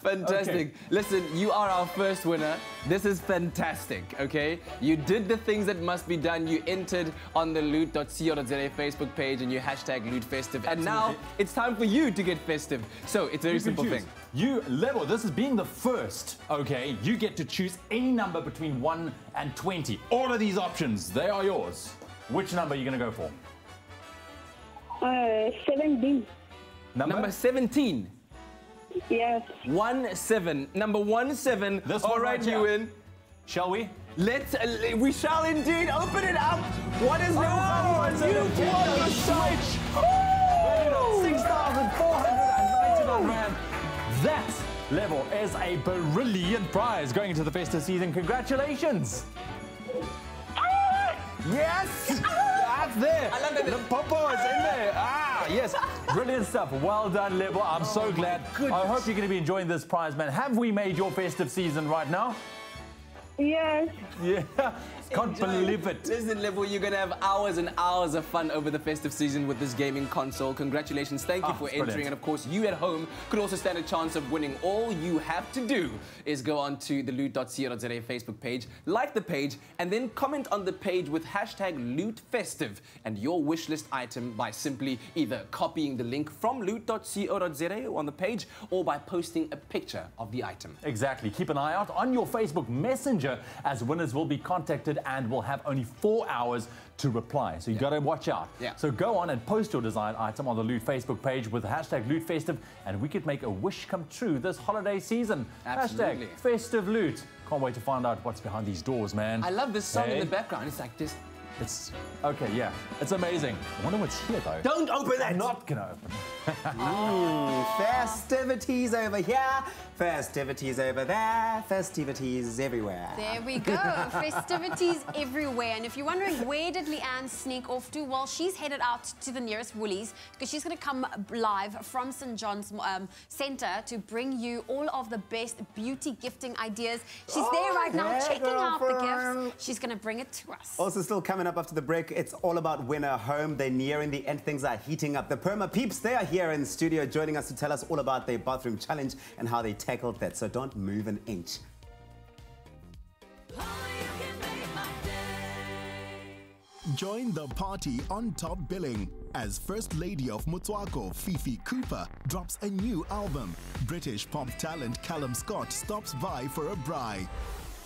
Fantastic. Okay. Listen, you are our first winner. This is fantastic, okay? You did the things that must be done. You entered on the loot.co.za Facebook page and you hashtag LootFestive. And now it's time for you to get festive. So it's a very simple thing. You, Lebo, this is being the first, okay? You get to choose any number between 1 and 20. All of these options, they are yours. Which number are you going to go for? 17. Number 17. Yes. 17. Number 17. This all right, you win. Shall we? We shall indeed open it up. What is you won the Switch. Valued at 6,499 rand. That level is a brilliant prize going into the festive season. Congratulations. Yes. That's there. I love that. The popo is in there. Yes. Brilliant stuff. Well done, Lebo. I'm so glad. I hope you're going to be enjoying this prize, man. Have we made your festive season right now? Yes. Yeah. Can't believe it. Listen, Lebo, you're going to have hours and hours of fun over the festive season with this gaming console. Congratulations. Thank you for entering. Brilliant. And of course, you at home could also stand a chance of winning. All you have to do is go on to the loot.co.za Facebook page, like the page, and then comment on the page with hashtag LootFestive and your wish list item by simply either copying the link from loot.co.za on the page or by posting a picture of the item. Exactly. Keep an eye out on your Facebook Messenger as winners will be contacted and will have only 4 hours to reply. So you got to watch out. Yeah. So go on and post your desired item on the Loot Facebook page with the hashtag LootFestive and we could make a wish come true this holiday season. Absolutely. Hashtag Festive Loot. Can't wait to find out what's behind these doors, man. I love this song in the background. It's like this. It's okay, yeah. It's amazing. I wonder what's here though. Don't open that! I'm not gonna open it. Festivities over here, festivities over there, festivities everywhere. There we go. Festivities everywhere. And if you're wondering where did Leanne sneak off to, well, she's headed out to the nearest Woolies because she's going to come live from St. John's Centre to bring you all of the best beauty gifting ideas. She's there right now checking out the gifts. She's going to bring it to us. Also still coming up after the break, it's all about winter home. They're nearing the end. Things are heating up. The Perma Peeps, they are here in the studio joining us to tell us all about their bathroom challenge and how they tackled that. So don't move an inch. Join the party on top billing as First Lady of Motswako, Fifi Cooper, drops a new album. British pop talent Callum Scott stops by for a braai.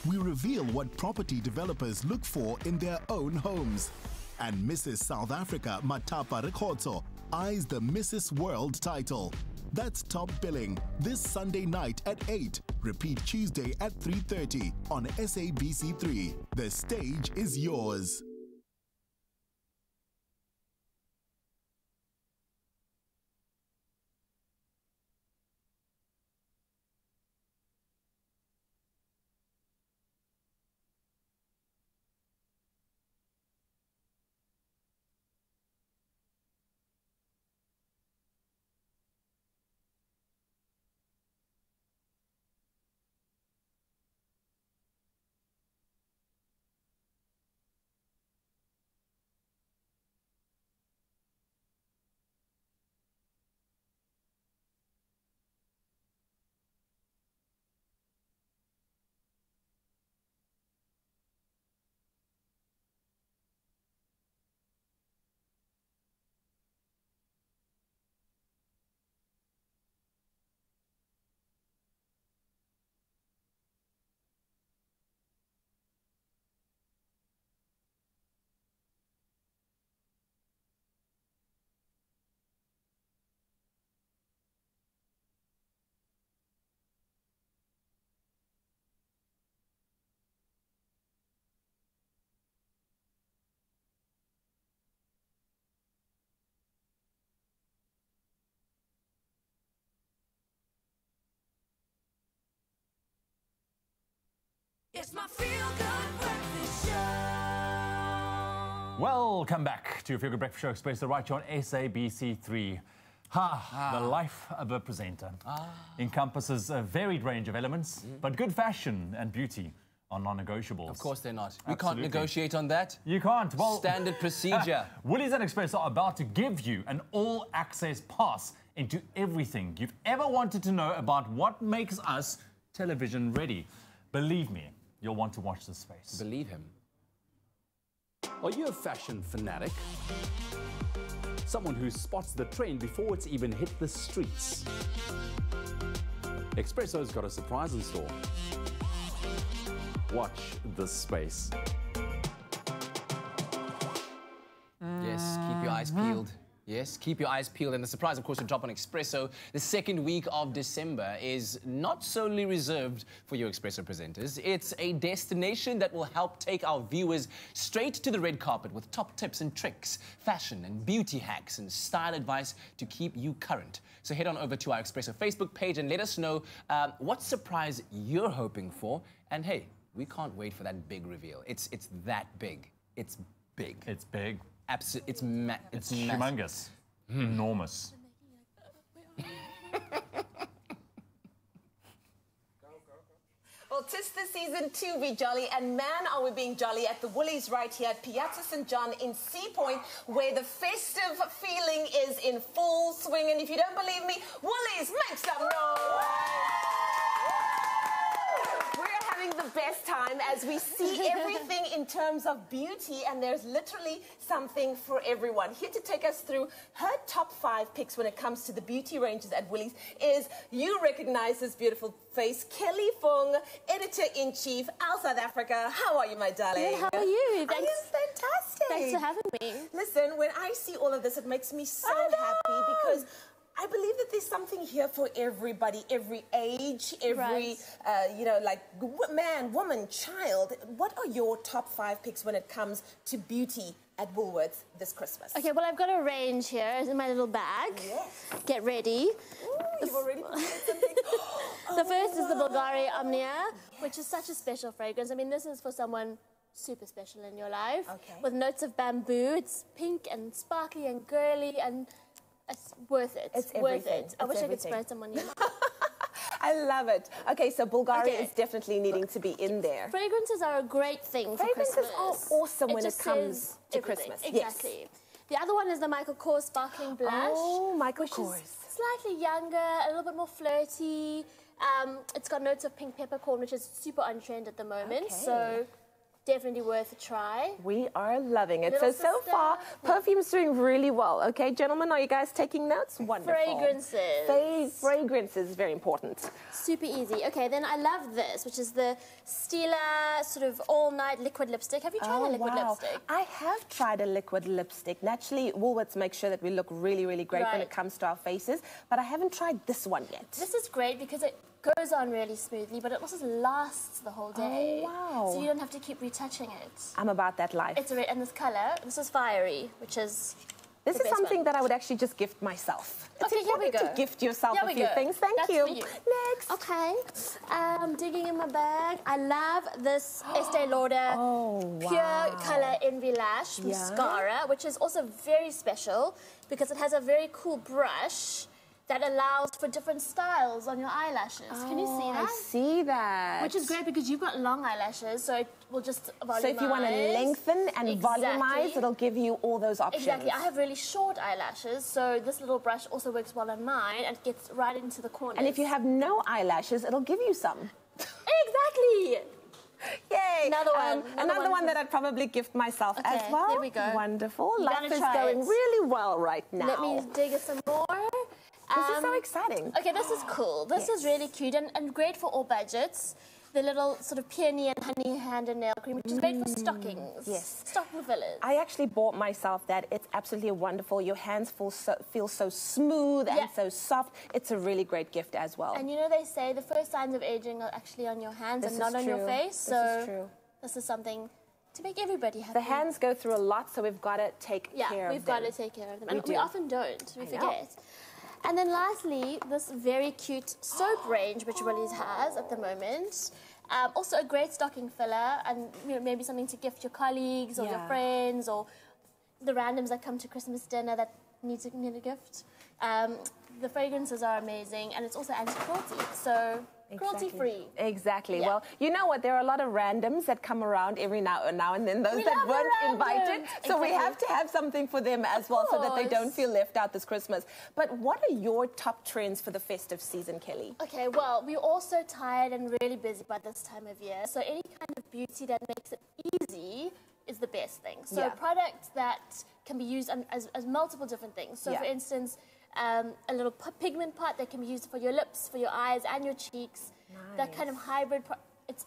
We reveal what property developers look for in their own homes. And Mrs. South Africa Matapa Rekotso eyes the Mrs. World title. That's Top Billing, this Sunday night at 8. Repeat Tuesday at 3:30 on SABC3. The stage is yours. It's my feel-good breakfast show. Welcome back to your Feel Good Breakfast Show, Expresso, right here on SABC3. The life of a presenter encompasses a varied range of elements, but good fashion and beauty are non-negotiables. Of course they're not. We can't negotiate on that. You can't. Well, standard procedure. Woolies and Expresso are about to give you an all-access pass into everything you've ever wanted to know about what makes us television ready. Believe me, you'll want to watch this space. Believe him. Are you a fashion fanatic? Someone who spots the trend before it's even hit the streets? Expresso's got a surprise in store. Watch this space. Yes, keep your eyes peeled. Yes, keep your eyes peeled. And the surprise, of course, will drop on Expresso. The second week of December is not solely reserved for your Expresso presenters. It's a destination that will help take our viewers straight to the red carpet with top tips and tricks, fashion and beauty hacks, and style advice to keep you current. So head on over to our Expresso Facebook page and let us know what surprise you're hoping for. And hey, we can't wait for that big reveal. It's that big. It's big. It's big. Absolutely, it's humongous, enormous. Well, 'tis the season to be jolly, and man, are we being jolly at the Woolies right here at Piazza St. John in Sea Point, where the festive feeling is in full swing. And if you don't believe me, Woolies, make some noise! We're having the best time as we see everything in terms of beauty, and there's literally something for everyone. Here to take us through her top 5 picks when it comes to the beauty ranges at Woolies is, you recognize this beautiful face, Kelly Fung, Editor-in-Chief, Al South Africa. How are you, my darling? Good, how are you? Thanks. I am fantastic. Thanks for having me. Listen, when I see all of this, it makes me so happy because I believe that there's something here for everybody, every age, every, you know, like man, woman, child. What are your top 5 picks when it comes to beauty at Woolworths this Christmas? Okay, well, I've got a range here in my little bag. Yes. Get ready. Ooh, you've already prepared something. The first is the Bulgari Omnia, which is such a special fragrance. I mean, this is for someone super special in your life. Okay. With notes of bamboo. It's pink and sparkly and girly, and it's worth it. It's worth everything. it. I wish I could spray some on you. I love it. Okay, so Bulgari is definitely needing to be in there. Fragrances are a great thing for Christmas. Fragrances are awesome when it comes to everything. Christmas. Exactly. Yes. The other one is the Michael Kors Sparkling Blush. Oh, Michael which Kors. Is slightly younger, a little bit more flirty. It's got notes of pink peppercorn, which is super on trend at the moment. Okay. So definitely worth a try. We are loving it. Little So far, perfume's doing really well. Okay, gentlemen, are you guys taking notes? Wonderful. Fragrances. Fragrances, very important. Super easy. Okay, then I love this, which is the Stila sort of all-night liquid lipstick. Have you tried a liquid lipstick? I have tried a liquid lipstick. Naturally, Woolworths makes sure that we look really, really great when it comes to our faces, but I haven't tried this one yet. This is great because it goes on really smoothly, but it also lasts the whole day. Oh, wow. So you don't have to keep retouching it. I'm about that life. It's and this colour, this is fiery, which is This is something that I would actually just gift myself. It's okay, here we go. To gift yourself Here a we few go. things. Thank That's you. for you. Next. Okay. I'm digging in my bag. I love this Estee Lauder Pure Colour Envy Lash mascara, which is also very special because it has a very cool brush that allows for different styles on your eyelashes. Can you see that? I see that. Which is great because you've got long eyelashes, so it will just volumize. So if you want to lengthen and volumize, it'll give you all those options. Exactly. I have really short eyelashes, so this little brush also works well on mine and gets right into the corners. And if you have no eyelashes, it'll give you some. Exactly. Yay! Another one. Another one that I'd probably gift myself as well. There we go. Wonderful. You Life gotta is try going it. really well right now. Let me dig some more. This is so exciting. Okay, this is cool. This is really cute and great for all budgets. The little sort of peony and honey hand and nail cream, which is great for stockings. Yes. Stocking fillers. I actually bought myself that. It's absolutely wonderful. Your hands feel so smooth and so soft. It's a really great gift as well. And you know they say the first signs of aging are actually on your hands and not on your face. So this is true. This is something to make everybody happy. The hands go through a lot, so we've got to take care of them. Yeah, we've got to take care of them. And we do. often don't. We I know. forget. And then lastly, this very cute soap range which Woolies has at the moment. Also a great stocking filler and maybe something to gift your colleagues or your friends or the randoms that come to Christmas dinner that need a gift. The fragrances are amazing and it's also anti-cruelty, so cruelty-free. Exactly. Yeah. Well, you know what? There are a lot of randoms that come around every now and then, those that weren't invited. So we have to have something for them as well so that they don't feel left out this Christmas. But what are your top trends for the festive season, Kelly? Okay, well, we're all so tired and really busy by this time of year. So any kind of beauty that makes it easy is the best thing. So products that can be used as multiple different things. So for instance, a little pigment pot that can be used for your lips, for your eyes and your cheeks. That kind of hybrid, it's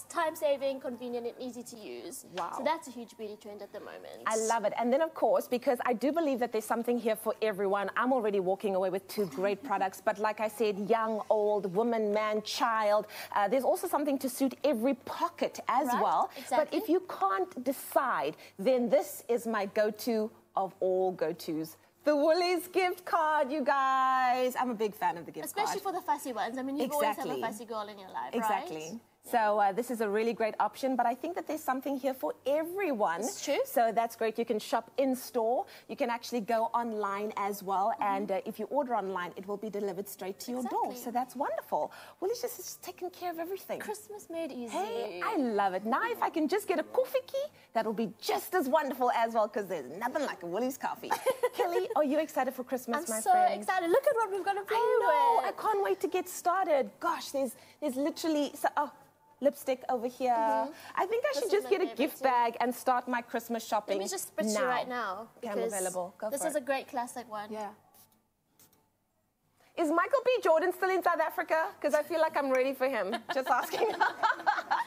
time-saving, convenient and easy to use. Wow. So that's a huge beauty trend at the moment. I love it. And then, of course, because I do believe that there's something here for everyone, I'm already walking away with 2 great products. But like I said, young, old, woman, man, child, there's also something to suit every pocket as well. Exactly. But if you can't decide, then this is my go-to of all go-tos. The Woolies gift card, you guys. I'm a big fan of the gift card. Especially for the fussy ones. I mean, you've always had a fussy girl in your life, Exactly. right? So this is a really great option, but I think that there's something here for everyone. It's true. So that's great. You can shop in store. You can actually go online as well. And if you order online, it will be delivered straight to your door. So that's wonderful. Woolies just taking care of everything. Christmas made easy. Hey, I love it. Now if I can just get a coffee key, that'll be just as wonderful as well, because there's nothing like a Woolies coffee. Kelly, are you excited for Christmas, my friend? I'm so excited. Look at what we've got to play I can't wait to get started. Gosh, there's literally... lipstick over here. I think I should just get a gift bag and start my Christmas shopping. Let me just spritz you right now. I'm available. Go this for is it. a great classic one. Yeah. Is Michael B. Jordan still in South Africa? Because I feel like I'm ready for him. Just asking.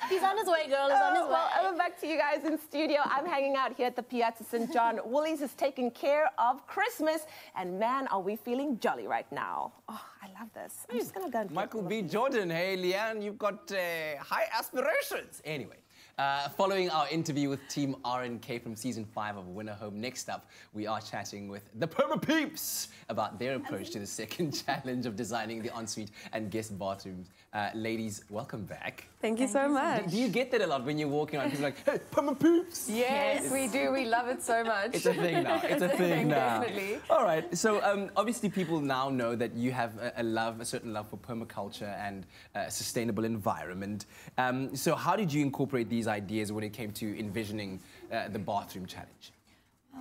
He's on his way, girl. He's on his way. Well, I'm back to you guys in studio. I'm hanging out here at the Piazza St. John. Woolies is taking care of Christmas. And man, are we feeling jolly right now. Oh, I love this. I'm just going to go and Michael B. Jordan. Hey, Leanne, you've got high aspirations. Anyway. Following our interview with Team RNK from Season 5 of Winner Home, next up, we are chatting with the Perma Peeps about their approach to the second challenge of designing the ensuite and guest bathrooms. Ladies, welcome back. Thank you so much. Do you get that a lot when you're walking around? People are like, hey, Perma Peeps! Yes, we do. We love it so much. It's a thing now. It's a thing now. Definitely. All right. So obviously people now know that you have a certain love for permaculture and a sustainable environment. So how did you incorporate these ideas when it came to envisioning the bathroom challenge?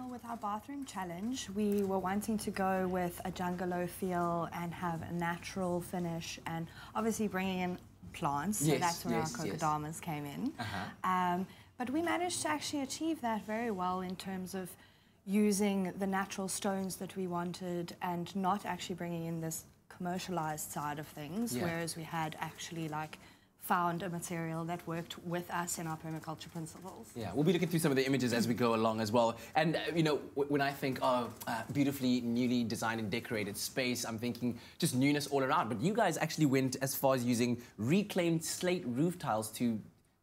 With our bathroom challenge, we were wanting to go with a jungalow feel and have a natural finish and obviously bringing in plants, so that's where our kokodamas came in. But we managed to actually achieve that very well in terms of using the natural stones that we wanted and not actually bringing in this commercialized side of things, whereas we had actually like found a material that worked with us in our permaculture principles. Yeah, we'll be looking through some of the images as we go along as well. And, you know, when I think of beautifully, newly designed and decorated space, I'm thinking just newness all around. But you guys actually went as far as using reclaimed slate roof tiles to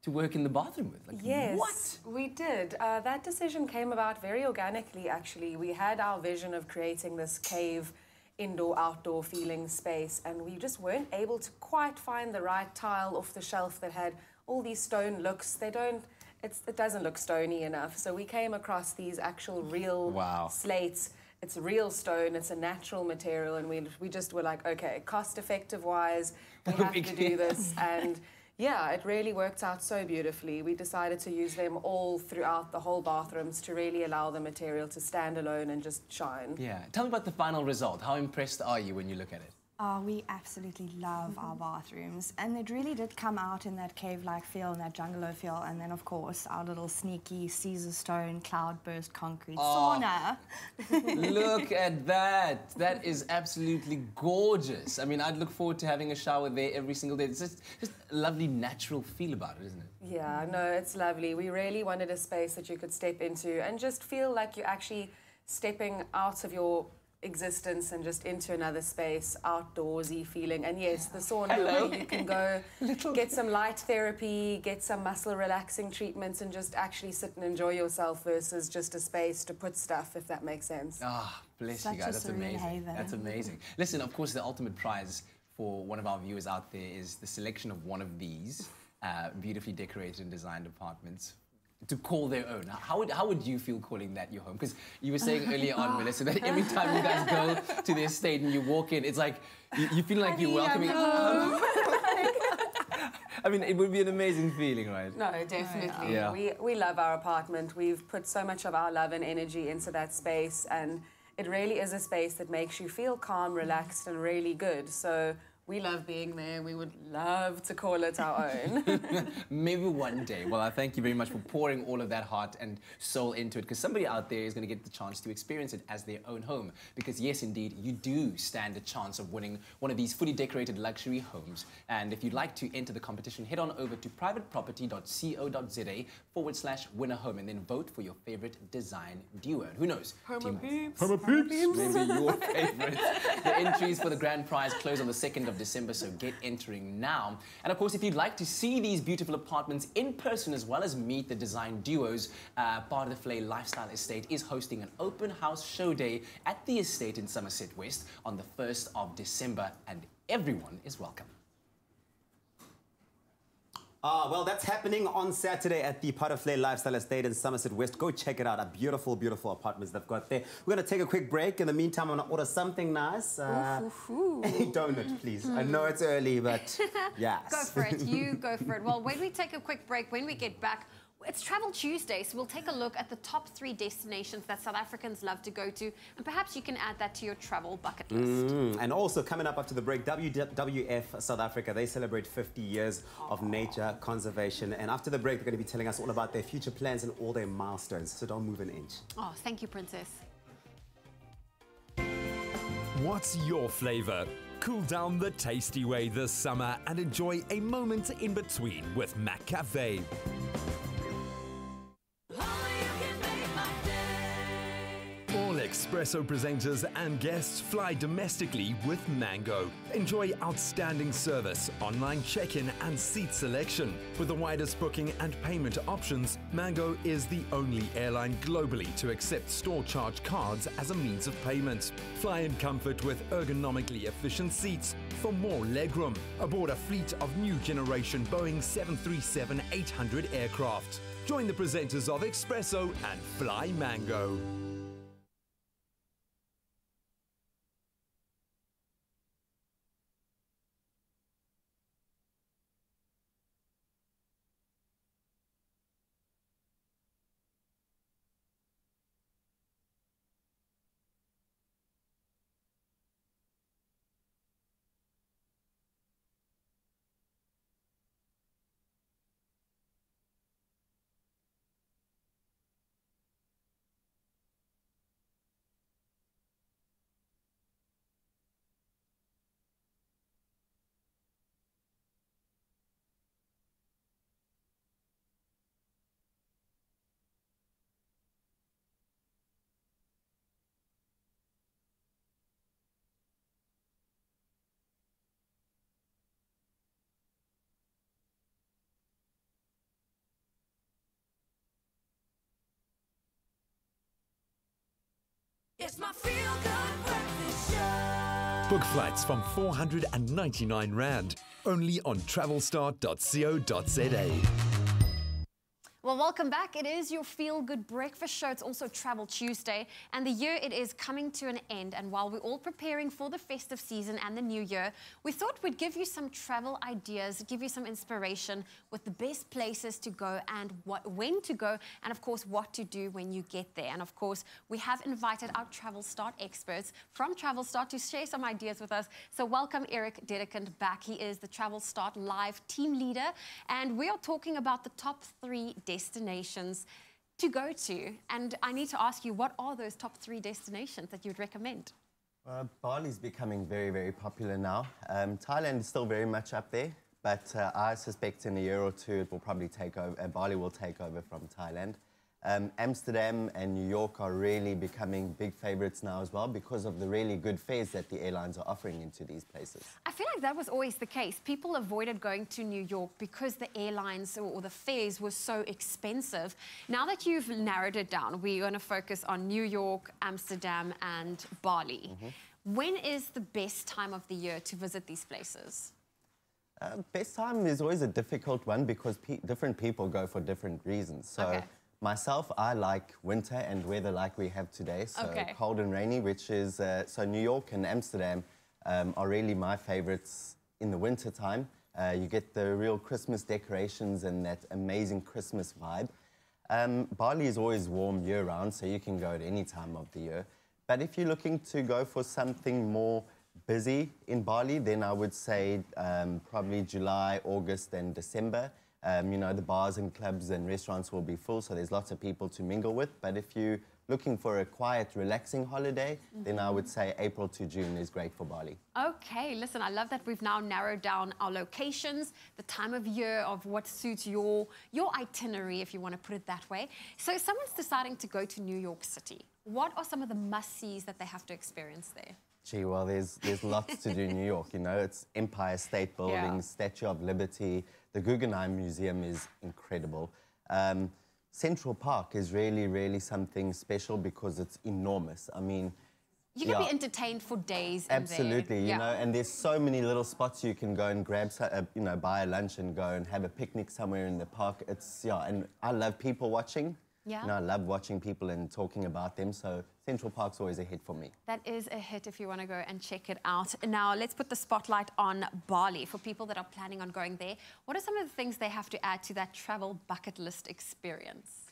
work in the bathroom with. Like, yes, what? We did. That decision came about very organically, actually. We had our vision of creating this cave indoor-outdoor feeling space, and we just weren't able to quite find the right tile off the shelf that had all these stone looks. It doesn't look stony enough. So we came across these actual real slates. It's real stone, it's a natural material, and we just were like, okay, cost-effective wise, we have to do this. And yeah, it really worked out so beautifully. We decided to use them all throughout the whole bathrooms to really allow the material to stand alone and just shine. Yeah. Tell me about the final result. How impressed are you when you look at it? We absolutely love our bathrooms, and it really did come out in that cave-like feel and that jungalow feel, and then of course our little sneaky Caesar stone cloudburst concrete sauna. Look at that. That is absolutely gorgeous. I mean, I'd look forward to having a shower there every single day. It's just a lovely natural feel about it, isn't it? Yeah, no, it's lovely. We really wanted a space that you could step into and just feel like you're actually stepping out of your existence and just into another space, outdoorsy feeling. And yes, the sauna where you can go get some light therapy, get some muscle relaxing treatments, and just actually sit and enjoy yourself versus just a space to put stuff, if that makes sense. Ah, bless you guys. That's amazing. Haven. That's amazing. Listen, of course, the ultimate prize for one of our viewers out there is the selection of one of these beautifully decorated and designed apartments to call their own. How would you feel calling that your home? Because you were saying earlier on, Melissa, that every time you guys go to the estate and you walk in, it's like you feel like you're welcoming home. I mean, it would be an amazing feeling, right? No, definitely. Yeah. We love our apartment. We've put so much of our love and energy into that space, and it really is a space that makes you feel calm, relaxed, and really good. So we love being there. We would love to call it our own. Maybe one day. Well, I thank you very much for pouring all of that heart and soul into it, because somebody out there is going to get the chance to experience it as their own home. Because yes, indeed, you do stand a chance of winning one of these fully decorated luxury homes. And if you'd like to enter the competition, head on over to privateproperty.co.za/win a home and then vote for your favorite design duo. And who knows? Maybe your favorite. The entries for the grand prize close on the 2nd of December, so get entering now. And of course, if you'd like to see these beautiful apartments in person as well as meet the design duos, Part of the Flay Lifestyle Estate is hosting an open house show day at the estate in Somerset West on the 1st of December, and everyone is welcome. Well, that's happening on Saturday at the Part of Flay Lifestyle Estate in Somerset West. Go check it out. A beautiful, beautiful apartments they've got there. We're going to take a quick break. In the meantime, I'm going to order something nice. A donut, please. I know it's early, but yes. Go for it. You go for it. Well, when we take a quick break, when we get back, it's Travel Tuesday, so we'll take a look at the top 3 destinations that South Africans love to go to, and perhaps you can add that to your travel bucket list. And also, coming up after the break, WWF South Africa, they celebrate 50 years of nature conservation, and after the break, they're going to be telling us all about their future plans and all their milestones, so don't move an inch. Oh, thank you, Princess. What's your flavor? Cool down the tasty way this summer and enjoy a moment in between with Mac Cafe. All Expresso presenters and guests fly domestically with Mango. Enjoy outstanding service, online check-in and seat selection. With the widest booking and payment options, Mango is the only airline globally to accept store charge cards as a means of payment. Fly in comfort with ergonomically efficient seats for more legroom aboard a fleet of new generation Boeing 737-800 aircraft. Join the presenters of Expresso and fly Mango. It's my feel-good breakfast show. Book flights from 499 Rand, only on travelstar.co.za. Well, welcome back. It is your feel-good breakfast show. It's also Travel Tuesday, and the year it is coming to an end. And while we're all preparing for the festive season and the new year, we thought we'd give you some travel ideas, give you some inspiration with the best places to go and when to go, and of course, what to do when you get there. And of course, we have invited our Travel Start experts from Travel Start to share some ideas with us. So welcome Eric Dedekant back. He is the Travel Start Live team leader, and we are talking about the top 3 destinations to go to. And I need to ask you, what are those top 3 destinations that you'd recommend? Bali's becoming very, very popular now. Thailand is still very much up there, but I suspect in a year or 2 it will probably take over. Bali will take over from Thailand. Amsterdam and New York are really becoming big favorites now as well because of the really good fares that the airlines are offering into these places. I feel like that was always the case. People avoided going to New York because the airlines or the fares were so expensive. Now that you've narrowed it down, we're going to focus on New York, Amsterdam and Bali. When is the best time of the year to visit these places? Best time is always a difficult one because different people go for different reasons. So myself, I like winter and weather like we have today. So cold and rainy, which is, so New York and Amsterdam are really my favorites in the winter time. You get the real Christmas decorations and that amazing Christmas vibe. Bali is always warm year round, so you can go at any time of the year. But if you're looking to go for something more busy in Bali, then I would say probably July, August and December. You know, the bars and clubs and restaurants will be full, so there's lots of people to mingle with. But if you're looking for a quiet, relaxing holiday, then I would say April to June is great for Bali. Okay, listen, I love that we've now narrowed down our locations, the time of year of what suits your itinerary, if you want to put it that way. So someone's deciding to go to New York City. What are some of the must-sees that they have to experience there? Gee, well, there's lots to do in New York, you know. It's Empire State Building, Statue of Liberty. The Guggenheim Museum is incredible. Central Park is really, really something special because it's enormous. I mean... You can be entertained for days Absolutely, you know, and there's so many little spots you can go and grab, you know, buy a lunch and go and have a picnic somewhere in the park. It's, and I love people watching. Yeah. You know, I love watching people and talking about them, so Central Park's always a hit for me. That is a hit if you want to go and check it out. Now, let's put the spotlight on Bali. For people that are planning on going there, what are some of the things they have to add to that travel bucket list experience?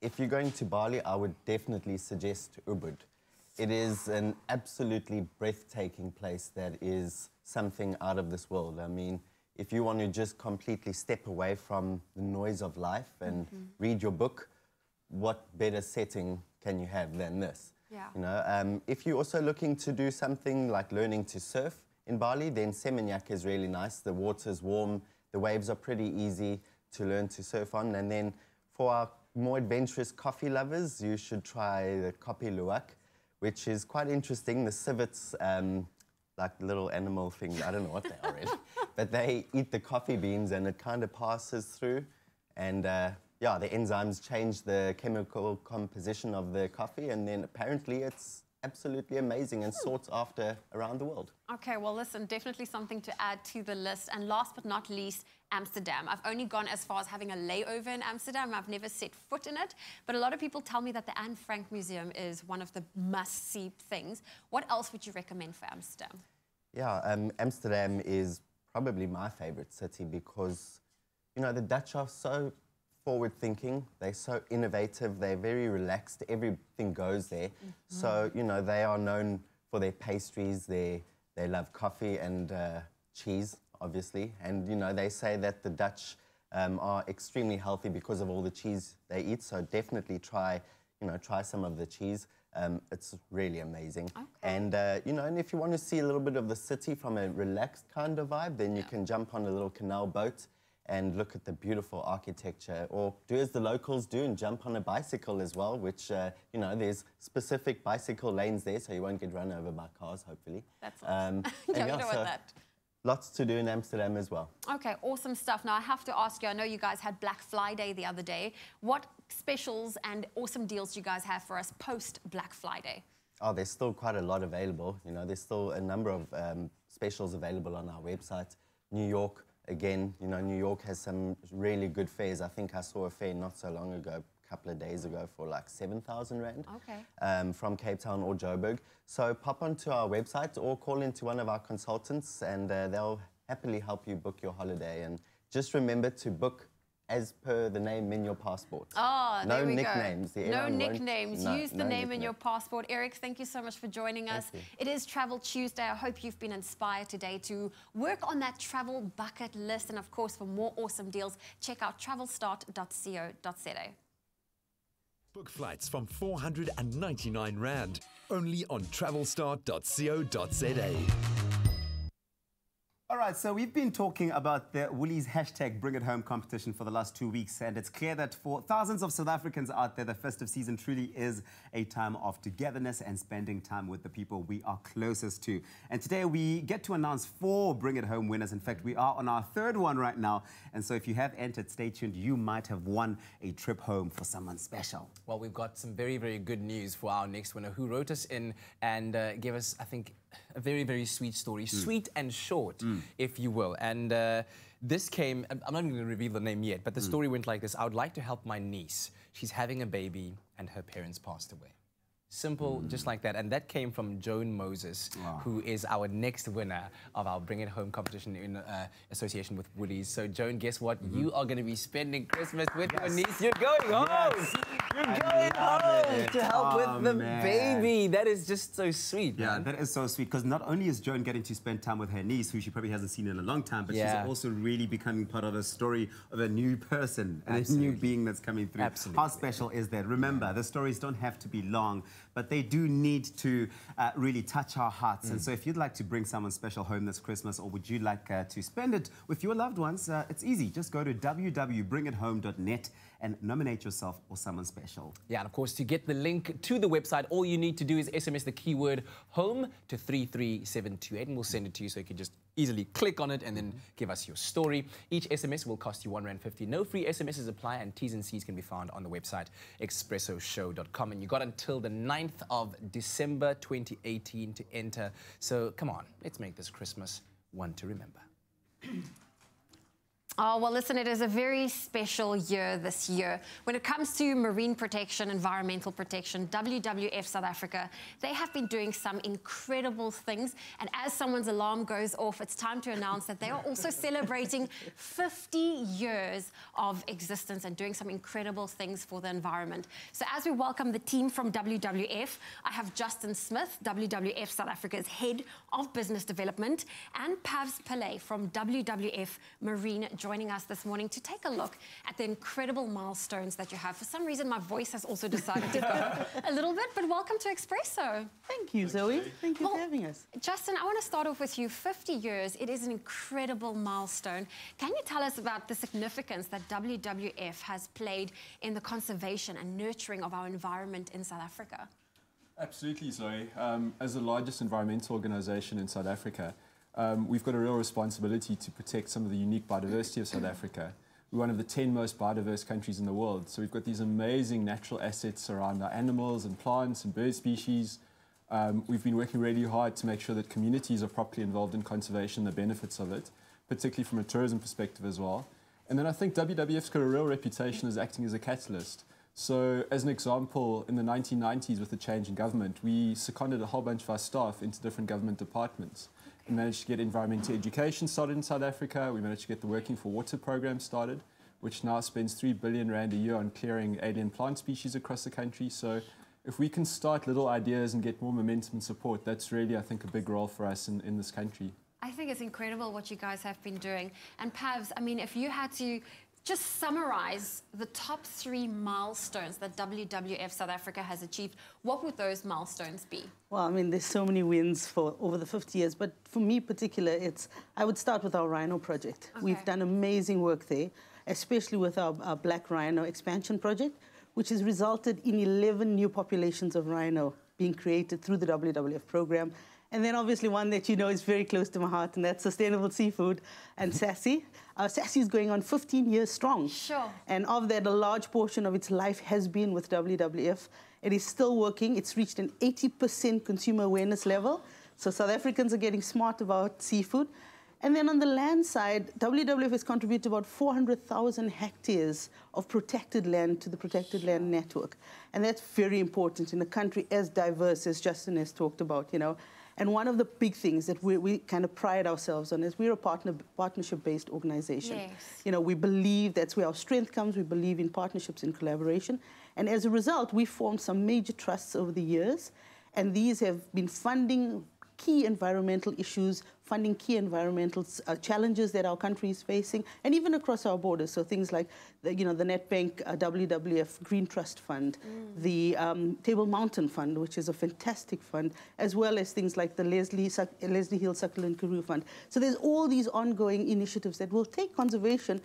If you're going to Bali, I would definitely suggest Ubud. It is an absolutely breathtaking place that is something out of this world. I mean, if you want to just completely step away from the noise of life and read your book, what better setting can you have than this? Yeah. You know, if you're also looking to do something like learning to surf in Bali, then Seminyak is really nice. The water's warm, the waves are pretty easy to learn to surf on. And then for our more adventurous coffee lovers, you should try the Kopi Luwak, which is quite interesting. The civets, like little animal things, I don't know what they are really, but they eat the coffee beans and it kind of passes through. And yeah, the enzymes change the chemical composition of the coffee, and then apparently it's absolutely amazing and sought after around the world. Okay, well, listen, definitely something to add to the list. And last but not least, Amsterdam. I've only gone as far as having a layover in Amsterdam. I've never set foot in it, but a lot of people tell me that the Anne Frank Museum is one of the must-see things. What else would you recommend for Amsterdam? Yeah, Amsterdam is probably my favorite city because, you know, the Dutch are so forward-thinking, they're so innovative, they're very relaxed, everything goes there. So, you know, they are known for their pastries, they love coffee and cheese, obviously. And, you know, they say that the Dutch are extremely healthy because of all the cheese they eat, so definitely try some of the cheese. It's really amazing. Okay. And, you know, and if you want to see a little bit of the city from a relaxed kind of vibe, then you can jump on a little canal boat and look at the beautiful architecture, or do as the locals do and jump on a bicycle as well, which, you know, there's specific bicycle lanes there, so you won't get run over by cars, hopefully. That's awesome. Yeah, we don't want that. Lots to do in Amsterdam as well. Okay, awesome stuff. Now, I have to ask you, I know you guys had Black Friday the other day. What specials and awesome deals do you guys have for us post-Black Friday? Oh, there's still quite a lot available. You know, there's still a number of specials available on our website. New York, again, you know, New York has some really good fares. I think I saw a fare not so long ago, a couple of days ago, for like 7,000 Rand. Okay. From Cape Town or Joburg. So pop onto our website or call into one of our consultants, and they'll happily help you book your holiday. And just remember to book as per the name in your passport. Oh, no there we nicknames. go. No nicknames. Use the name in your passport. Eric, thank you so much for joining us. It is Travel Tuesday. I hope you've been inspired today to work on that travel bucket list. And of course, for more awesome deals, check out travelstart.co.za. Book flights from 499 Rand, only on travelstart.co.za. All right, so we've been talking about the Woolies hashtag Bring It Home competition for the last 2 weeks, and it's clear that for thousands of South Africans out there, the festive season truly is a time of togetherness and spending time with the people we are closest to. And today we get to announce 4 Bring It Home winners. In fact, we are on our 3rd one right now, and so if you have entered, stay tuned. You might have won a trip home for someone special. Well, we've got some very, very good news for our next winner, who wrote us in and gave us, I think, a very, very sweet story. Sweet and short, if you will. And this came, I'm not even going to reveal the name yet, but the story went like this. I would like to help my niece. She's having a baby and her parents passed away. Simple, just like that. And that came from Joan Moses, who is our next winner of our Bring It Home competition in association with Woolies. So, Joan, guess what? You are going to be spending Christmas with your niece. You're going home! You're going home to help with the baby. That is just so sweet, man. That is so sweet, because not only is Joan getting to spend time with her niece, who she probably hasn't seen in a long time, but she's also really becoming part of the story of a new person and a new being that's coming through. How special is that? Remember, the stories don't have to be long, but they do need to really touch our hearts. And so if you'd like to bring someone special home this Christmas, or would you like to spend it with your loved ones, it's easy. Just go to www.bringithome.net and nominate yourself or someone special. Yeah, and of course, to get the link to the website, all you need to do is SMS the keyword home to 33728, and we'll send it to you so you can just easily click on it and then give us your story. Each SMS will cost you R1.50. No free SMSs apply, and T's and C's can be found on the website expressoshow.com. And you got until the 9th of December 2018 to enter. So come on, let's make this Christmas one to remember. Oh, well, listen, it is a very special year this year. When it comes to marine protection, environmental protection, WWF South Africa, they have been doing some incredible things. And as someone's alarm goes off, it's time to announce that they are also celebrating 50 years of existence and doing some incredible things for the environment. So as we welcome the team from WWF, I have Justin Smith, WWF South Africa's Head of Business Development, and Pavs Pillay from WWF Marine joining us this morning to take a look at the incredible milestones that you have. For some reason, my voice has also decided to go a little bit, but welcome to Expresso. Thank you, Zoe. Thank you for having us. Justin, I want to start off with you. 50 years, it is an incredible milestone. Can you tell us about the significance that WWF has played in the conservation and nurturing of our environment in South Africa? Absolutely, Zoe. As the largest environmental organisation in South Africa, we've got a real responsibility to protect some of the unique biodiversity of South Africa. We're one of the 10 most biodiverse countries in the world, so we've got these amazing natural assets around our animals and plants and bird species. We've been working really hard to make sure that communities are properly involved in conservation, the benefits of it, particularly from a tourism perspective as well. And then I think WWF's got a real reputation as acting as a catalyst. So, as an example, in the 1990s with the change in government, we seconded a whole bunch of our staff into different government departments. We managed to get environmental education started in South Africa. We managed to get the Working for Water program started, which now spends 3 billion Rand a year on clearing alien plant species across the country. So if we can start little ideas and get more momentum and support, that's really, I think, a big role for us in this country. I think it's incredible what you guys have been doing. And Pavs, I mean, if you had to just summarize the top 3 milestones that WWF South Africa has achieved, what would those milestones be? Well, I mean, there's so many wins for over the 50 years, but for me particular, I would start with our rhino project. Okay. We've done amazing work there, especially with our black rhino expansion project, which has resulted in 11 new populations of rhino being created through the WWF program. And then obviously one that you know is very close to my heart, and that's sustainable seafood and Sassy. Sassy is going on 15 years strong. Sure. And of that, a large portion of its life has been with WWF. It is still working. It's reached an 80% consumer awareness level. So South Africans are getting smart about seafood. And then on the land side, WWF has contributed about 400,000 hectares of protected land to the Protected Land Network. And that's very important in a country as diverse as Justin has talked about, you know. And one of the big things that we kind of pride ourselves on is we're a partnership-based organization. Yes. You know, we believe that's where our strength comes. We believe in partnerships and collaboration. And as a result, we formed some major trusts over the years. And these have been funding key environmental issues, funding key environmental challenges that our country is facing, and even across our borders. So things like, the Nedbank WWF Green Trust Fund, the Table Mountain Fund, which is a fantastic fund, as well as things like the Leslie Hill Succulent Karoo Fund. So there's all these ongoing initiatives that will take conservation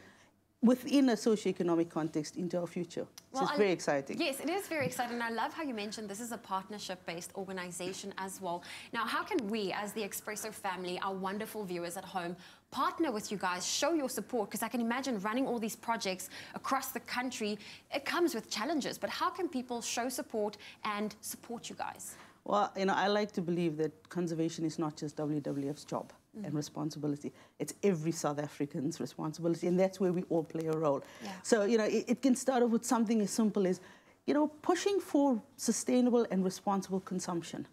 within a socioeconomic context into our future. So it's very exciting. Yes, it is very exciting. I love how you mentioned this is a partnership-based organization as well. Now, how can we, as the Expresso family, our wonderful viewers at home, partner with you guys, show your support? Because I can imagine running all these projects across the country, it comes with challenges. But how can people show support and support you guys? Well, you know, I like to believe that conservation is not just WWF's job and responsibility. It's every South African's responsibility, and that's where we all play a role. Yeah. So, you know, it can start off with something as simple as, you know, pushing for sustainable and responsible consumption.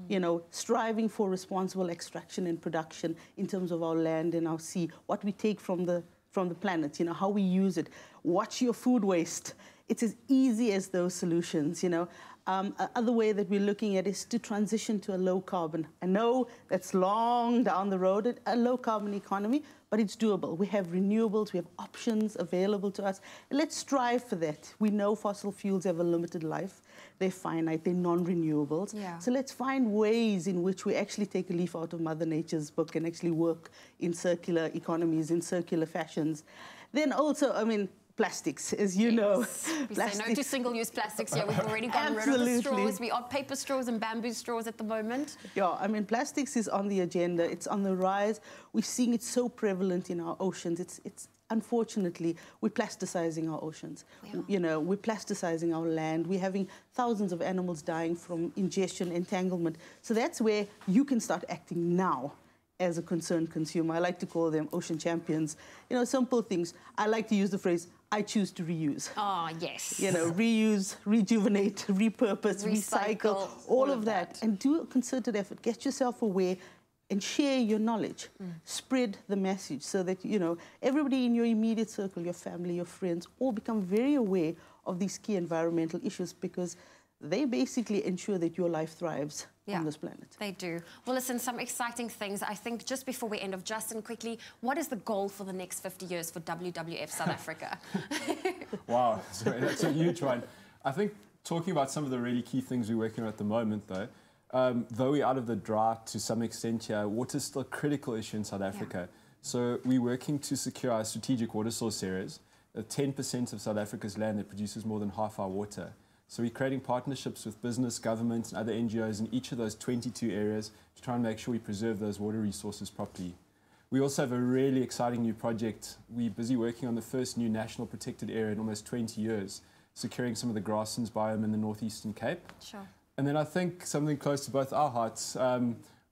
You know, striving for responsible extraction and production in terms of our land and our sea, what we take from the planet, you know, how we use it. Watch your food waste. It's as easy as those solutions, you know. Other way that we're looking at is to transition to a low carbon. I know that's long down the road, a low carbon economy, but it's doable. We have renewables, we have options available to us. And let's strive for that. We know fossil fuels have a limited life. They're finite, they're non-renewables. Yeah. So let's find ways in which we actually take a leaf out of Mother Nature's book and actually work in circular economies, in circular fashions. Then also, I mean, plastics, as you know. We say no to single-use plastics. Yeah, we've already gotten rid of the straws. We are paper straws and bamboo straws at the moment. Yeah, I mean, plastics is on the agenda. It's on the rise. We're seeing it so prevalent in our oceans. It's unfortunately, we're plasticizing our oceans. You know, we're plasticizing our land. We're having thousands of animals dying from ingestion, entanglement. So that's where you can start acting now as a concerned consumer. I like to call them ocean champions. You know, simple things. I like to use the phrase, I choose to reuse. Oh, yes. You know, reuse, rejuvenate, repurpose, recycle, all of that. And do a concerted effort. Get yourself aware and share your knowledge. Spread the message so that, you know, everybody in your immediate circle, your family, your friends, all become very aware of these key environmental issues, because they basically ensure that your life thrives on this planet. They do. Well, listen, some exciting things. I think just before we end off, Justin, quickly, what is the goal for the next 50 years for WWF South Africa? Wow, that's a huge one. I think talking about some of the really key things we're working on at the moment, though we're out of the drought to some extent here, water is still a critical issue in South Africa. So we're working to secure our strategic water source areas, 10% of South Africa's land that produces more than half our water. So we're creating partnerships with business, government, and other NGOs in each of those 22 areas to try and make sure we preserve those water resources properly. We also have a really exciting new project. We're busy working on the first new national protected area in almost 20 years, securing some of the grasslands biome in the Northeastern Cape. Sure. And then I think something close to both our hearts,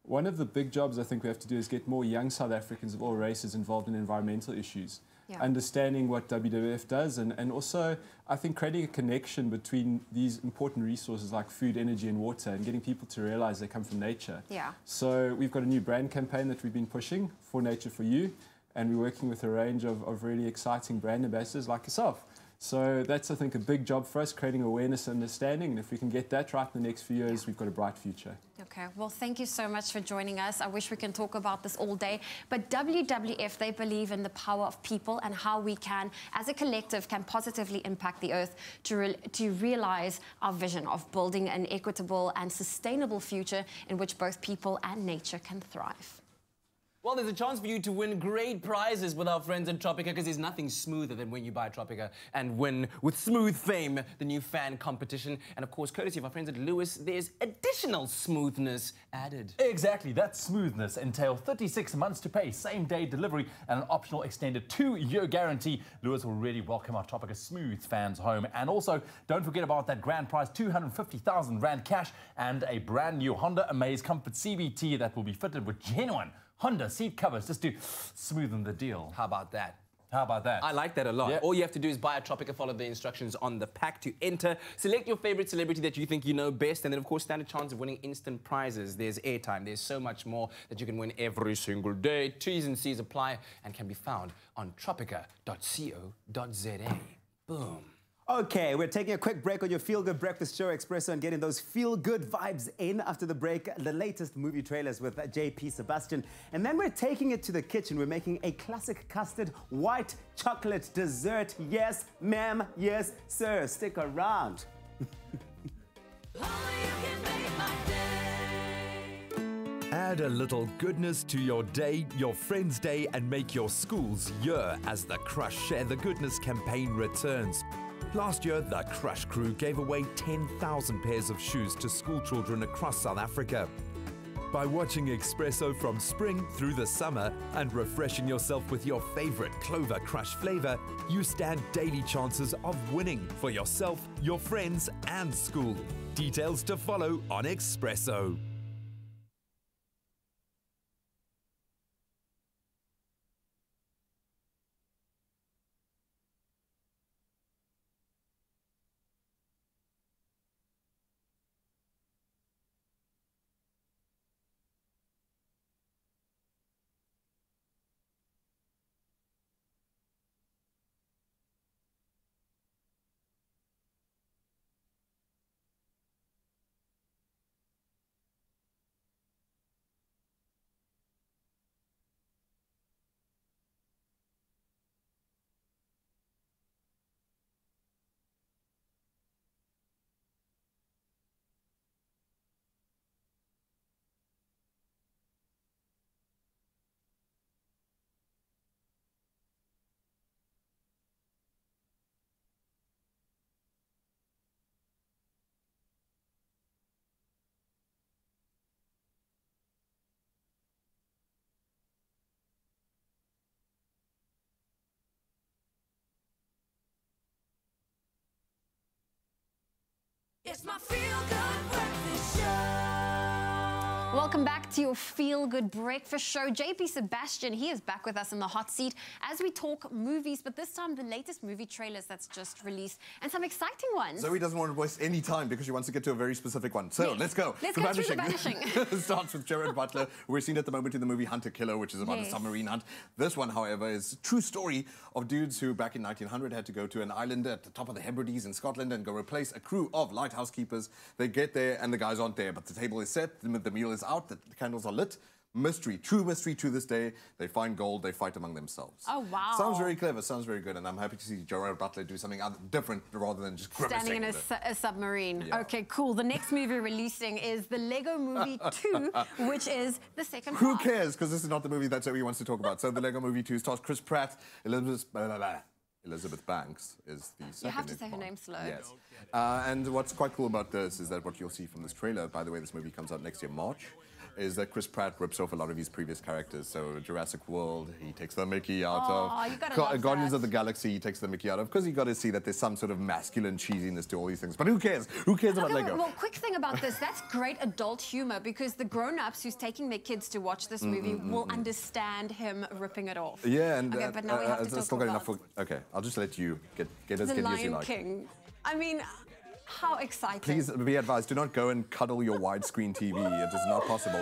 one of the big jobs I think we have to do is get more young South Africans of all races involved in environmental issues. Understanding what WWF does, and also I think creating a connection between these important resources like food, energy and water, and getting people to realize they come from nature. So we've got a new brand campaign that we've been pushing, For Nature For You, and we're working with a range of really exciting brand ambassadors like yourself. So that's, I think, a big job for us, creating awareness and understanding. And if we can get that right in the next few years, we've got a bright future. Okay, well, thank you so much for joining us. I wish we can talk about this all day. But WWF, they believe in the power of people and how we can, as a collective, can positively impact the earth to realize our vision of building an equitable and sustainable future in which both people and nature can thrive. Well, there's a chance for you to win great prizes with our friends at Tropica, because there's nothing smoother than when you buy Tropica and win with Smooth Fame, the new fan competition. And of course, courtesy of our friends at Lewis, there's additional smoothness added. Exactly, that smoothness entails 36 months to pay, same-day delivery, and an optional extended 2-year guarantee. Lewis will really welcome our Tropica Smooth fans home. And also, don't forget about that grand prize, 250,000 Rand cash, and a brand new Honda Amaze Comfort CVT that will be fitted with genuine Honda seat covers just to smoothen the deal. How about that? How about that? I like that a lot. Yeah. All you have to do is buy a Tropica, follow the instructions on the pack to enter. Select your favorite celebrity that you think you know best, and then, of course, stand a chance of winning instant prizes. There's airtime. There's so much more that you can win every single day. T's and C's apply and can be found on tropica.co.za. Boom. Okay, we're taking a quick break on your Feel Good Breakfast Show, Expresso, and getting those feel-good vibes in. After the break, the latest movie trailers with JP Sebastian. And then we're taking it to the kitchen. We're making a classic custard white chocolate dessert. Yes, ma'am. Yes, sir. Stick around. Add a little goodness to your day, your friend's day, and make your school's year as the Crush Share the Goodness campaign returns. Last year, the Crush crew gave away 10,000 pairs of shoes to school children across South Africa. By watching Expresso from spring through the summer and refreshing yourself with your favorite Clover Crush flavor, you stand daily chances of winning for yourself, your friends, and school. Details to follow on Expresso. It's my feel-good breakfast show. Welcome back to your Feel Good Breakfast Show. JP Sebastian, he is back with us in the hot seat as we talk movies, but this time the latest movie trailers that's just released and some exciting ones. Zoe doesn't want to waste any time because she wants to get to a very specific one. So let's go. Let's go through The Vanishing. It starts with Gerard Butler. We're seen at the moment in the movie Hunter Killer, which is about a submarine hunt. This one, however, is a true story of dudes who back in 1900 had to go to an island at the top of the Hebrides in Scotland and go replace a crew of lighthouse keepers. They get there and the guys aren't there, but the table is set, the meal is out, the candles are lit. Mystery, true mystery to this day. They find gold, they fight among themselves. Oh, wow. Sounds very clever, sounds very good, and I'm happy to see Gerard Butler do something different rather than just standing in a submarine. Yeah. Okay, cool. The next movie releasing is the Lego Movie 2, which is the second Who part. cares? Because this is not the movie that Zoe wants to talk about. So the Lego Movie 2 stars Chris Pratt, Elizabeth Banks is the second. You have to say her name slow. Yes. And what's quite cool about this is that what you'll see from this trailer, by the way, this movie comes out next year, March, is that Chris Pratt rips off a lot of his previous characters. So Jurassic World, he takes the Mickey out of. Guardians of the Galaxy, he takes the Mickey out of. Because you got to see that there's some sort of masculine cheesiness to all these things. But who cares? Who cares about Lego? Well, quick thing about this, that's great adult humor because the grown-ups who's taking their kids to watch this movie will understand him ripping it off. Yeah, and okay, but now we have to talk about enough for, okay, I'll just let you get as The giddy as you Lion like. King. I mean, how exciting. Please be advised, do not go and cuddle your widescreen TV. It is not possible.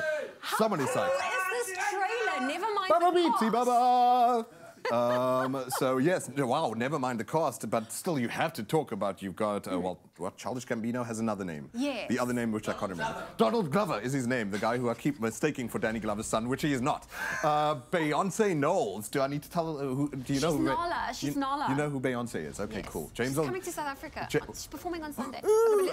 Someone is psyched. What is this trailer? Never mind Baba the Beepsy cast. Baba! So yes, wow, never mind the cost, but still you have to talk about, you've got, well, what, Childish Gambino has another name. Yes. The other name, which I can't remember. Donald Glover is his name, the guy who I keep mistaking for Danny Glover's son, which he is not. Beyonce Knowles, do I need to tell, who, do you know who? She's Nala. You know who Beyonce is? Okay, yes. cool. She's coming to South Africa. She's performing on Sunday.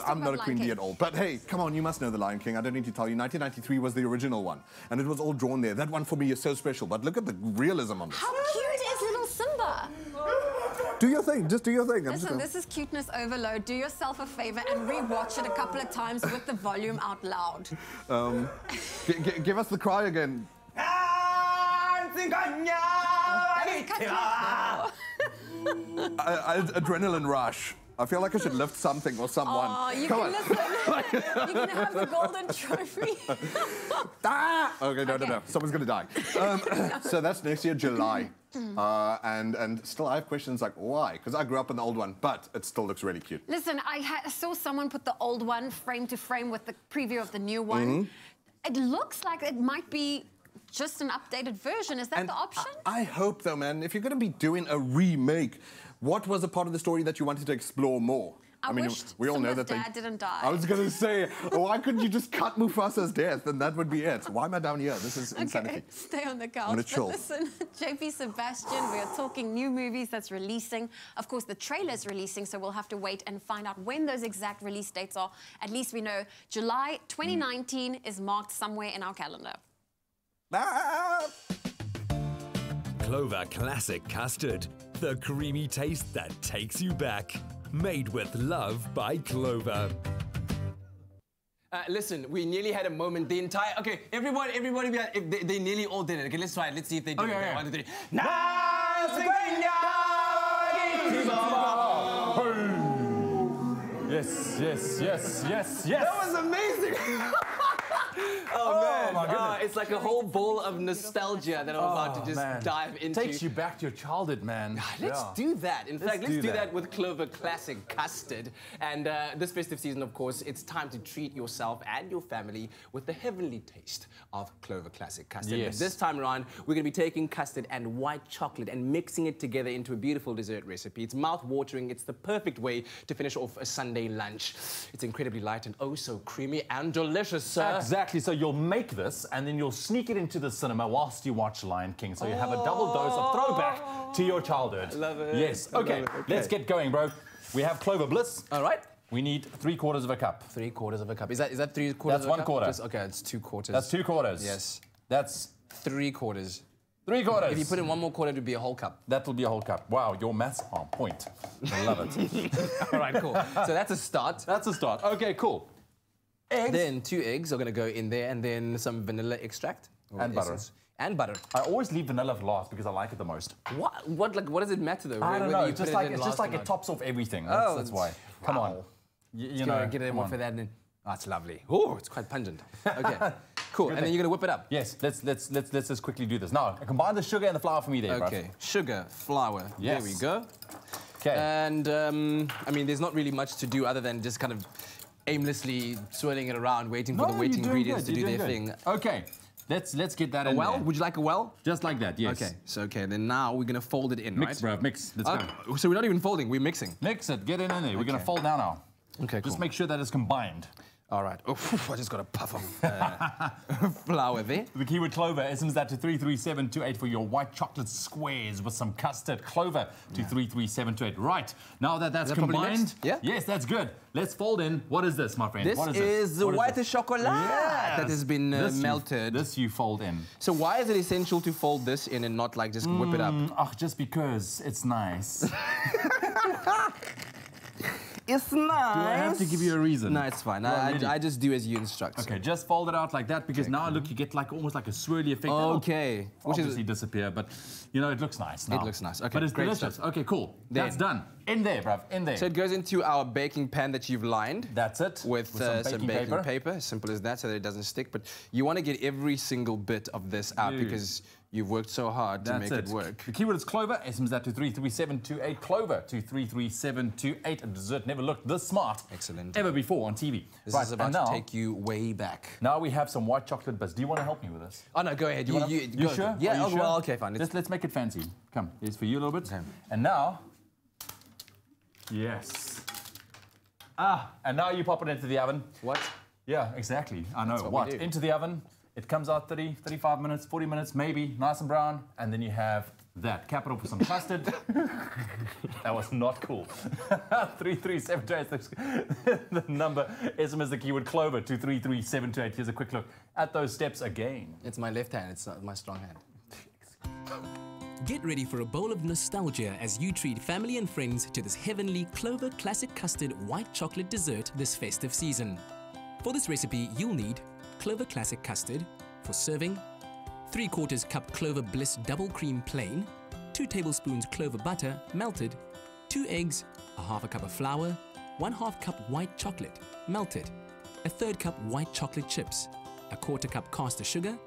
I'm not a Queen Bee at all. But hey, come on, you must know The Lion King. I don't need to tell you. 1993 was the original one. And it was all drawn there. That one for me is so special. But look at the realism on this. How cute is little Simba? Do your thing. Just do your thing. Listen, this is cuteness overload. Do yourself a favor and re-watch it a couple of times with the volume out loud. Give us the cry again. Adrenaline rush. I feel like I should lift something or someone. Oh, you Come can on. listen. You can have the golden trophy. Okay, no. Someone's going to die. So that's next year, July. And still I have questions like, why? Because I grew up in the old one, but it still looks really cute. Listen, I saw someone put the old one frame to frame with the preview of the new one. It looks like it might be just an updated version. Is that the option? I hope, though, man. If you're going to be doing a remake, what was a part of the story that you wanted to explore more? I mean, wished we all know Simba's that dad didn't die. I was going to say, why couldn't you just cut Mufasa's death and that would be it? Why am I down here? This is insanity. Stay on the couch. I'm gonna chill. But listen, JP Sebastian, we are talking new movies that's releasing. Of course, the trailer's releasing, so we'll have to wait and find out when those exact release dates are. At least we know July 2019 is marked somewhere in our calendar. Clover Classic Custard. The creamy taste that takes you back. Made with love by Clover. Listen, we nearly had a moment. The entire... Okay, everybody, they nearly all did it. Okay, let's try it. Let's see if they do it. Okay, 1, 2, 3. Yes. That was amazing. Oh, man. My goodness. It's like a whole bowl of nostalgia that I'm about to just dive into. Takes you back to your childhood, man. Let's do that. In fact, let's do that with Clover Classic Custard. And this festive season, of course, it's time to treat yourself and your family with the heavenly taste of Clover Classic Custard. Yes. This time around, we're going to be taking custard and white chocolate and mixing it together into a beautiful dessert recipe. It's mouth-watering. It's the perfect way to finish off a Sunday lunch. It's incredibly light and oh so creamy and delicious, sir. Exactly. So you'll make this and then you'll sneak it into the cinema whilst you watch Lion King. So you have a double dose of throwback to your childhood. Love it. Yes. Okay. Let's get going, bro. We have Clover Bliss. All right. We need 3/4 of a cup. 3/4 of a cup. Is that 3/4? That's 1/4. Okay, it's 2/4. That's 2/4. Yes. That's 3/4. 3/4. If you put in 1 more quarter, it would be a whole cup. That will be a whole cup. Wow, your maths on point. I love it. All right, cool. So that's a start. That's a start. Okay, cool. Eggs. Then 2 eggs are going to go in there, and then some vanilla extract. And butter. And butter. I always leave vanilla for last because I like it the most. What does it matter though? I don't know. It's just like it tops off everything. That's why. Come on. You know, get it for that. And oh, it's lovely. Oh, it's quite pungent. Okay. Cool. And then you're gonna whip it up. Yes. Let's just quickly do this. Now, combine the sugar and the flour for me there, okay. Bro. Sugar, flour. Yes. There we go. Okay. And I mean, there's not really much to do other than just kind of aimlessly swirling it around, waiting for the wet ingredients to do their thing. Okay. Let's get that in well? there. Would you like a well? Just like that, yes. Okay. So then now we're gonna fold it in, mix, right? Bro, mix. Let's go. So we're not even folding, we're mixing. Mix it. Get it in there. We're gonna fold down now. Okay, cool. Just make sure that it's combined. All right. Oh, I just got a puff of flour there. The keyword Clover, SMS that to 33728 for your white chocolate squares with some custard. Clover to 33728. Right. Now that's combined. Yeah? Yes, that's good. Let's fold in. What is this, my friend? This what is the white chocolate that has been melted. This you fold in. So why is it essential to fold this in and not like just whip it up? Oh, just because it's nice. It's nice. Do I have to give you a reason? No, it's fine. I just do as you instruct. Okay, just fold it out like that because now look, you get like almost like a swirly effect. Okay. Which obviously disappear, but you know, it looks nice now. It looks nice. Okay, but it's great delicious. stuff. Okay, cool. That's done. In there, bruv, in there. So it goes into our baking pan that you've lined. That's it. With some baking paper. Simple as that, so that it doesn't stick. But you want to get every single bit of this out because you've worked so hard to make it work. The keyword is Clover. SMS that to 33728. Clover to 33728. A dessert never looked this smart. Excellent. Ever before on TV. This is about to take you way back. Now we have some white chocolate bits. Do you want to help me with this? Oh, no, go ahead. You sure? Yeah, you sure? well, okay, fine. Let's make it fancy. Come, here's for you a little bit. Okay. And now... Yes. And now you pop it into the oven. What? Yeah, exactly. I know. What? Into the oven. It comes out 30, 35 minutes, 40 minutes, maybe, nice and brown. And then you have that. Cap it off with some custard. That was not cool. 33728. The number. SMS the keyword Clover to 33728. Here's a quick look at those steps again. It's my left hand. It's not my strong hand. Get ready for a bowl of nostalgia as you treat family and friends to this heavenly Clover Classic Custard white chocolate dessert this festive season. For this recipe, you'll need Clover Classic Custard for serving, 3/4 cup Clover Bliss Double Cream Plain, 2 tablespoons Clover butter melted, 2 eggs, 1/2 cup of flour, 1/2 cup white chocolate melted, 1/3 cup white chocolate chips, 1/4 cup caster sugar,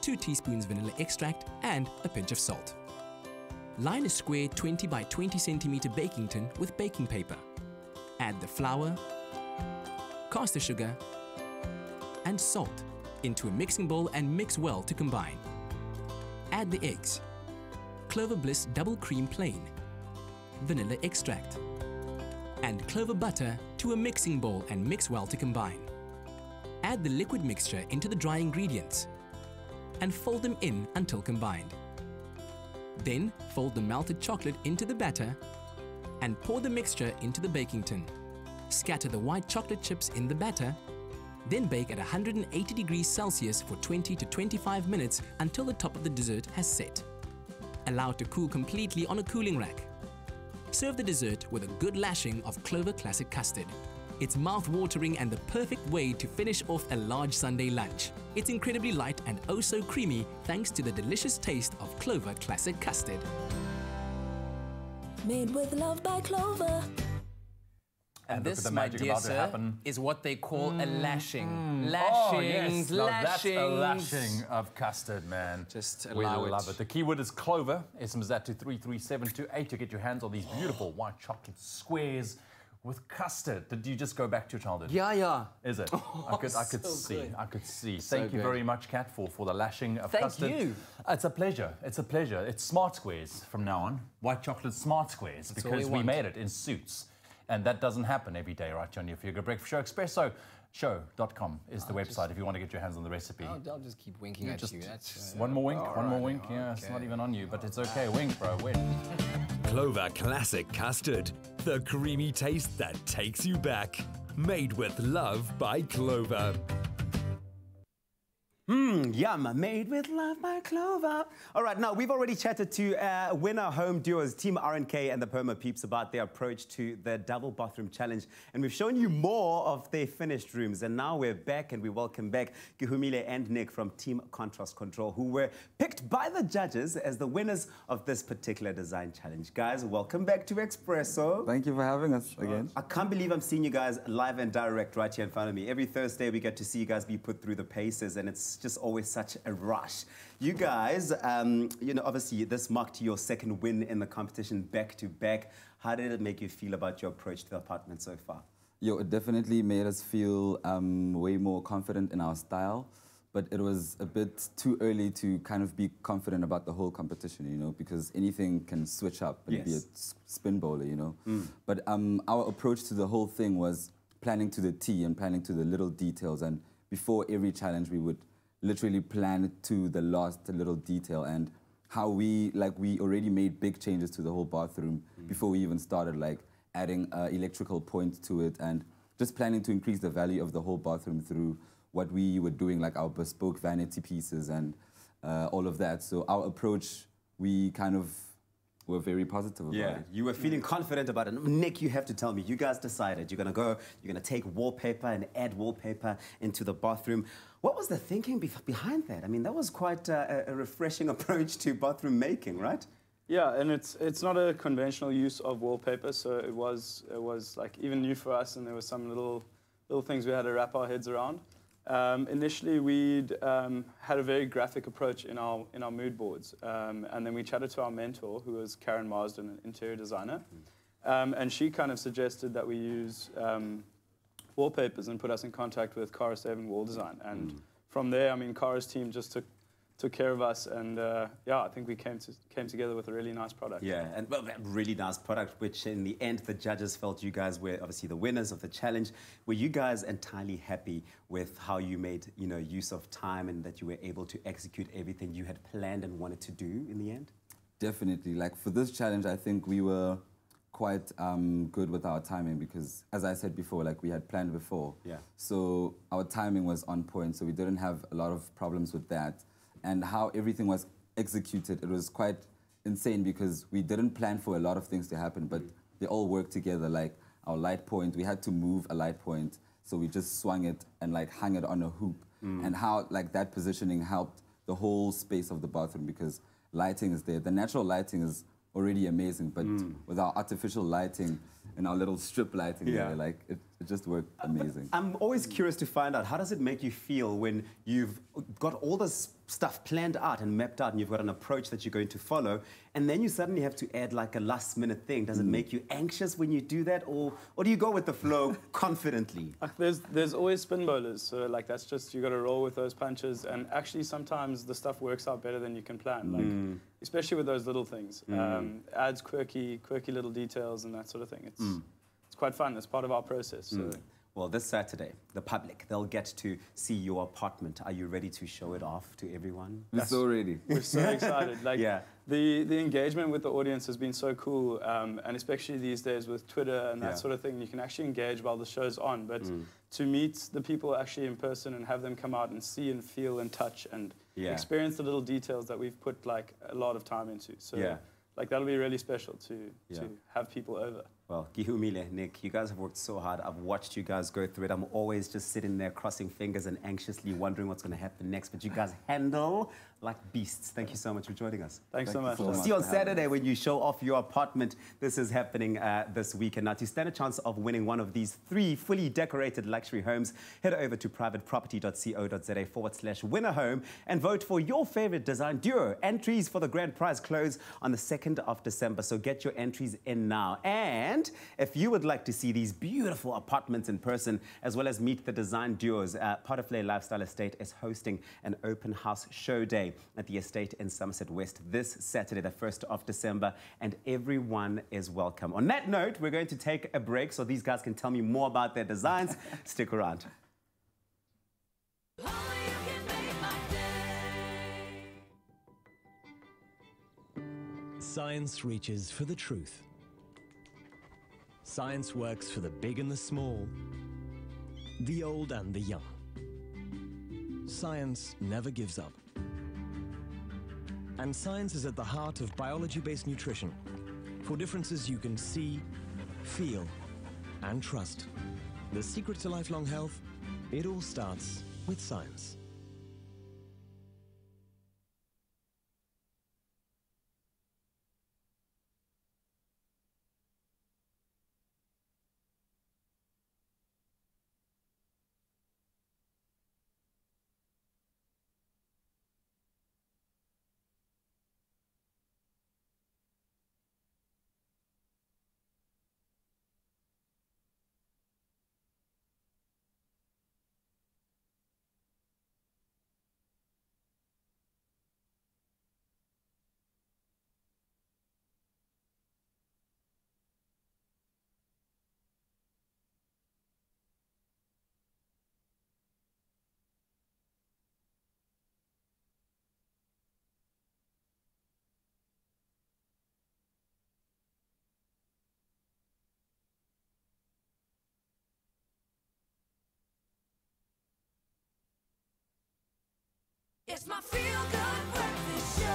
2 teaspoons vanilla extract, and a pinch of salt. Line a square 20 by 20 centimeter baking tin with baking paper. Add the flour, caster sugar, and salt into a mixing bowl and mix well to combine. Add the eggs, Clover Bliss Double Cream Plain, vanilla extract, and Clover butter to a mixing bowl and mix well to combine. Add the liquid mixture into the dry ingredients and fold them in until combined. Then fold the melted chocolate into the batter and pour the mixture into the baking tin. Scatter the white chocolate chips in the batter, then bake at 180 degrees Celsius for 20 to 25 minutes until the top of the dessert has set. Allow it to cool completely on a cooling rack. Serve the dessert with a good lashing of Clover Classic Custard. It's mouth-watering and the perfect way to finish off a large Sunday lunch. It's incredibly light and oh so creamy thanks to the delicious taste of Clover Classic Custard. Made with love by Clover. And this, my dear sir, is what they call a lashing. Lashings, lashings. That's a lashing of custard, man. Just we allow love it. The keyword is Clover. SMS that to 33728 to get your hands on these beautiful white chocolate squares with custard. Did you just go back to your childhood? Yeah. Is it? I could see. Good. I could see. So Thank you very much, Kat, for the lashing of custard. Thank you. It's a pleasure. It's a pleasure. It's smart squares from now on. White chocolate smart squares. That's because we made it in suits. And that doesn't happen every day, right, on your Feel Good Breakfast Show. ExpressoShow.com is the website if you want to get your hands on the recipe. I'll just keep winking at you. That's, one more wink, one more wink. Yeah, it's not even on you, but it's okay. Wink, bro, wink. Clover Classic Custard. The creamy taste that takes you back. Made with love by Clover. Yum, made with love by Clover. All right, now we've already chatted to winner home duos, Team RNK and the Perma Peeps, about their approach to the double bathroom challenge. And we've shown you more of their finished rooms. And now we're back and we welcome back Kuhumile and Nick from Team Contrast Control, who were picked by the judges as the winners of this particular design challenge. Guys, welcome back to Expresso. Thank you for having us again. I can't believe I'm seeing you guys live and direct right here in front of me. Every Thursday we get to see you guys be put through the paces, and it's just always such a rush. You guys, you know, obviously this marked your second win in the competition back to back. How did it make you feel about your approach to the apartment so far? Yo, it definitely made us feel way more confident in our style, but it was a bit too early to kind of be confident about the whole competition, you know, because anything can switch up and be a spin bowler, you know. But our approach to the whole thing was planning to the T and planning to the little details, and before every challenge we would literally plan it to the last little detail, and how we already made big changes to the whole bathroom before we even started, like adding electrical points to it and just planning to increase the value of the whole bathroom through what we were doing, like our bespoke vanity pieces and all of that. So our approach, we kind of were very positive about it. You were feeling confident about it. Nick, you have to tell me, you guys decided you're going to take wallpaper and add wallpaper into the bathroom. What was the thinking behind that? I mean, that was quite a refreshing approach to bathroom making, right? Yeah, and it's not a conventional use of wallpaper, so it was like even new for us, and there were some little things we had to wrap our heads around. Initially, we'd had a very graphic approach in our mood boards, and then we chatted to our mentor, who was Karen Marsden, an interior designer, and she kind of suggested that we use wallpapers and put us in contact with Cara Saving Wall Design. And from there, I mean, Cara's team just took care of us, and yeah, I think we came together with a really nice product. Yeah, and well, that really nice product, which in the end the judges felt you guys were obviously the winners of the challenge. Were you guys entirely happy with how you made use of time and that you were able to execute everything you had planned and wanted to do in the end? Definitely. Like for this challenge, I think we were quite good with our timing because, as I said before, like we had planned before. Yeah. So our timing was on point, so we didn't have a lot of problems with that. And how everything was executed, it was quite insane because we didn't plan for a lot of things to happen, but they all worked together. Like our light point, we had to move a light point, so we just swung it and like hung it on a hoop. And how like that positioning helped the whole space of the bathroom because lighting is there. The natural lighting is already amazing, but with our artificial lighting and our little strip lighting there, like it just worked amazing. I'm always curious to find out, how does it make you feel when you've got all this stuff planned out and mapped out and you've got an approach that you're going to follow, and then you suddenly have to add like a last minute thing? Does it make you anxious when you do that, or do you go with the flow confidently? There's always spin bowlers, so like that's just, you got to roll with those punches, and actually sometimes the stuff works out better than you can plan, like especially with those little things. Adds quirky little details and that sort of thing. It's quite fun. It's part of our process. So. Well, this Saturday, the public, they'll get to see your apartment. Are you ready to show it off to everyone? We're so ready. We're so excited. Like, the engagement with the audience has been so cool, and especially these days with Twitter and that sort of thing, you can actually engage while the show's on. But to meet the people actually in person and have them come out and see and feel and touch and experience the little details that we've put like a lot of time into. So like that'll be really special to have people over. Well, Gihumile, Nick, you guys have worked so hard. I've watched you guys go through it. I'm always just sitting there crossing fingers and anxiously wondering what's going to happen next. But you guys handle like beasts. Thank you so much for joining us. Thanks so much. We'll see you on Saturday when you show off your apartment. This is happening this weekend. Now, to stand a chance of winning one of these 3 fully decorated luxury homes, head over to privateproperty.co.za/winner home and vote for your favorite design duo. Entries for the grand prize close on the 2nd of December, so get your entries in now. And if you would like to see these beautiful apartments in person, as well as meet the design duos, Potterflay Lifestyle Estate is hosting an open house show day at the estate in Somerset West this Saturday, the 1st of December, and everyone is welcome. On that note, we're going to take a break so these guys can tell me more about their designs. Stick around. Science reaches for the truth. Science works for the big and the small, the old and the young. Science never gives up. And science is at the heart of biology-based nutrition for differences you can see, feel, and trust. The secret to lifelong health, it all starts with science. It's my feel-good breakfast show.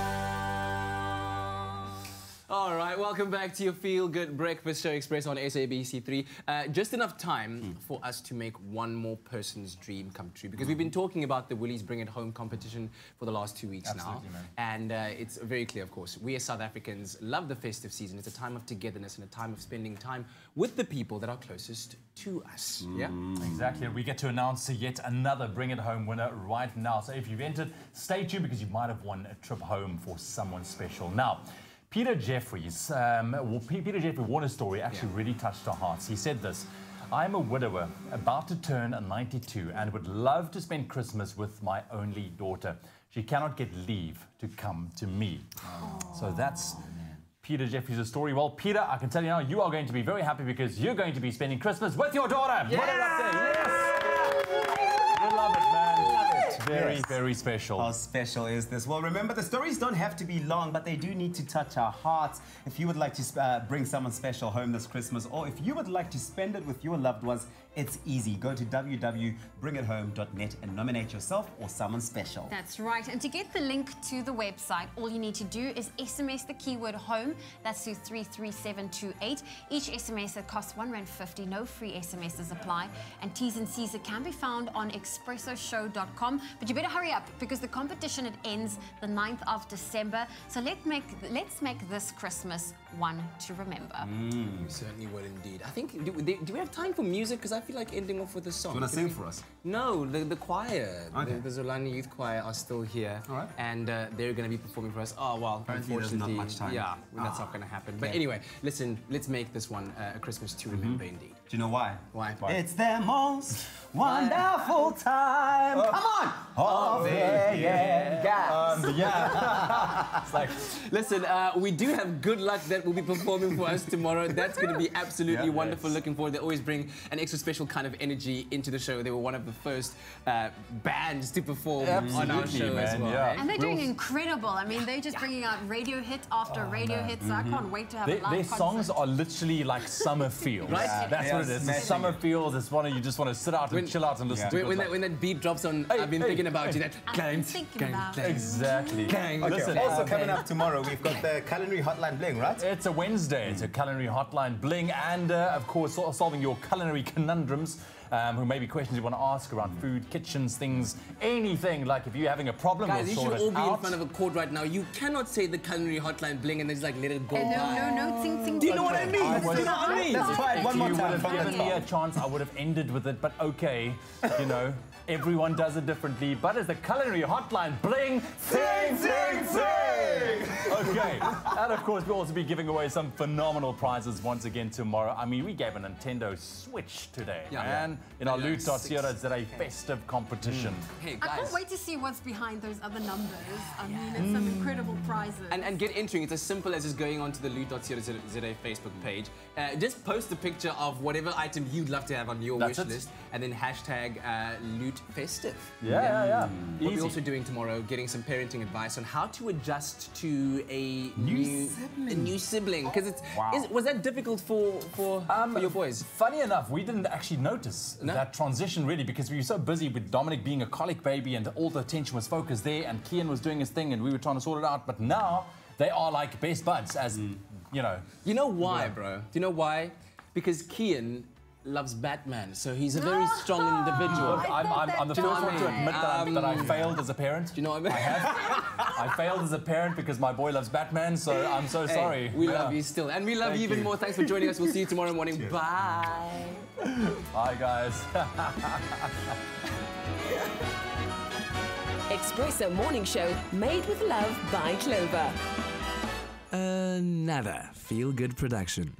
All right, welcome back to your Feel Good Breakfast Show Express on SABC3. Just enough time for us to make one more person's dream come true, because we've been talking about the Woolies Bring It Home competition for the last 2 weeks now. And it's very clear, of course, we as South Africans love the festive season. It's a time of togetherness and a time of spending time with the people that are closest to us. Yeah? Exactly. We get to announce yet another Bring It Home winner right now. So if you've entered, stay tuned, because you might have won a trip home for someone special. Now, Peter Jeffries, Peter Jeffrey Warner's story actually really touched our hearts. He said this: "I'm a widower, about to turn 92, and would love to spend Christmas with my only daughter. She cannot get leave to come to me." So that's Peter Jeffries' story. Well, Peter, I can tell you now, you are going to be very happy, because you're going to be spending Christmas with your daughter. Yeah! Put it up there. Yes! We love it, man. Very, very special. How special is this? Well, remember, the stories don't have to be long, but they do need to touch our hearts. If you would like to bring someone special home this Christmas, or if you would like to spend it with your loved ones, it's easy. Go to www.bringithome.net and nominate yourself or someone special. That's right. And to get the link to the website, all you need to do is SMS the keyword home. That's to 33728. Each SMS that costs R1.50. No free SMSs apply. And T's and C's can be found on expressoshow.com. But you better hurry up, because the competition, it ends the 9th of December. So let's make this Christmas one to remember. We certainly will indeed. I think, do we have time for music? Because I feel like ending off with a song. Do you want to sing for us? No, the choir. Okay. The Zolani Youth Choir are still here. All right. And they're going to be performing for us. Oh, well, apparently there's not much time. Yeah, that's not going to happen. But anyway, listen, let's make this one a Christmas to remember indeed. Do you know why? Why? It's their most wonderful time. Come on! Oh, yeah. It's like, listen, we do have Good Luck that will be performing for us tomorrow. That's going to be absolutely wonderful. Looking forward. They always bring an extra special kind of energy into the show. They were one of the first bands to perform on our show as well. Yeah. And they're doing incredible. I mean, they're just bringing out radio hit after radio hit. So I can't wait to have a live concert. Their songs are literally like summer feels. Right? That's what it is. It's summer feels. It's one you just want to sit out and chill out and listen to. When that beat drops on, I've been thinking about you. Exactly. Okay, listen, also coming up tomorrow, we've got the culinary hotline bling, right? It's a Wednesday. It's a culinary hotline bling, and of course, solving your culinary conundrums. Who may be questions you want to ask around food, kitchens, things, anything. Like if you're having a problem, guys, we'll you sort should all it be out. in front of a court right now. You cannot say the culinary hotline bling and then just like let it go. No, ting, ting. Do you know what I mean? Do you know what I mean? Let's try it one more time. If you would have given me a chance, I would have ended with it. But okay, you know, everyone does it differently. But as the culinary hotline bling, ting, ting, ting. Okay, and of course we'll also be giving away some phenomenal prizes once again tomorrow. I mean, we gave a Nintendo Switch today, man, in our Loot.co.za festive competition. Hey, I can't wait to see what's behind those other numbers. I mean, it's some incredible prizes. And get entering. It's as simple as just going onto the Loot.co.za Facebook page. Just post a picture of whatever item you'd love to have on your wish list, and then hashtag Loot Festive. Yeah. What we're also doing tomorrow, getting some parenting advice on how to adjust to a new sibling. Because was that difficult for your boys? Funny enough, we didn't actually notice that transition really, because we were so busy with Dominic being a colic baby and all the attention was focused there, and Kian was doing his thing and we were trying to sort it out. But now they are like best buds, as you know. You know why, bro? Do you know why? Because Kian loves Batman, so he's a very strong individual. Look, I'm the first one to admit that I failed as a parent. Do you know what I mean? I have. I failed as a parent because my boy loves Batman, so I'm so sorry. We love you still, and we love you even more. Thanks for joining us. We'll see you tomorrow morning. Cheers. Bye. Bye, guys. Expresso Morning Show, made with love by Clover. Another feel-good production.